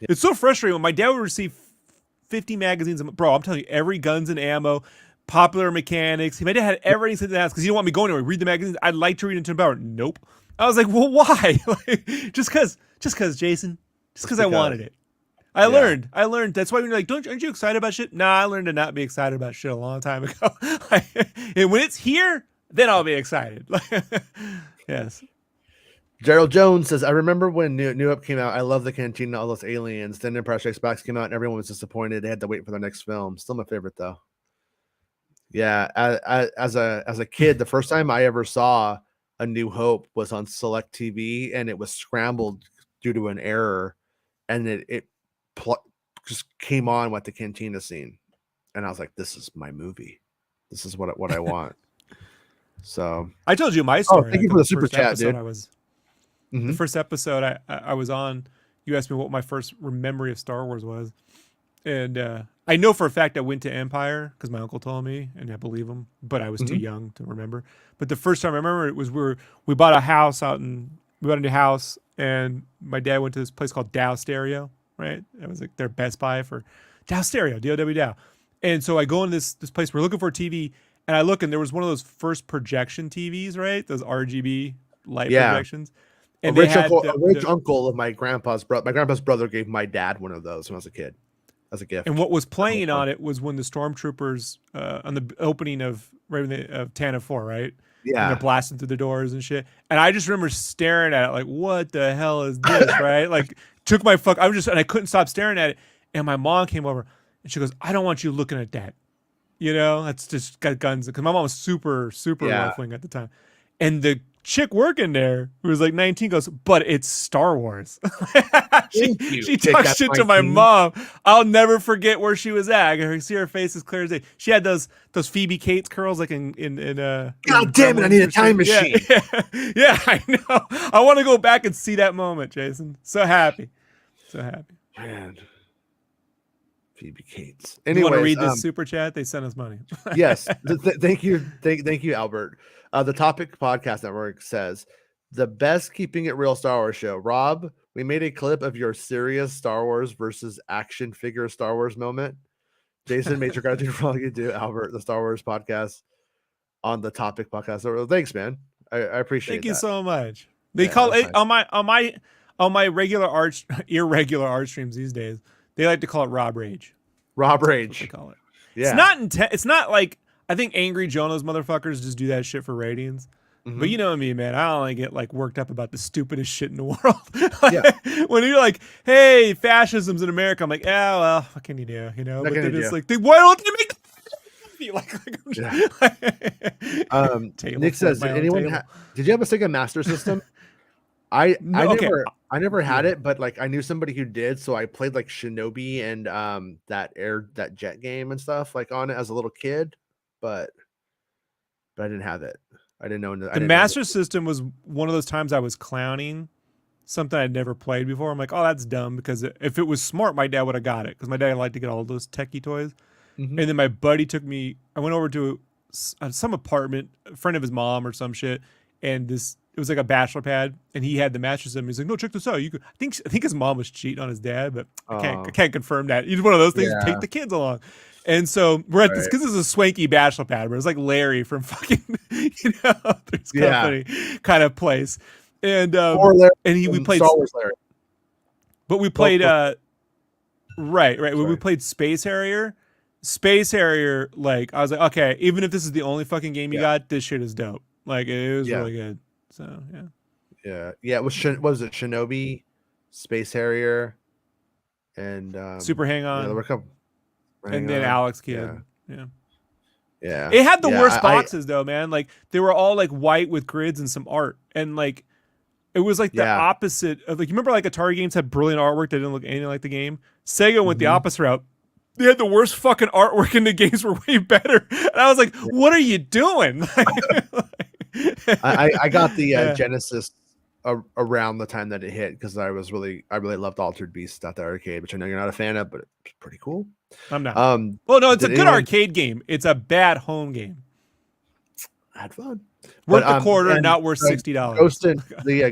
[SPEAKER 3] Yeah.
[SPEAKER 4] It's so frustrating when my dad would receive 50 magazines. Bro, I'm telling you, every Guns and Ammo, Popular Mechanics. My dad had everything in the house because he didn't want me going anywhere. Read the magazines. I'd like to read Nintendo Power. Nope. I was like, well, why? Like, just because, Jason. Just because I wanted it. I learned. That's why when you're like, aren't you excited about shit? Nah, I learned to not be excited about shit a long time ago. And when it's here, then I'll be excited. Yes.
[SPEAKER 3] Gerald Jones says, I remember when New Up came out. I love the Cantina, all those aliens. Then Empire Strikes Back came out, and everyone was disappointed. They had to wait for the next film. Still my favorite though. Yeah, as a kid, the first time I ever saw A New Hope was on Select TV, and it was scrambled due to an error, and it just came on with the Cantina scene, and I was like, "This is my movie. This is what I want." So
[SPEAKER 4] I told you my story.
[SPEAKER 3] thank you for the super chat, dude.
[SPEAKER 4] The first episode I was on, you asked me what my first memory of Star Wars was. And I know for a fact I went to Empire because my uncle told me, and I believe him, but I was too young to remember. But the first time I remember it was we bought a house we bought a new house, and my dad went to this place called Dow Stereo, right? It was like their Best Buy for Dow Stereo, D-O-W Dow. And so I go in this place, we're looking for a TV, and I look, and there was one of those first projection TVs, right? Those RGB light projections. And
[SPEAKER 3] a rich uncle of my grandpa's brother. My grandpa's brother gave my dad one of those when I was a kid, as a gift.
[SPEAKER 4] And what was playing on it was when the stormtroopers on the opening of Tantive 4, right?
[SPEAKER 3] Yeah,
[SPEAKER 4] and they're blasting through the doors and shit. And I just remember staring at it like, "What the hell is this?" Right? Like, and I couldn't stop staring at it. And my mom came over and she goes, "I don't want you looking at that. You know, that's just got guns." Because my mom was super left wing at the time, and the chick working there who was like 19 goes, "But it's Star Wars." she talked shit to my mom. I'll never forget where she was at. I can see her face as clear as day. She had those Phoebe Cates curls like in
[SPEAKER 3] God damn it, I need a time machine.
[SPEAKER 4] Yeah, I know. I want to go back and see that moment, Jason. So happy.
[SPEAKER 3] Man. Phoebe Cates.
[SPEAKER 4] Anyways, you want to read this super chat? They sent us money.
[SPEAKER 3] Yes. Thank you, Albert. The Topic Podcast Network says, the best Keeping It Real Star Wars show. Rob, we made a clip of your serious Star Wars versus action figure Star Wars moment. Jason, major gratitude for all you do. Albert, the Star Wars podcast on the Topic Podcast. So, thanks, man. I appreciate it.
[SPEAKER 4] Thank you so much. They call it nice. on my irregular art streams these days. They like to call it Rob Rage.
[SPEAKER 3] Rob Rage.
[SPEAKER 4] That's what they call it.
[SPEAKER 3] Yeah.
[SPEAKER 4] It's not intense. It's not like, I think Angry Jonas motherfuckers just do that shit for ratings.
[SPEAKER 3] Mm-hmm.
[SPEAKER 4] But you know me, man. I only get like worked up about the stupidest shit in the world. When you're like, "Hey, fascism's in America," I'm like, "Yeah, well, what can you do?" You know. But then it's like, why don't you make
[SPEAKER 3] Nick says, did you have a Sega Master System? I never had it, but like I knew somebody who did, so I played like Shinobi and that jet game and stuff like on it as a little kid, but I didn't have it. I didn't know
[SPEAKER 4] the Master System was one of those times I was clowning something I'd never played before. I'm like, "Oh, that's dumb," because if it was smart, my dad would have got it, because my dad liked to get all those techie toys. And then my buddy took me. I went over to some apartment, a friend of his mom or some shit, and it was like a bachelor pad, and he had the Master System. He's like, "No, check this out. You could." I think his mom was cheating on his dad, but I can't confirm that. He's one of those things. Yeah. Take the kids along. And so we're at this, because this is a swanky bachelor pad, where it's like Larry from fucking, this company kind of place. And we played
[SPEAKER 3] Star Wars Larry.
[SPEAKER 4] But we played right. When we played Space Harrier, like I was like, okay, even if this is the only fucking game you got, this shit is dope. Like it was really good. So
[SPEAKER 3] yeah. It was was it Shinobi, Space Harrier, and
[SPEAKER 4] Super Hang On.
[SPEAKER 3] Yeah, there were a couple.
[SPEAKER 4] And then Alex Kidd.
[SPEAKER 3] Yeah.
[SPEAKER 4] It had the worst boxes though, man. Like they were all like white with grids and some art. And like it was like the opposite of, like, you remember like Atari games had brilliant artwork that didn't look anything like the game? Sega went the opposite route. They had the worst fucking artwork, and the games were way better. And I was like, what are you doing?
[SPEAKER 3] I got the Genesis around the time that it hit because I really loved Altered Beast at the arcade, which I know you're not a fan of, but it's pretty cool.
[SPEAKER 4] I'm not.
[SPEAKER 3] Well,
[SPEAKER 4] no, it's a good arcade game. It's a bad home game.
[SPEAKER 3] I had fun.
[SPEAKER 4] Worth the quarter, not worth $60.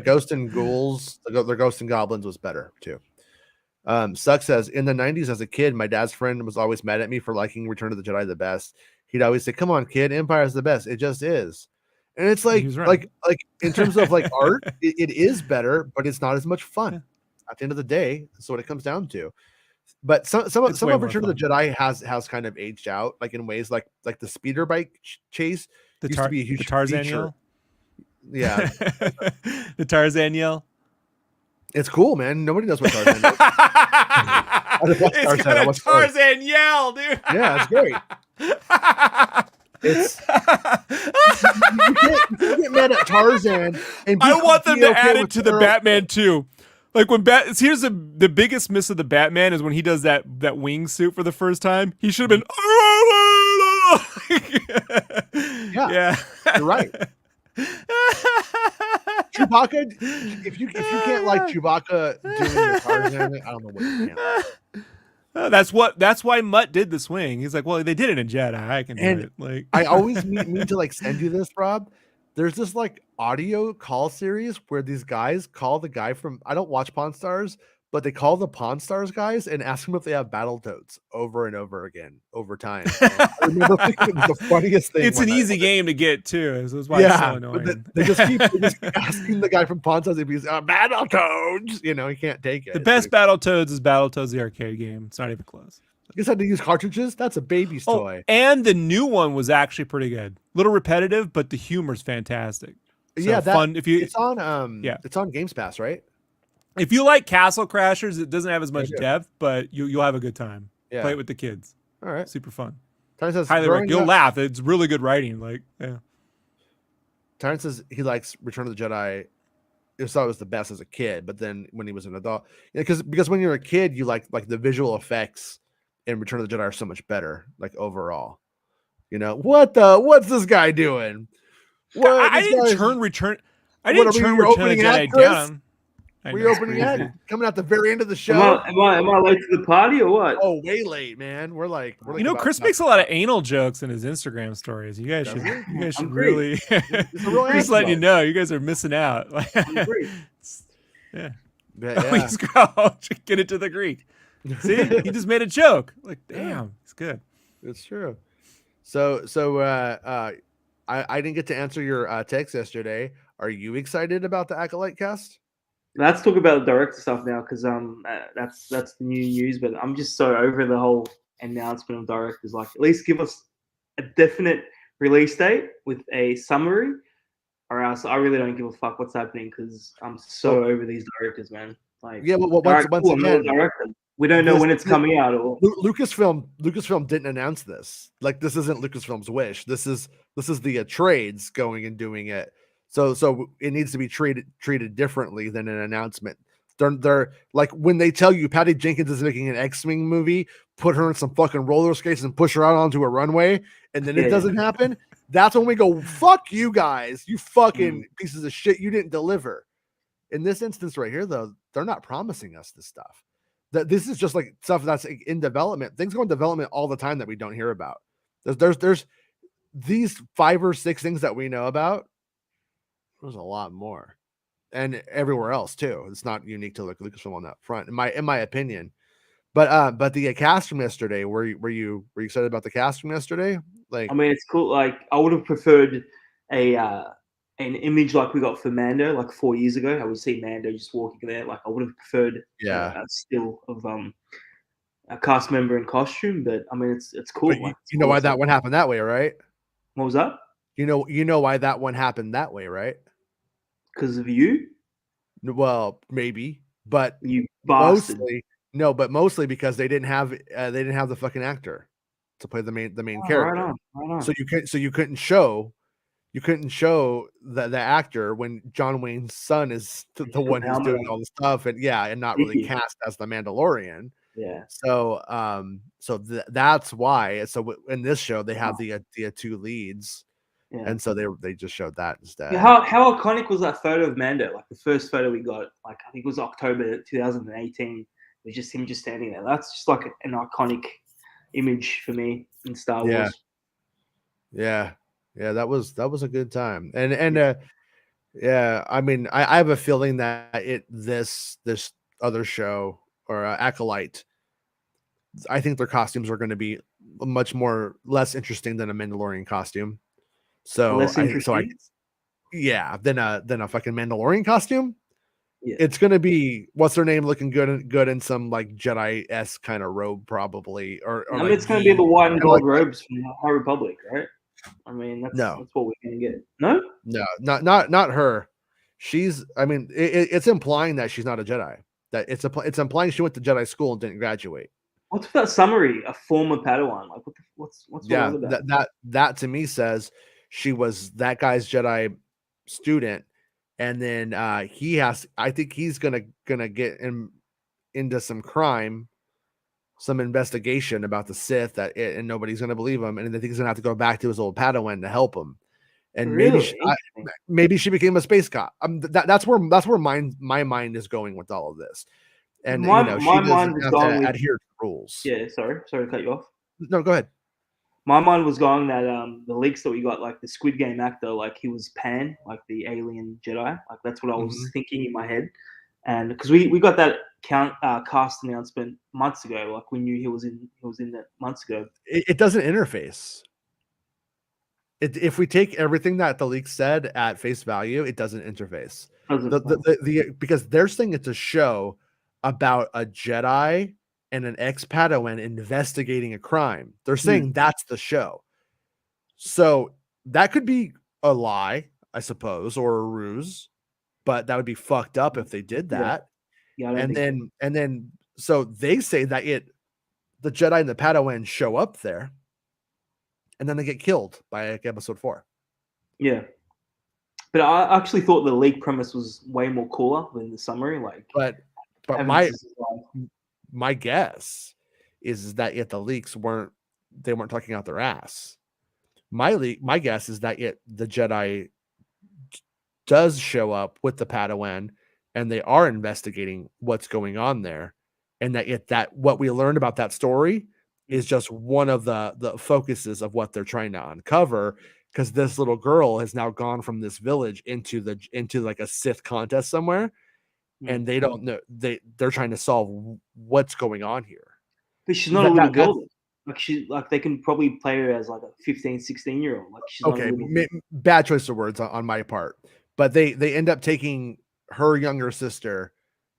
[SPEAKER 3] Ghost and Ghouls, the Ghost and Goblins was better too. Suck says, in the 90s as a kid, my dad's friend was always mad at me for liking Return of the Jedi the best. He'd always say, "Come on, kid, Empire's the best. It just is." And it's like, right. like in terms of like art, it is better, but it's not as much fun. At the end of the day, that's what it comes down to. But some of Return of the Jedi has kind of aged out, like in ways like the speeder bike chase used to be a huge
[SPEAKER 4] Tarzan
[SPEAKER 3] feature.
[SPEAKER 4] yell.
[SPEAKER 3] Yeah,
[SPEAKER 4] the Tarzan yell.
[SPEAKER 3] It's cool, man. Nobody knows what Tarzan is.
[SPEAKER 4] It's got a Tarzan yell, dude.
[SPEAKER 3] Yeah, it's great. It's you get mad at Tarzan. And
[SPEAKER 4] I want them to add it to the Batman too. Like when here's the biggest miss of the Batman is when he does that wingsuit for the first time. He should have been.
[SPEAKER 3] Yeah, you're right. Chewbacca, if you can't like Chewbacca doing the Tarzan, I don't know what you can.
[SPEAKER 4] That's why Mutt did the swing. He's like, well, they did it in Jedi. I can do it. Like
[SPEAKER 3] I always mean to like send you this, Rob. There's this like audio call series where these guys call the guy from, I don't watch Pawn Stars, but they call the Pawn Stars guys and ask them if they have Battletoads over and over again over time. I remember thinking it was the funniest thing.
[SPEAKER 4] It's an easy game to get too. So that's why it's so annoying.
[SPEAKER 3] They just keep asking the guy from Pawn Stars if he's Battletoads. You know, he can't take it.
[SPEAKER 4] The best Battletoads is Battletoads the arcade game. It's not even close.
[SPEAKER 3] You just had to use cartridges? That's a baby's toy.
[SPEAKER 4] And the new one was actually pretty good. Little repetitive, but the humor's fantastic. So fun.
[SPEAKER 3] It's on Games Pass, right?
[SPEAKER 4] If you like Castle Crashers, it doesn't have as much depth, but you'll have a good time.
[SPEAKER 3] Yeah.
[SPEAKER 4] Play it with the kids.
[SPEAKER 3] All right.
[SPEAKER 4] Super fun.
[SPEAKER 3] Says,
[SPEAKER 4] highly recommend. You'll laugh. It's really good writing. Like, yeah.
[SPEAKER 3] Terrence says he likes Return of the Jedi. He thought it was the best as a kid, but then when he was an adult, because when you're a kid, you like the visual effects in Return of the Jedi are so much better, like overall. You know what's this guy doing?
[SPEAKER 4] I didn't turn Return of the Jedi down.
[SPEAKER 3] We're opening it, coming at the very end of the show.
[SPEAKER 6] Am I late to the party or what?
[SPEAKER 3] Oh, way late, man. We're like
[SPEAKER 4] Chris makes a lot of anal jokes in his Instagram stories. You guys should really just letting you know, you guys are missing out. Yeah. Please go get it to the Greek. See, he just made a joke. Like, damn, it's good.
[SPEAKER 3] It's true. So I didn't get to answer your text yesterday. Are you excited about the Acolyte cast?
[SPEAKER 6] Let's talk about the director stuff now, because that's the new news. But I'm just so over the whole announcement of directors. Like, at least give us a definite release date with a summary, or else I really don't give a fuck what's happening, because I'm so over these directors, man. Like,
[SPEAKER 3] yeah, well, once again,
[SPEAKER 6] we don't know when it's coming out. Or
[SPEAKER 3] Lucasfilm didn't announce this. Like, this isn't Lucasfilm's wish. This is the trades going and doing it. So it needs to be treated differently than an announcement. They're like, when they tell you Patty Jenkins is making an X-Wing movie, put her in some fucking roller skates and push her out onto a runway, and then it doesn't happen. That's when we go, fuck you guys, you fucking pieces of shit, you didn't deliver. In this instance right here, though, they're not promising us this stuff. This is just like stuff that's in development. Things go in development all the time that we don't hear about. There's these 5 or 6 things that we know about. There's a lot more, and everywhere else too. It's not unique to Lucasfilm on that front, in my opinion. But the cast from yesterday, were you excited about the cast from yesterday? Like, I
[SPEAKER 6] mean, it's cool. Like, I would have preferred an image like we got for Mando, like 4 years ago. How we see Mando just walking there. Like, I would have preferred a still of a cast member in costume. But I mean, it's cool.
[SPEAKER 3] Like, you know why that one happened that way, right?
[SPEAKER 6] What was that?
[SPEAKER 3] You know why that one happened that way, right?
[SPEAKER 6] Because of you?
[SPEAKER 3] Well, maybe, but
[SPEAKER 6] you bastard.
[SPEAKER 3] mostly because they didn't have the fucking actor to play the main character.
[SPEAKER 6] Right on.
[SPEAKER 3] So you couldn't show the actor when John Wayne's son is the one who's doing all the stuff, and not really cast as the Mandalorian.
[SPEAKER 6] Yeah.
[SPEAKER 3] So that's why. So in this show they have the 2 leads.
[SPEAKER 6] Yeah.
[SPEAKER 3] And so they just showed that instead.
[SPEAKER 6] Yeah, how iconic was that photo of Mando? Like the first photo we got, like I think it was October 2018. It was just him just standing there. That's just like an iconic image for me in Star
[SPEAKER 3] Yeah.
[SPEAKER 6] Wars.
[SPEAKER 3] Yeah, that was a good time. And yeah, I mean, I have a feeling that this other show or Acolyte, I think their costumes are going to be much less interesting than a Mandalorian costume. So
[SPEAKER 6] Less interesting.
[SPEAKER 3] yeah, than a fucking Mandalorian costume.
[SPEAKER 6] Yeah.
[SPEAKER 3] It's gonna be what's their name looking good in some like Jedi-esque kind of robe, probably, or
[SPEAKER 6] I mean,
[SPEAKER 3] like
[SPEAKER 6] it's going to be the white and
[SPEAKER 3] kinda like
[SPEAKER 6] gold robes from the High Republic, right? I mean, that's what we're going to get. No,
[SPEAKER 3] no, not her. I mean, it's implying that she's not a Jedi. That it's implying she went to Jedi school and didn't graduate.
[SPEAKER 6] what's that summary? A former Padawan? Like what's
[SPEAKER 3] Yeah,
[SPEAKER 6] all about?
[SPEAKER 3] that to me says she was that guy's Jedi student, and then I think he's gonna get into some crime, some investigation about the Sith and nobody's gonna believe him, and I think he's gonna have to go back to his old Padawan to help him. And
[SPEAKER 6] Really?
[SPEAKER 3] maybe she became a space cop. That's where my mind is going with all of this. And
[SPEAKER 6] My
[SPEAKER 3] she
[SPEAKER 6] mind
[SPEAKER 3] doesn't
[SPEAKER 6] was
[SPEAKER 3] have
[SPEAKER 6] going
[SPEAKER 3] to
[SPEAKER 6] with
[SPEAKER 3] adhere to rules.
[SPEAKER 6] yeah. Sorry to cut you off.
[SPEAKER 3] No, go ahead.
[SPEAKER 6] My mind was going that the leaks that we got, like the Squid Game actor, like he was Pan, like the alien Jedi. Like that's what I was thinking in my head. And because we got that cast announcement months ago, like we knew he was in that months ago.
[SPEAKER 3] It doesn't interface. If we take everything that the leak said at face value, it doesn't interface. Because they're saying it's a show about a Jedi and an ex-Padawan investigating a crime. They're saying that's the show. So that could be a lie, I suppose, or a ruse, but that would be fucked up if they did that.
[SPEAKER 6] Yeah,
[SPEAKER 3] and then so they say that the Jedi and the Padawan show up there, and then they get killed by like episode 4.
[SPEAKER 6] Yeah. But I actually thought the leak premise was way more cooler than the summary. Like,
[SPEAKER 3] but my guess is that if the leaks weren't talking out their ass. My guess is that the Jedi does show up with the Padawan, and they are investigating what's going on there, and that what we learned about that story is just one of the focuses of what they're trying to uncover. Because this little girl has now gone from this village into like a Sith contest somewhere, and they don't know they're trying to solve what's going on here.
[SPEAKER 6] But she's not a little girl. Like they can probably play her as like a 15, 16-year-old. Like she's
[SPEAKER 3] okay, bad choice of words on my part, but they end up taking her younger sister,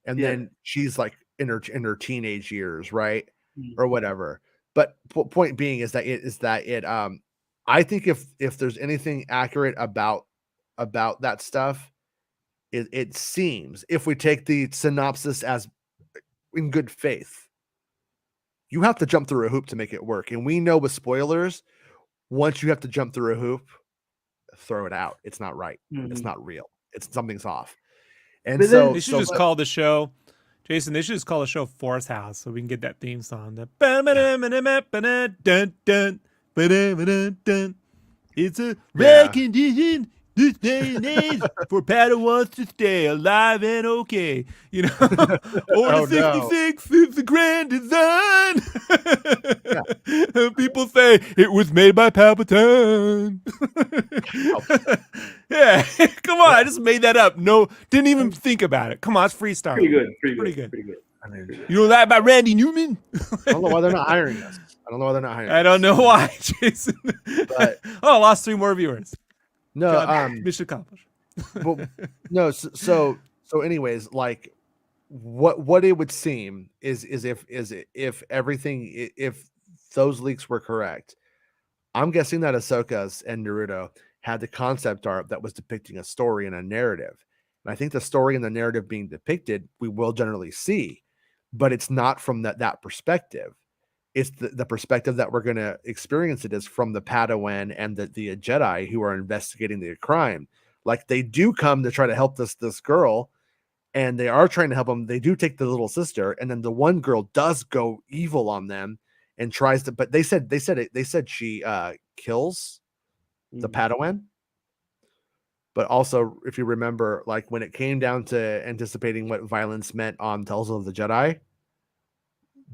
[SPEAKER 3] and then she's like in her teenage years, right, or whatever. But point being is that I think if there's anything accurate about that stuff, it seems, if we take the synopsis as in good faith, you have to jump through a hoop to make it work. And we know with spoilers, once you have to jump through a hoop, throw it out. It's not right. It's not real. Something's off. And so
[SPEAKER 4] they should just call the show, Jason. They should just call the show Force House so we can get that theme song. It's a rare condition this day and age for Padawans to stay alive and okay. You know, Order 66 is the grand design. People say it was made by Palpatine. Yeah, come on, I just made that up. No, didn't even think about it. Come on, it's freestyle.
[SPEAKER 6] Pretty good.
[SPEAKER 3] I mean,
[SPEAKER 4] you know that about Randy Newman?
[SPEAKER 3] I don't know why they're not hiring us.
[SPEAKER 4] I don't know why, Jason. But, I lost 3 more viewers.
[SPEAKER 3] No,
[SPEAKER 4] mission accomplished.
[SPEAKER 3] Well, no, so anyways, like what it would seem is if everything, if those leaks were correct, I'm guessing that Ahsoka's and Naruto had the concept art that was depicting a story and a narrative. And I think the story and the narrative being depicted, we will generally see, but it's not from that perspective. It's the perspective that we're going to experience it is from the Padawan and the Jedi who are investigating the crime. Like they do come to try to help this girl, and they are trying to help them. They do take the little sister, and then the one girl does go evil on them and tries to. But they said she kills the Padawan. But also, if you remember, like when it came down to anticipating what violence meant on Tales of the Jedi,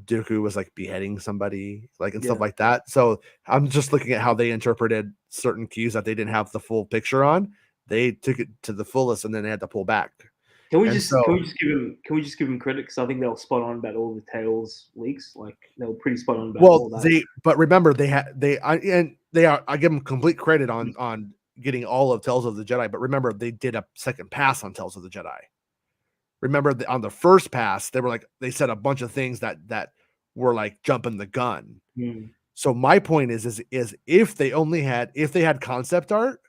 [SPEAKER 3] Dooku was like beheading somebody, like and stuff like that. So I'm just looking at how they interpreted certain cues that they didn't have the full picture on. They took it to the fullest, and then they had to pull back.
[SPEAKER 6] Can we
[SPEAKER 3] And
[SPEAKER 6] just give them credit? Because I think they were spot on about all the Tales leaks. Like they were pretty spot on about all that.
[SPEAKER 3] But remember, I give them complete credit on getting all of Tales of the Jedi. But remember, they did a second pass on Tales of the Jedi. Remember, on the first pass, they said a bunch of things that were like jumping the gun. So my point is if they had concept art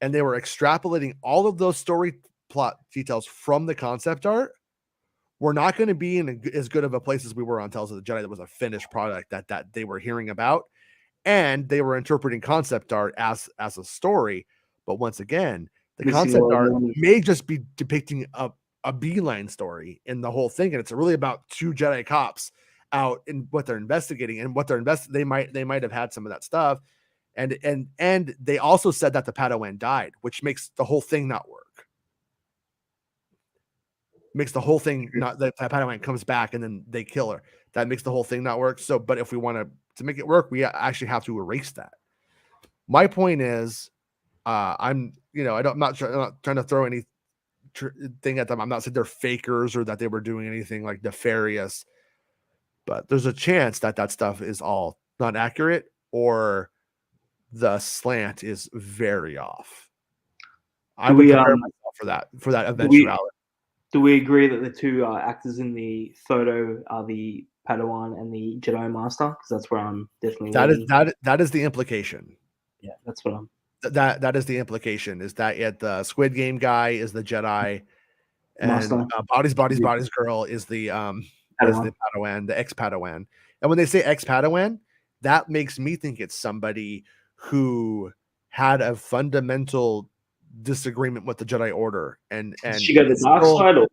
[SPEAKER 3] and they were extrapolating all of those story plot details from the concept art, we're not going to be in as good of a place as we were on Tales of the Jedi. That was a finished product that they were hearing about, and they were interpreting concept art as a story. But once again, the concept art may just be depicting a beeline story in the whole thing, and it's really about two Jedi cops out in what they're investigating and what they might have had some of that stuff, and they also said that the Padawan died, which makes the whole thing not work. Makes the whole thing not that Padawan comes back and then they kill her. That makes the whole thing not work. So, but if we want to make it work, we actually have to erase that. My point is, I'm not trying to throw any thing at them. I'm not saying they're fakers or that they were doing anything like nefarious, but there's a chance that stuff is all not accurate or the slant is very off. I would prepare myself for that eventuality.
[SPEAKER 6] Do we agree that the two actors in the photo are the Padawan and the Jedi Master? Because that's where I'm definitely.
[SPEAKER 3] That is the implication.
[SPEAKER 6] Yeah, that's what I'm.
[SPEAKER 3] That is the implication. Is that the Squid Game guy is the Jedi, and Bodies girl is the Padawan, the ex Padawan. And when they say ex Padawan, that makes me think it's somebody who had a fundamental disagreement with the Jedi Order, and
[SPEAKER 6] she got the dark side, or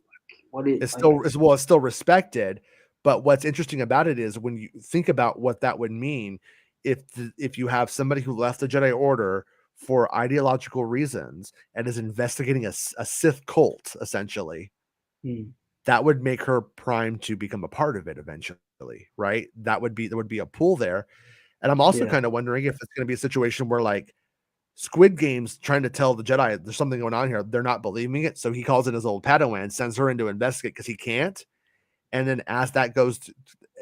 [SPEAKER 6] what is
[SPEAKER 3] it's still respected. But what's interesting about it is when you think about what that would mean, if you have somebody who left the Jedi Order for ideological reasons and is investigating a Sith cult, essentially, that would make her primed to become a part of it eventually, right? There would be a pull there. And I'm also kind of wondering if it's going to be a situation where like Squid Game's trying to tell the Jedi there's something going on here. They're not believing it. So he calls in his old Padawan, sends her in to investigate because he can't. And then as that goes,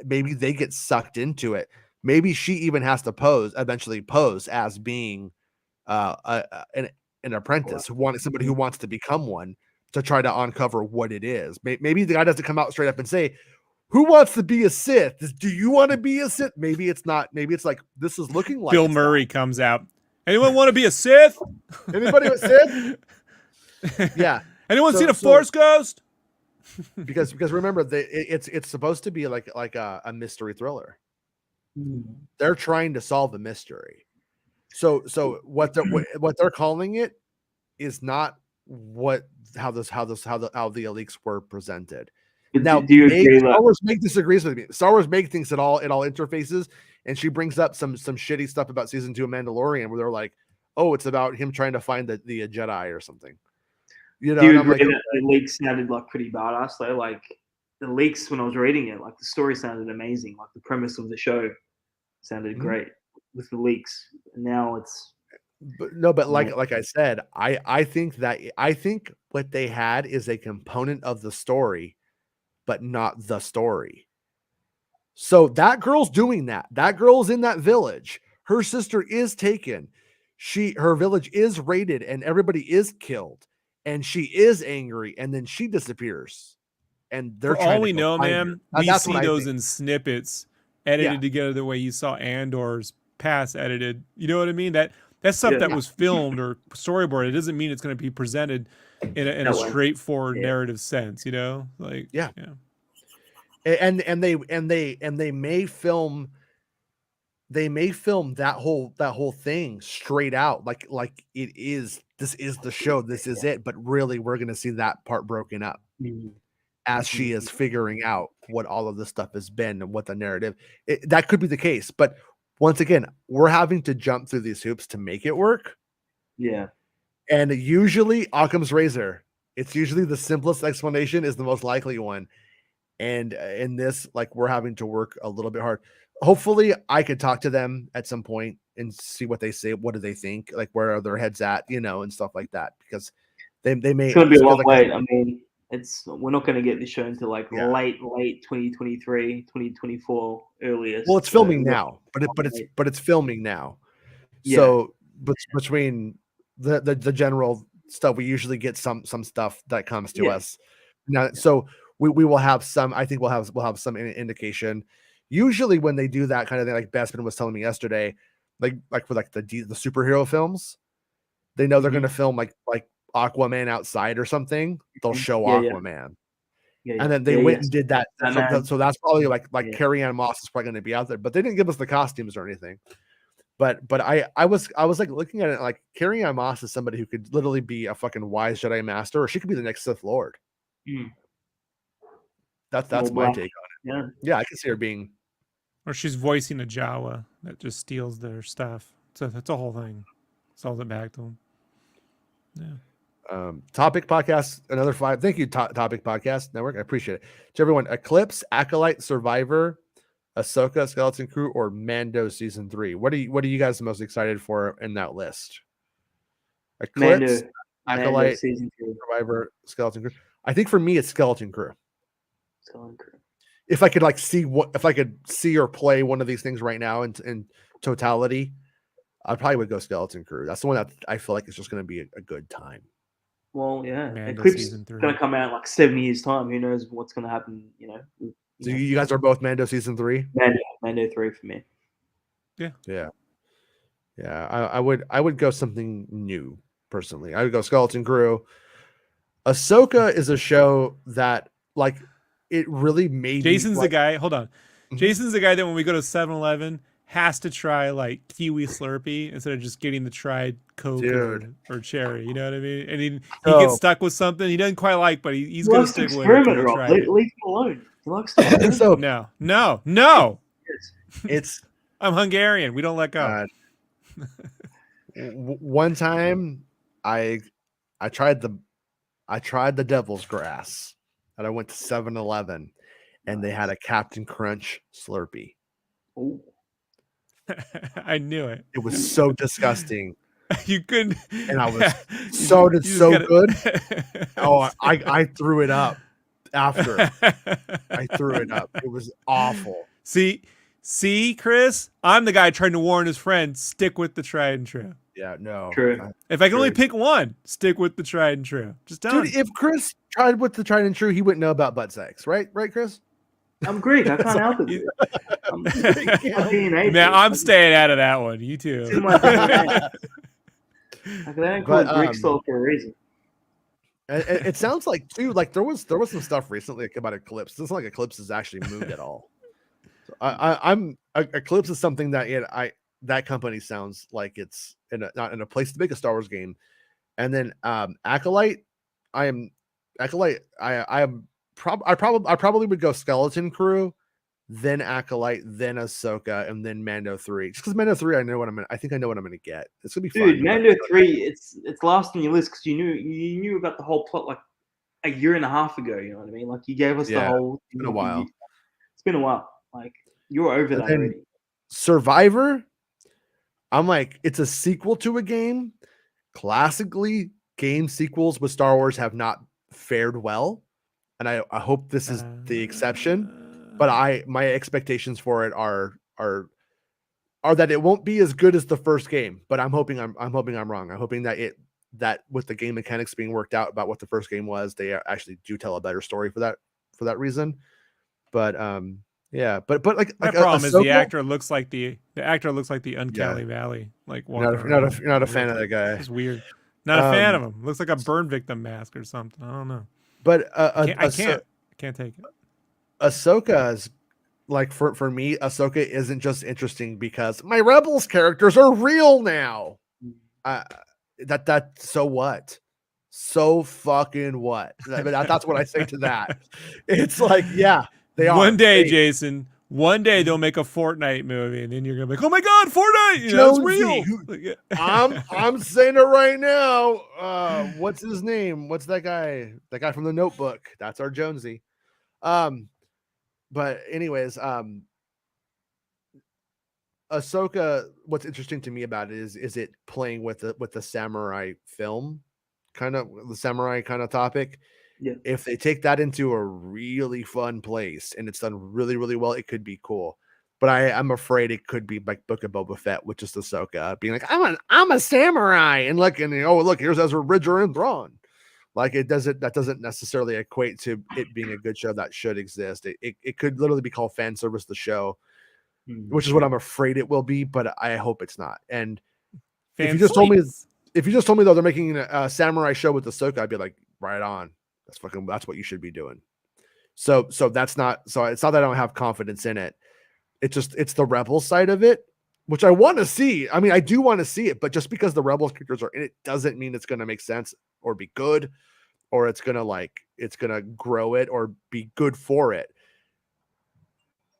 [SPEAKER 3] maybe they get sucked into it. Maybe she even has to eventually pose as being an apprentice, somebody who wants to become one to try to uncover what it is. Maybe the guy doesn't come out straight up and say, who wants to be a Sith? Do you want to be a Sith? Maybe it's not. Maybe it's like, this is looking like
[SPEAKER 4] Bill Murray comes out. Anyone want to be a Sith?
[SPEAKER 3] Anybody with Sith? Yeah.
[SPEAKER 4] Anyone seen a Force ghost?
[SPEAKER 3] because remember, it's supposed to be like a mystery thriller. They're trying to solve a mystery. So what they're calling it is not how the leaks were presented. Now,
[SPEAKER 6] do you agree
[SPEAKER 3] Star Wars disagrees with me. Star Wars thinks it all interfaces, and she brings up some shitty stuff about season 2 of Mandalorian where they're like, oh, it's about him trying to find the Jedi or something. You know,
[SPEAKER 6] do you agree that the leaks sounded like pretty badass though? Like the leaks when I was reading it, like the story sounded amazing. Like the premise of the show sounded great with the leaks. And now it's
[SPEAKER 3] but like I said, I think what they had is a component of the story, but not the story. So that girl's doing that. That girl's in that village. Her sister is taken. Her village is raided and everybody is killed. And she is angry, and then she disappears. And they're
[SPEAKER 4] For all we know, man, we see those in snippets edited together the way you saw Andor's past edited. You know what I mean? That's stuff that was filmed or storyboarded. It doesn't mean it's going to be presented in a straightforward narrative sense. You know, like
[SPEAKER 3] And they may film. They may film that whole thing straight out, like it is. This is the show. This is it. But really, we're going to see that part broken up as she is figuring out what all of this stuff has been and what the narrative. That could be the case. But once again, we're having to jump through these hoops to make it work.
[SPEAKER 6] Yeah.
[SPEAKER 3] And usually Occam's razor, it's usually the simplest explanation is the most likely one. And in this, like, we're having to work a little bit hard. Hopefully I could talk to them at some point and see what they say. What do they think? Like, where are their heads at, and stuff like that, because they may,
[SPEAKER 6] It's going to be a long
[SPEAKER 3] like
[SPEAKER 6] wait. I mean, we're not going to get this show until like
[SPEAKER 3] Yeah.
[SPEAKER 6] late 2023, 2024 earliest.
[SPEAKER 3] Well, it's
[SPEAKER 6] So
[SPEAKER 3] filming
[SPEAKER 6] we're
[SPEAKER 3] now,
[SPEAKER 6] wait.
[SPEAKER 3] but it's filming now.
[SPEAKER 6] Yeah.
[SPEAKER 3] So between the general stuff, we usually get some stuff that comes to
[SPEAKER 6] Yeah.
[SPEAKER 3] us now. So we will have some. I think we'll have some indication. Usually when they do that kind of thing, like Bestman was telling me yesterday, like for like the superhero films, they know they're going to film like Aquaman outside or something. They'll show
[SPEAKER 6] Yeah, yeah.
[SPEAKER 3] Aquaman.
[SPEAKER 6] Yeah,
[SPEAKER 3] And then they
[SPEAKER 6] yeah,
[SPEAKER 3] went
[SPEAKER 6] yes.
[SPEAKER 3] and did that.
[SPEAKER 6] Batman.
[SPEAKER 3] So that's probably like
[SPEAKER 6] Yeah.
[SPEAKER 3] Carrie Ann Moss is probably going to be out there, but they didn't give us the costumes or anything. But I was like looking at it like Carrie Ann Moss is somebody who could literally be a fucking wise Jedi Master, or she could be the next Sith Lord.
[SPEAKER 6] Mm.
[SPEAKER 3] That's
[SPEAKER 6] All
[SPEAKER 3] my
[SPEAKER 6] black.
[SPEAKER 3] take on it.
[SPEAKER 6] Yeah.
[SPEAKER 3] Yeah, I can see her being.
[SPEAKER 4] Or she's voicing a Jawa that just steals their stuff. So that's a whole thing. Sells it back to them. Yeah.
[SPEAKER 3] Topic Podcast, another 5. Thank you, Topic Podcast Network. I appreciate it. To everyone, Eclipse, Acolyte, Survivor, Ahsoka, Skeleton Crew, or Mando Season 3. What are you guys the most excited for in that list? Eclipse,
[SPEAKER 6] Mando
[SPEAKER 3] Acolyte,
[SPEAKER 6] Season 3.
[SPEAKER 3] Survivor, Skeleton Crew. I think for me it's Skeleton Crew.
[SPEAKER 6] Skeleton Crew.
[SPEAKER 3] If I could see or play one of these things right now in totality, I probably would go Skeleton Crew. That's the one that I feel like is just going to be a good time.
[SPEAKER 6] Well, yeah.
[SPEAKER 4] Mando
[SPEAKER 6] Eclipse is
[SPEAKER 4] Season 3.
[SPEAKER 6] going to come out in like 7 years' time. Who knows what's going to happen,
[SPEAKER 3] So you guys are both Mando Season 3?
[SPEAKER 6] Mando 3 for me.
[SPEAKER 3] Yeah. I would go something new personally. I would go Skeleton Crew. Ahsoka is a show that like it really made
[SPEAKER 4] Jason's
[SPEAKER 3] me,
[SPEAKER 4] the guy. Hold on. Jason's the guy that when we go to 7-Eleven has to try like kiwi Slurpee instead of just getting the tried Coke or cherry. You know what I mean? And he gets stuck with something he doesn't quite like, but he's going to stick with it.
[SPEAKER 6] Leave him alone. He likes to experiment.
[SPEAKER 3] So
[SPEAKER 4] No.
[SPEAKER 3] it's
[SPEAKER 4] I'm Hungarian. We don't let go.
[SPEAKER 3] One time I tried the devil's grass, and I went to 7-Eleven, and they had a Captain Crunch Slurpee.
[SPEAKER 6] Ooh.
[SPEAKER 4] I knew it.
[SPEAKER 3] It was so disgusting.
[SPEAKER 4] You couldn't,
[SPEAKER 3] and I was so good. Oh, I threw it up after. I threw it up. It was awful.
[SPEAKER 4] See, Chris, I'm the guy trying to warn his friend, stick with the tried and true.
[SPEAKER 3] Yeah, no.
[SPEAKER 6] True.
[SPEAKER 4] If I can only pick one, stick with the tried and true. Just tell him.
[SPEAKER 3] Dude, if Chris tried with the tried and true, he wouldn't know about butt sex, right? Right, Chris?
[SPEAKER 6] I'm Greek. I can't help it.
[SPEAKER 4] Man, I'm staying out of that one. You too.
[SPEAKER 6] I can call it Greek style for a reason.
[SPEAKER 3] It sounds like too, like there was some stuff recently about Eclipse. It doesn't like Eclipse has actually moved at all. So I'm Eclipse is something that that company sounds like it's not in a place to make a Star Wars game. And then Acolyte, I probably would go Skeleton Crew, then Acolyte, then Ahsoka, and then Mando 3. Just because Mando 3, I think I know what I'm gonna get. It's gonna be fun.
[SPEAKER 6] Dude, Mando 3, it's last on your list because you knew about the whole plot like a year and a half ago. You know what I mean? Like you gave us the whole.
[SPEAKER 3] It's been a while.
[SPEAKER 6] It's been a while. Like you're over that already.
[SPEAKER 3] Survivor, I'm like, it's a sequel to a game. Classically, game sequels with Star Wars have not fared well, and I hope this is the exception. But my expectations for it are that it won't be as good as the first game. But I'm hoping I'm wrong. I'm hoping that with the game mechanics being worked out about what the first game was, they actually do tell a better story for that reason. But yeah, but like
[SPEAKER 4] my problem is the actor looks like the Uncanny Valley. Like
[SPEAKER 3] you're not a fan of that guy.
[SPEAKER 4] It's weird. Not a fan of him. Looks like a burn victim mask or something. I don't know.
[SPEAKER 3] But
[SPEAKER 4] I can't take it.
[SPEAKER 3] Ahsoka's like for me, Ahsoka isn't just interesting because my Rebels characters are real now. That so what? So fucking what? That's what I say to that. It's like, yeah, they are.
[SPEAKER 4] One day, Jason, One day they'll make a Fortnite movie, and then you're gonna be like, "Oh my god, Fortnite! You know, it's real."
[SPEAKER 3] Jonesy, I'm saying it right now. What's his name? What's that guy? That guy from The Notebook. That's our Jonesy. But anyways, Ahsoka. What's interesting to me about it is it playing with the samurai film, kind of the samurai kind of topic.
[SPEAKER 6] Yeah.
[SPEAKER 3] If they take that into a really fun place and it's done really, really well, it could be cool. But I'm afraid it could be like Book of Boba Fett, which is Ahsoka being like, I'm a samurai, and look, here's Ezra Bridger and Thrawn. Like that doesn't necessarily equate to it being a good show that should exist. It could literally be called fan service the show, which is what I'm afraid it will be, but I hope it's not. And if you just told me though they're making a samurai show with Ahsoka, I'd be like, right on. That's what you should be doing. So it's not that I don't have confidence in it. It's the Rebel side of it, which I want to see. I mean, I do want to see it, but just because the Rebels characters are in it doesn't mean it's going to make sense or be good, or it's going to grow it or be good for it.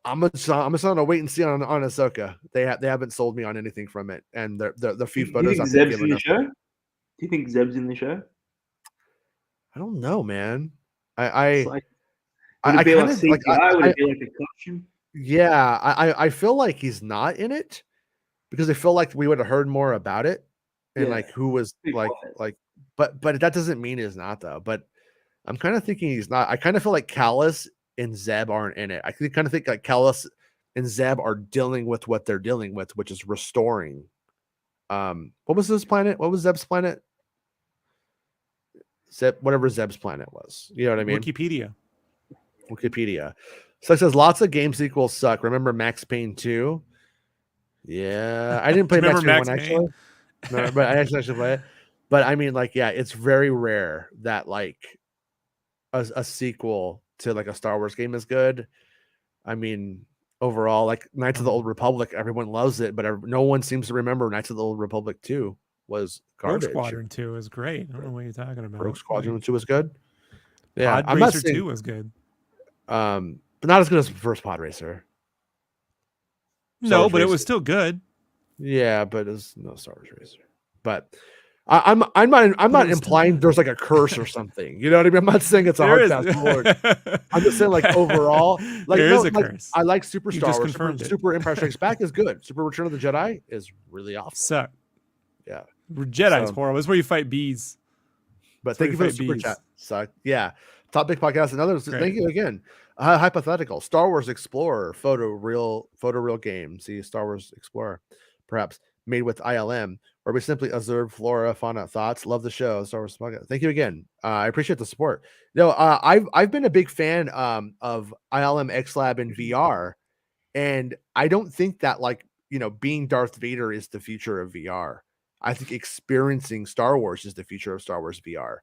[SPEAKER 3] I'm just gonna wait and see on Ahsoka. They haven't sold me on anything from it, and the few photos
[SPEAKER 6] I've given in the show. Do you think Zeb's in the show?
[SPEAKER 3] I don't know, man.
[SPEAKER 6] Would it be like CGI? Would it be like a costume?
[SPEAKER 3] Yeah, I feel like he's not in it because I feel like we would have heard more about it and like who was but that doesn't mean he's not though. But I'm kind of thinking he's not. I kind of feel like Callus and Zeb aren't in it. I kind of think like Callus and Zeb are dealing with what they're dealing with, which is restoring. What was this planet? What was Zeb's planet? Whatever Zeb's planet was. You know what I mean?
[SPEAKER 4] Wikipedia.
[SPEAKER 3] So it says lots of game sequels suck. Remember Max Payne 2? Yeah. I didn't play Max Payne 1 actually. No, but I actually play it. But I mean, like, yeah, it's very rare that like a sequel to like a Star Wars game is good. I mean, overall, like Knights of the Old Republic, everyone loves it, but no one seems to remember Knights of the Old Republic 2 was garbage.
[SPEAKER 4] Rogue Squadron 2 is great. I don't know what you're talking about.
[SPEAKER 3] Rogue Squadron 2 was good. Yeah,
[SPEAKER 4] Pod Racer 2 was good.
[SPEAKER 3] But not as good as the first Pod Racer.
[SPEAKER 4] No, but it was still good.
[SPEAKER 3] Yeah, but it's no Star Wars Racer. But I'm not implying there's like a curse or something. You know what I mean? I'm not saying it's a hard fast forward. I'm just saying like overall, like
[SPEAKER 4] there is a curse.
[SPEAKER 3] I like Super Star Wars. Super Empire Strikes Back is good. Super Return of the Jedi is really awesome.
[SPEAKER 4] Suck.
[SPEAKER 3] Yeah.
[SPEAKER 4] Jedi's horrible. It's where you fight bees.
[SPEAKER 3] But thank you for the super chat. Suck. Yeah. Top Big Podcast and others. Thank you again. Hypothetical Star Wars Explorer photo real game. See Star Wars Explorer, perhaps made with ILM, where we simply observe flora, fauna, thoughts. Love the show, Star Wars Podcast. Thank you again. I appreciate the support. I've been a big fan of ILM XLab in VR, and I don't think that being Darth Vader is the future of VR. I think experiencing Star Wars is the future of Star Wars VR.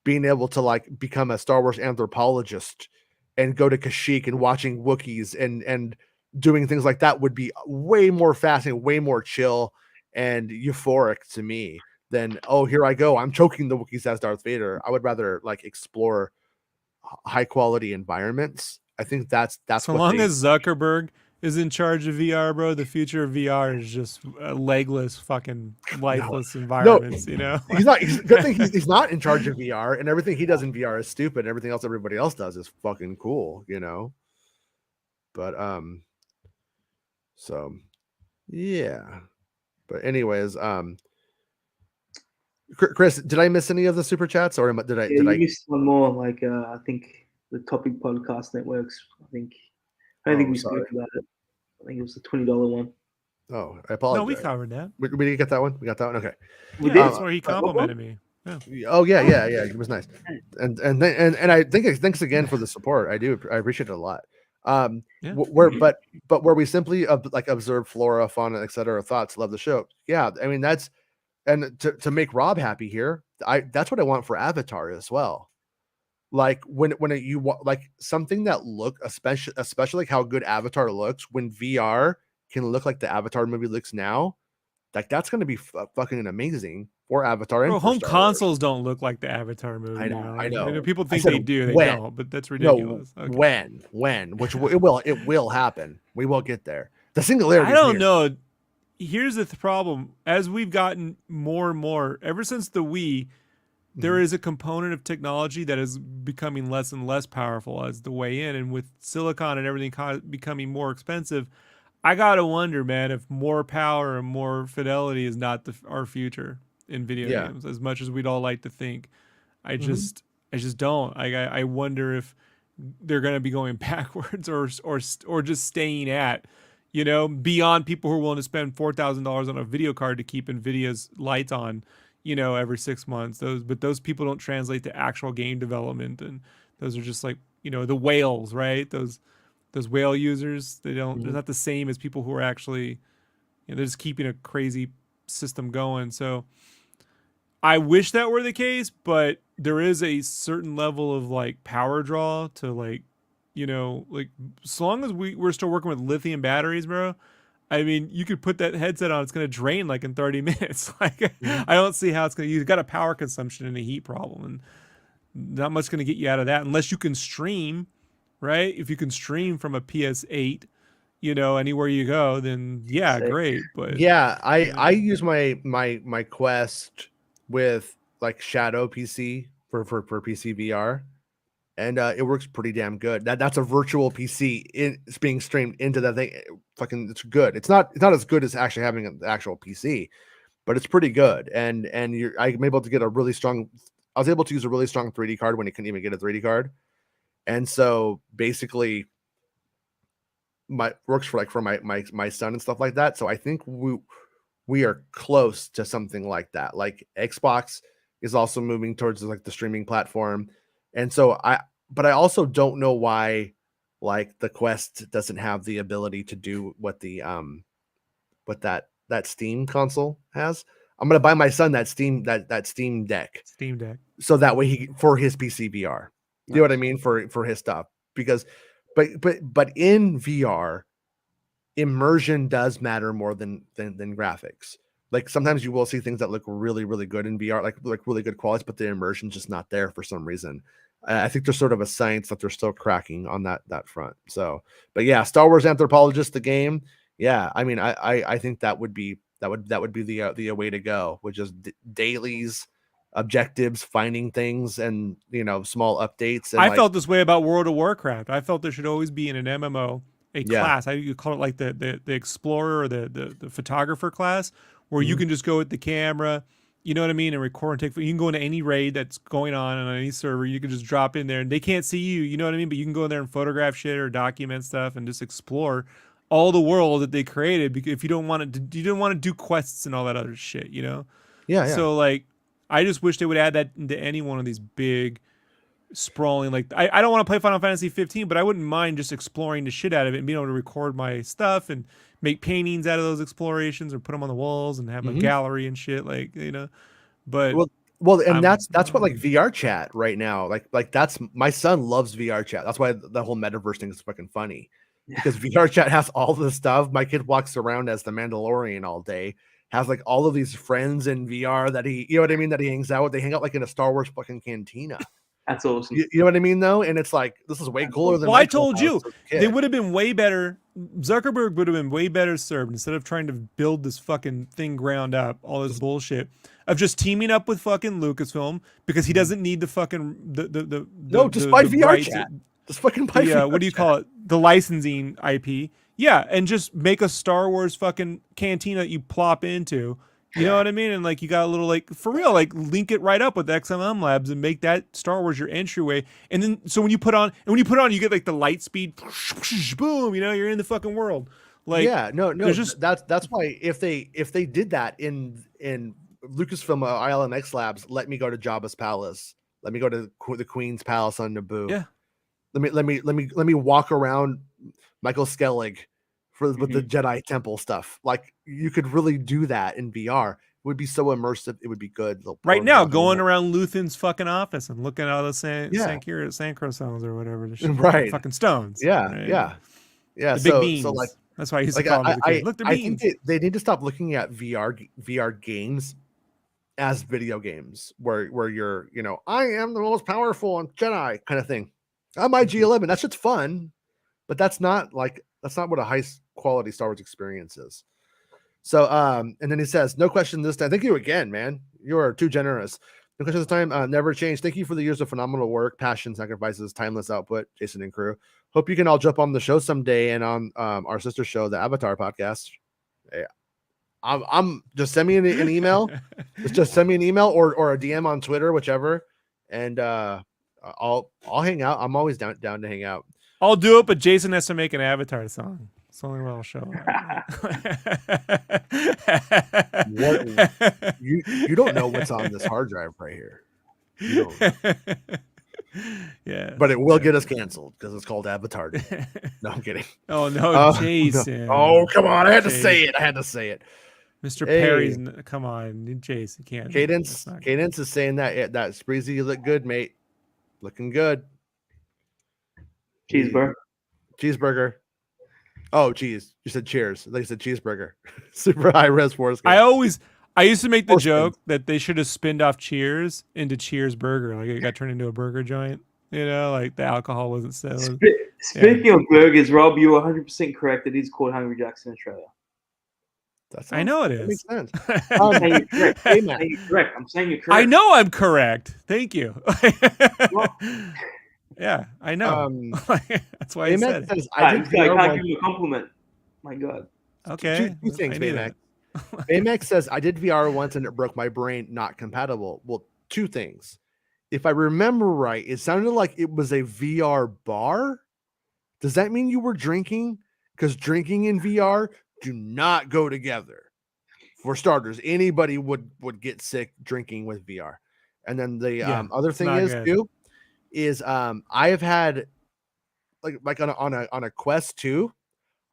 [SPEAKER 3] Being able to become a Star Wars anthropologist and go to Kashyyyk and watching Wookiees and doing things like that would be way more fascinating, way more chill and euphoric to me than, oh, here I go, I'm choking the Wookiees as Darth Vader. I would rather explore high quality environments. I think that's
[SPEAKER 4] so long as Zuckerberg is in charge of VR, bro, the future of VR is just legless, fucking lifeless environments. He's
[SPEAKER 3] not. Good thing he's not in charge of VR, and everything he does in VR is stupid. And everything else everybody else does is fucking cool. But so yeah. But anyways, Chris, did I miss any of the super chats, or did I?
[SPEAKER 6] You missed one more. I think the Topic Podcast Networks. I don't think we spoke about it. I think it was the $20 one.
[SPEAKER 3] Oh, I apologize.
[SPEAKER 4] No, we covered that.
[SPEAKER 3] We didn't get that one. We got that one. Okay.
[SPEAKER 4] We did. That's where he complimented me.
[SPEAKER 3] Yeah. Oh yeah. It was nice. And I think thanks again for the support. I appreciate it a lot. Where we simply observe flora, fauna, etc. Thoughts. Love the show. Yeah. I mean to make Rob happy here. That's what I want for Avatar as well. Something that look especially how good Avatar looks when VR can look like the Avatar movie looks now, Like that's going to be fucking amazing for Avatar and
[SPEAKER 4] Bro,
[SPEAKER 3] for
[SPEAKER 4] home
[SPEAKER 3] Star Wars.
[SPEAKER 4] consoles don't look like the Avatar movie.
[SPEAKER 3] I know,
[SPEAKER 4] now.
[SPEAKER 3] I know.
[SPEAKER 4] People
[SPEAKER 3] I
[SPEAKER 4] think
[SPEAKER 3] said
[SPEAKER 4] they do. They
[SPEAKER 3] when.
[SPEAKER 4] don't, but that's
[SPEAKER 3] No,
[SPEAKER 4] ridiculous. Okay.
[SPEAKER 3] when, which it will happen. We will get there. The singularity.
[SPEAKER 4] I don't know. Here's the problem. As we've gotten more and more, ever since the Wii, there is a component of technology that is becoming less and less powerful as the way in. And with silicon and everything becoming more expensive, I got to wonder, man, if more power and more fidelity is not our future in video games, as much as we'd all like to think. I just don't. I wonder if they're going to be going backwards or just staying at, beyond people who are willing to spend $4,000 on a video card to keep NVIDIA's lights on, every 6 months. But those people don't translate to actual game development, and those are just like, the whales, right? Those whale users, they're not the same as people who are actually, they're just keeping a crazy system going. So I wish that were the case, but there is a certain level of like power draw to like, like as long as we're still working with lithium batteries, bro. I mean, you could put that headset on, it's going to drain like in 30 minutes. Like, I don't see how it's going to, you've got a power consumption and a heat problem, and not much going to get you out of that unless you can stream, right? If you can stream from a PS8, anywhere you go, then yeah, great. But
[SPEAKER 3] yeah, I use my Quest with like Shadow PC for PC VR. And it works pretty damn good. That's a virtual PC. It's being streamed into that thing. It's good. It's not as good as actually having an actual PC, but it's pretty good. And I'm able to get a really strong. I was able to use a really strong 3D card when you couldn't even get a 3D card, and so basically, works for my son and stuff like that. So I think we are close to something like that. Like Xbox is also moving towards like the streaming platform. And so I also don't know why like the Quest doesn't have the ability to do what the what that Steam console has. I'm gonna buy my son that Steam Deck. So that way for his PC VR. You know what I mean? For his stuff. Because but in VR, immersion does matter more than graphics. Like sometimes you will see things that look really, really good in VR, like really good quality, but the immersion's just not there for some reason. I think there's sort of a science that they're still cracking on that front. So, but yeah, Star Wars Anthropologist, the game. Yeah, I mean, I think that would be the way to go, which is dailies, objectives, finding things, and small updates. And
[SPEAKER 4] I felt this way about World of Warcraft. I felt there should always be in an MMO a class. You call it like the explorer or the photographer class, where you can just go with the camera, you know what I mean, and record and take. You can go into any raid that's going on any server. You can just drop in there, and they can't see you. You know what I mean? But you can go in there and photograph shit or document stuff and just explore all the world that they created. Because if you don't want to do quests and all that other shit,
[SPEAKER 3] Yeah.
[SPEAKER 4] So like, I just wish they would add that into any one of these big, sprawling. Like, I don't want to play Final Fantasy 15, but I wouldn't mind just exploring the shit out of it and being able to record my stuff and make paintings out of those explorations or put them on the walls and have a gallery and shit, like, but
[SPEAKER 3] well, and that's what like VR chat right now, like that's, my son loves VR chat. That's why the whole metaverse thing is fucking funny, because VR chat has all the stuff. My kid walks around as the Mandalorian all day, has like all of these friends in VR that he, you know what I mean, that he hangs out with. They hang out like in a Star Wars fucking cantina.
[SPEAKER 6] That's awesome.
[SPEAKER 3] You know what I mean, though? And it's like, this is way cooler than.
[SPEAKER 4] Well, I told you, they would have been way better. Zuckerberg would have been way better served, instead of trying to build this fucking thing ground up, all this bullshit, of just teaming up with fucking Lucasfilm, because he doesn't need the fucking
[SPEAKER 3] just buy VR chat. Just fucking buy VR
[SPEAKER 4] what do you call it? The licensing IP. Yeah, and just make a Star Wars fucking cantina that you plop into. You know what I mean? And like, you got a little, like, for real, like, link it right up with XMM Labs and make that Star Wars your entryway. And then, so when you put on, you get like the light speed, boom, you're in the fucking world. Like,
[SPEAKER 3] yeah, no, that's why if they did that in Lucasfilm ILMX Labs, let me go to Jabba's palace, let me go to the Queen's palace on Naboo.
[SPEAKER 4] Yeah,
[SPEAKER 3] let me walk around Michael Skellig with the Jedi Temple stuff. Like, you could really do that in VR. It would be so immersive. It would be good.
[SPEAKER 4] Right now, going around Luthen's fucking office and looking at all the Sancro stones or whatever. The shit,
[SPEAKER 3] right.
[SPEAKER 4] Fucking stones.
[SPEAKER 3] Yeah,
[SPEAKER 4] right?
[SPEAKER 3] yeah.
[SPEAKER 4] The big beans.
[SPEAKER 3] So like,
[SPEAKER 4] That's why I used to
[SPEAKER 3] Like
[SPEAKER 4] call them the kid. Look, they're
[SPEAKER 3] I think
[SPEAKER 4] memes.
[SPEAKER 3] they need to stop looking at VR games as video games where you're, I am the most powerful Jedi kind of thing. I'm IG-11. That's just fun, but that's not what a high quality Star Wars experience is. So and then he says, no question this time. Thank you again, man. You are too generous. No question this time. Never changed. Thank you for the years of phenomenal work, passion, sacrifices, timeless output, Jason and crew. Hope you can all jump on the show someday and on our sister show, the Avatar podcast. Yeah. I'm just send me an email. just send me an email or a DM on Twitter, whichever, and I'll hang out. I'm always down to hang out.
[SPEAKER 4] I'll do it, but Jason has to make an Avatar song. It's the only way I'll show up.
[SPEAKER 3] You don't know what's on this hard drive right here. You don't.
[SPEAKER 4] Yeah,
[SPEAKER 3] but it will get us canceled because it's called Avatar. No, I'm kidding.
[SPEAKER 4] Oh no, Jason.
[SPEAKER 3] No. Oh, come on. I had to say it.
[SPEAKER 4] Mr. Perry's, come on, Jason can't.
[SPEAKER 3] Cadence is saying that Spreezy, you look good, mate. Looking good. Cheeseburger. Oh, cheese. You said cheers. They said cheeseburger. Super high res force.
[SPEAKER 4] I used to make the joke that they should have spinned off Cheers into Cheers Burger. Like it got turned into a burger joint. Like the alcohol wasn't selling.
[SPEAKER 6] Speaking of burgers, Rob, you were 100% correct. It is called Hungry Jack's in Australia.
[SPEAKER 4] I know it is.
[SPEAKER 3] That makes sense.
[SPEAKER 6] I'm saying you're correct. I'm saying you're correct.
[SPEAKER 4] I know I'm correct. Thank you. Yeah, I know. That's why I said it.
[SPEAKER 6] Says, I can't give you a compliment. My God.
[SPEAKER 4] Okay.
[SPEAKER 3] Two things, Baymax. Baymax says, I did VR once and it broke my brain, not compatible. Well, two things. If I remember right, it sounded like it was a VR bar. Does that mean you were drinking? Because drinking in VR do not go together. For starters, anybody would get sick drinking with VR. And then the other thing is I have had like on a Quest 2,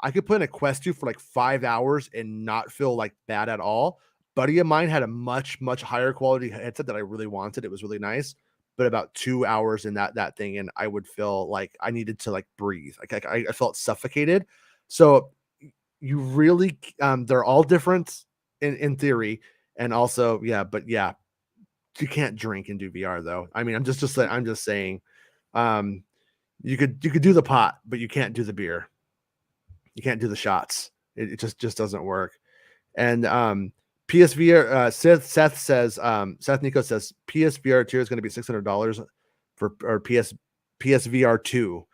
[SPEAKER 3] I could play in a Quest 2 for like 5 hours and not feel like bad at all. Buddy of mine had a much higher quality headset that I really wanted. It was really nice, but about 2 hours in that thing, and I would feel like I needed to like breathe. Like I felt suffocated. So you really they're all different in theory, and also you can't drink and do VR though. I mean, I'm just saying you could do the pot, but you can't do the beer. You can't do the shots. It just doesn't work. And PSVR Seth Nico says PSVR 2 is going to be $600 for PSVR 2.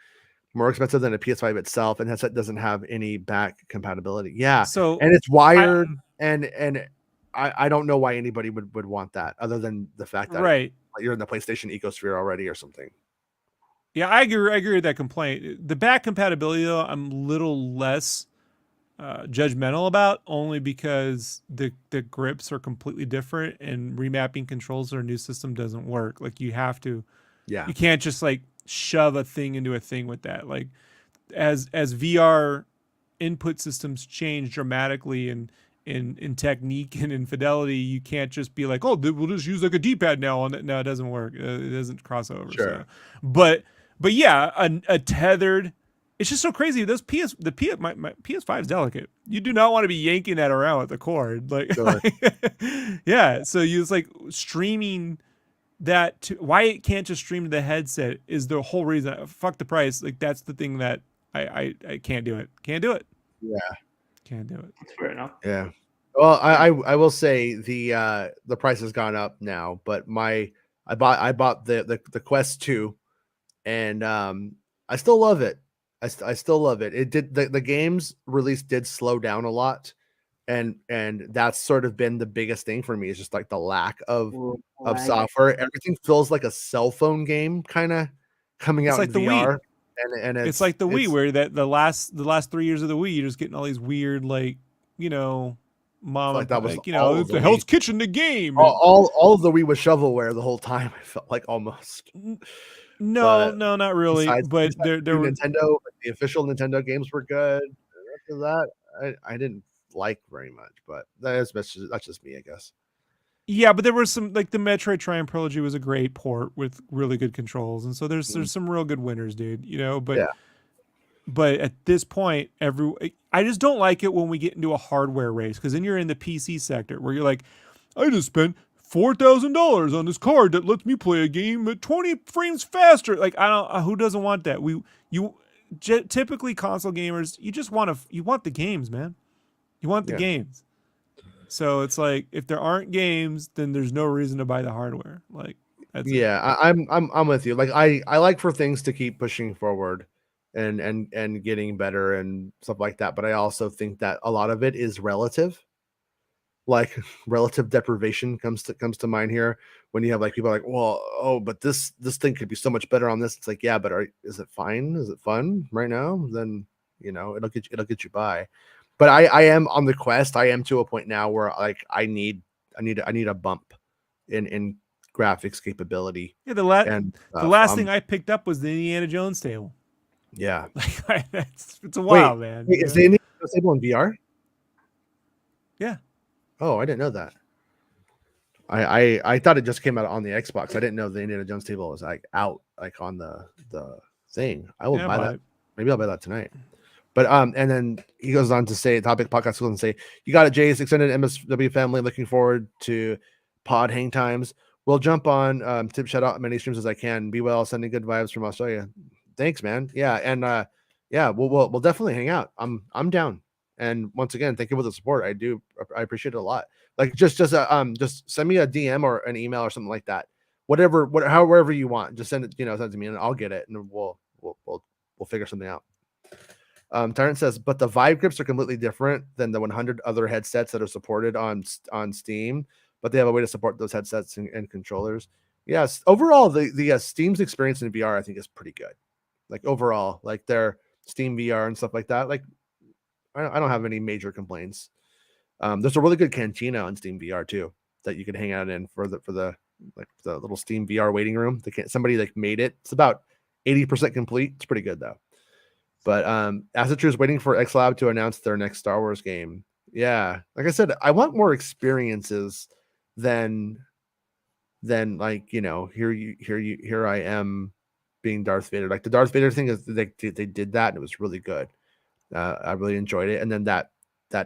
[SPEAKER 3] More expensive than a PS5 itself, and headset doesn't have any back compatibility. Yeah.
[SPEAKER 4] So
[SPEAKER 3] and it's wired, and I don't know why anybody would want that other than the fact that you're in the PlayStation ecosphere already or something.
[SPEAKER 4] Yeah, I agree with that complaint. The back compatibility, though, I'm a little less judgmental about, only because the grips are completely different, and remapping controls or a new system doesn't work. Like you have to, you can't just like shove a thing into a thing with that. Like as VR input systems change dramatically in technique and in fidelity, you can't just be like, oh, we'll just use like a D-pad now on it. No, it doesn't work. It doesn't cross over.
[SPEAKER 3] Sure.
[SPEAKER 4] So. But yeah, a tethered. It's just so crazy. My PS5 is delicate. You do not want to be yanking that around with the cord. Like, yeah. So you just like streaming that to why it can't just stream to the headset is the whole reason. Fuck the price. Like that's the thing that I can't do it. Can't do it.
[SPEAKER 3] Yeah.
[SPEAKER 4] Can't do it.
[SPEAKER 6] That's fair enough.
[SPEAKER 3] Yeah. Well, I will say the price has gone up now, but I bought the Quest 2, and I still love it. I still love it. It did the game's release did slow down a lot, and that's sort of been the biggest thing for me is just like the lack of software. Everything feels like a cell phone game kind of coming out in VR.
[SPEAKER 4] Wii. And it's like the Wii, where the last 3 years of the Wii, you're just getting all these weird mom,
[SPEAKER 3] like that was
[SPEAKER 4] the Hell's Kitchen the game.
[SPEAKER 3] All of the Wii was shovelware the whole time. I felt like almost.
[SPEAKER 4] No, not really. But there were
[SPEAKER 3] Nintendo. The official Nintendo games were good. After that, I didn't like very much, but that's just me, I guess.
[SPEAKER 4] Yeah, but there were some, like the Metroid Triumph Trilogy was a great port with really good controls, and so there's some real good winners, dude. But at this point, I just don't like it when we get into a hardware race, because then you're in the PC sector where you're like, I just spent $4,000 on this card that lets me play a game at 20 frames faster. Like, I don't. Who doesn't want that? Typically console gamers, you want the games, man. You want the games. So it's like, if there aren't games, then there's no reason to buy the hardware. Like, that's
[SPEAKER 3] I'm with you. Like, I like for things to keep pushing forward and getting better and stuff like that. But I also think that a lot of it is relative. Like, relative deprivation comes to mind here when you have like people like, well, oh, but this thing could be so much better on this. It's like, yeah, but is it fine? Is it fun right now? Then it'll get you by. But I am on the quest. I am to a point now where like I need a bump in graphics capability.
[SPEAKER 4] Yeah, the last thing I picked up was the Indiana Jones table.
[SPEAKER 3] Yeah,
[SPEAKER 4] like, it's a while, man.
[SPEAKER 3] Wait, is the Indiana Jones table in VR?
[SPEAKER 4] Yeah.
[SPEAKER 3] Oh, I didn't know that. I thought it just came out on the Xbox. I didn't know the Indiana Jones table was like out like on the thing. I will buy that. Maybe I'll buy that tonight. But and then he goes on to say, Topic Podcast goes on to say, you got it, Jay's extended MSW family. Looking forward to pod hang times. We'll jump on tip shout out many streams as I can. Be well, sending good vibes from Australia. Thanks, man. Yeah, and we'll definitely hang out. I'm down. And once again, thank you for the support. I appreciate it a lot. Like, just send me a DM or an email or something like that. However you want. Just send it, send it to me and I'll get it, and we'll figure something out. Tyrant says, but the Vive grips are completely different than the 100 other headsets that are supported on Steam, but they have a way to support those headsets and controllers. Yes, overall, the Steam's experience in VR I think is pretty good. Like, overall, like their Steam VR and stuff like that. Like, I don't have any major complaints. There's a really good cantina on Steam VR too that you can hang out in for the little Steam VR waiting room. Somebody like made it. It's about 80% complete. It's pretty good though. But Asatru is waiting for XLab to announce their next Star Wars game. Yeah, like I said, I want more experiences than like, here I am being Darth Vader. Like, the Darth Vader thing is they did that and it was really good. I really enjoyed it. And then that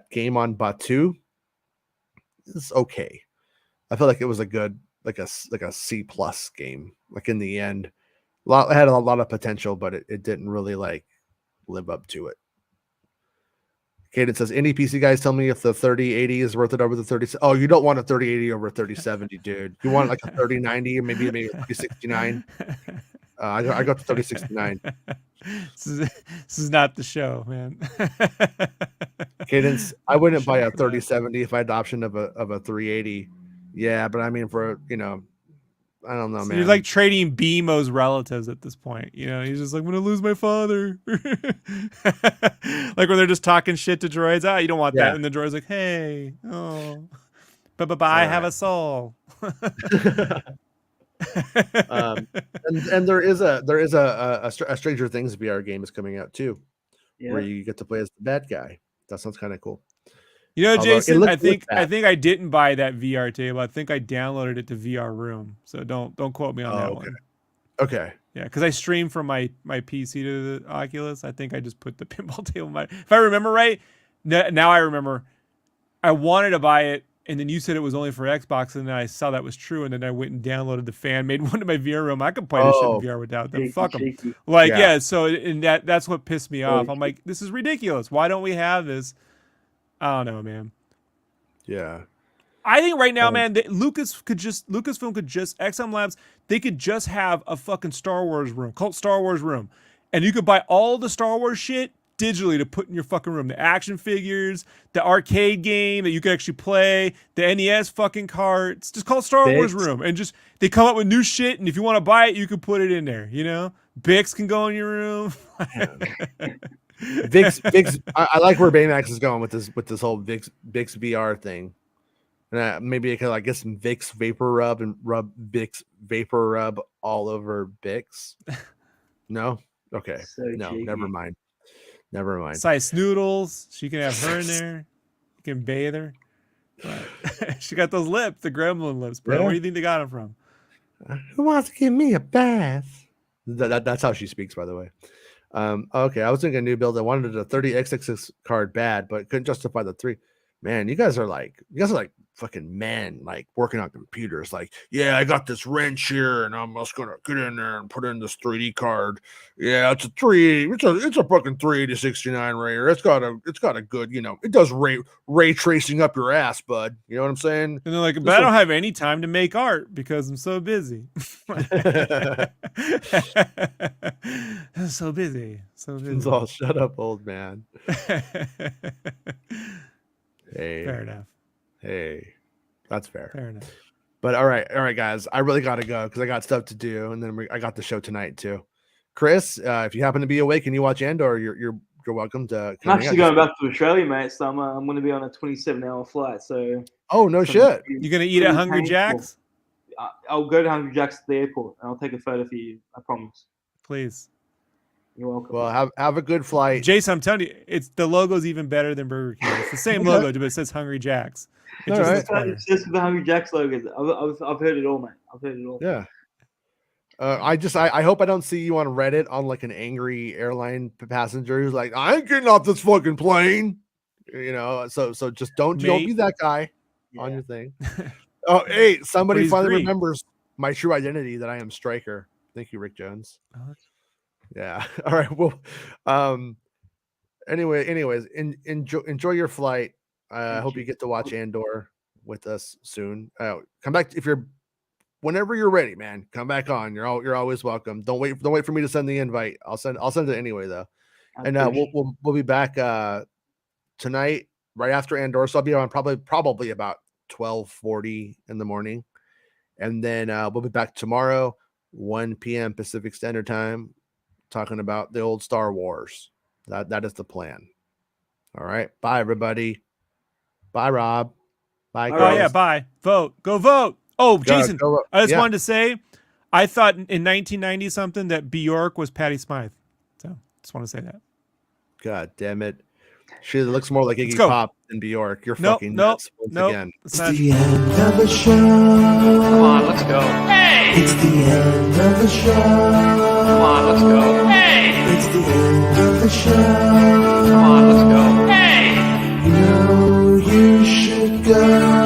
[SPEAKER 3] game on Batu is okay. I feel like it was a good, like a C+ game. Like, in the end, it had a lot of potential, but it didn't really like live up to it. Caden says, any PC guys tell me if the 3080 is worth it over the 30. Oh, you don't want a 3080 over a 3070, dude. You want like a 3090 or maybe a 3069. I got the 3069.
[SPEAKER 4] This is not the show, man.
[SPEAKER 3] Cadence, I wouldn't buy a 3070 if I had the option of a 380. Yeah, but I mean, for I don't know,
[SPEAKER 4] so
[SPEAKER 3] man.
[SPEAKER 4] You're like trading BMO's relatives at this point. He's just like, I'm gonna lose my father. Like, when they're just talking shit to droids. You don't want that. And the droid's like, hey, oh, but I have a soul.
[SPEAKER 3] And there is a Stranger Things VR game is coming out too, where you get to play as the bad guy. That sounds kind of cool.
[SPEAKER 4] Jason, I think I didn't buy that VR table. I think I downloaded it to VR Room. So don't quote me on that one.
[SPEAKER 3] Okay.
[SPEAKER 4] Yeah, because I streamed from my PC to the Oculus. I think I just put the pinball table. If I remember right, now I remember. I wanted to buy it, and then you said it was only for Xbox, and then I saw that was true, and then I went and downloaded the fan, made one to my VR Room. I could play this shit in VR without them. Fuck them. Like, so and that's what pissed me off. I'm like, this is ridiculous. Why don't we have this? I don't know, man.
[SPEAKER 3] Yeah.
[SPEAKER 4] I think right now, man, Lucasfilm could just, XM Labs, they could just have a fucking Star Wars room, called Star Wars Room. And you could buy all the Star Wars shit digitally to put in your fucking room. The action figures, the arcade game that you could actually play, the NES fucking carts. Just call it Star Wars Room. And just, they come up with new shit, and if you want to buy it, you can put it in there, Bix can go in your room.
[SPEAKER 3] Vix, I like where Baymax is going with this whole Vix VR thing. And maybe I could get some Vicks Vapor Rub and rub Vicks Vapor Rub all over Bix. No? Okay.
[SPEAKER 6] So
[SPEAKER 3] no,
[SPEAKER 6] cheeky.
[SPEAKER 3] never mind.
[SPEAKER 4] Size Noodles. She can have her in there. You can bathe her. But she got those lips, the gremlin lips, bro.
[SPEAKER 3] Yeah.
[SPEAKER 4] Where do you think they got them from?
[SPEAKER 3] Who wants to give me a bath? That's how she speaks, by the way. Okay, I was thinking a new build. I wanted a 30xx card bad, but couldn't justify the 3. Man, you guys are like fucking men, like working on computers. Like, yeah, I got this wrench here, and I'm just gonna get in there and put in this 3D card. Yeah, it's a 3. It's a fucking 38069 Rayer. It's got a good, it does ray tracing up your ass, bud. You know what I'm saying?
[SPEAKER 4] And they're like, but I don't have any time to make art because I'm so busy. I'm so busy.
[SPEAKER 3] It's all shut up, old man. Hey,
[SPEAKER 4] Fair enough.
[SPEAKER 3] Hey, that's fair.
[SPEAKER 4] Fair enough.
[SPEAKER 3] But all right, guys. I really got to go because I got stuff to do, and then I got the show tonight too. Chris, if you happen to be awake and you watch Andor, you're welcome to.
[SPEAKER 6] I'm actually going back to Australia, mate. So I'm going to be on a 27-hour flight. So.
[SPEAKER 3] Oh no shit!
[SPEAKER 4] You gonna eat at Hungry Jack's?
[SPEAKER 6] I'll go to Hungry Jack's at the airport, and I'll take a photo for you. I promise.
[SPEAKER 4] Please.
[SPEAKER 6] You're welcome.
[SPEAKER 3] Well, have a good flight,
[SPEAKER 4] Jason. I'm telling you, the logo's even better than Burger King. It's the same logo, but it says Hungry Jack's.
[SPEAKER 3] All right.
[SPEAKER 6] It's just the Hungry Jack's logo. I've heard it all, mate. I've heard it all.
[SPEAKER 3] Yeah. I hope I don't see you on Reddit on like an angry airline passenger who's like, I ain't getting off this fucking plane. So just don't be that guy on your thing. Oh, hey, somebody finally remembers my true identity, that I am Stryker. Thank you, Rick Jones. Yeah. All right. Well, anyways, enjoy your flight. I hope you get to watch Andor with us soon. Come back whenever you're ready, man. Come back on. You're always welcome. Don't wait for me to send the invite. I'll send it anyway though. And we'll be back tonight right after Andor. So I'll be on probably about 12:40 in the morning, and then we'll be back tomorrow 1 p.m. Pacific Standard Time, talking about the old Star Wars. That is the plan. All right. Bye, everybody. Bye, Rob. Bye, guys.
[SPEAKER 4] Oh, yeah. Bye. Vote. Go vote. Oh, Jason, I just wanted to say, I thought in 1990 something that Bjork was Patty Smythe. So just want to say that.
[SPEAKER 3] God damn it. She looks more like Iggy Pop than Bjork. You're fucking nuts once again.
[SPEAKER 2] It's the end of the show.
[SPEAKER 7] Come on, let's go. Hey!
[SPEAKER 2] It's the end of the show.
[SPEAKER 7] Come on, let's go. Hey!
[SPEAKER 2] It's the end of the show.
[SPEAKER 7] Come on, let's go. Hey!
[SPEAKER 2] You know you should go.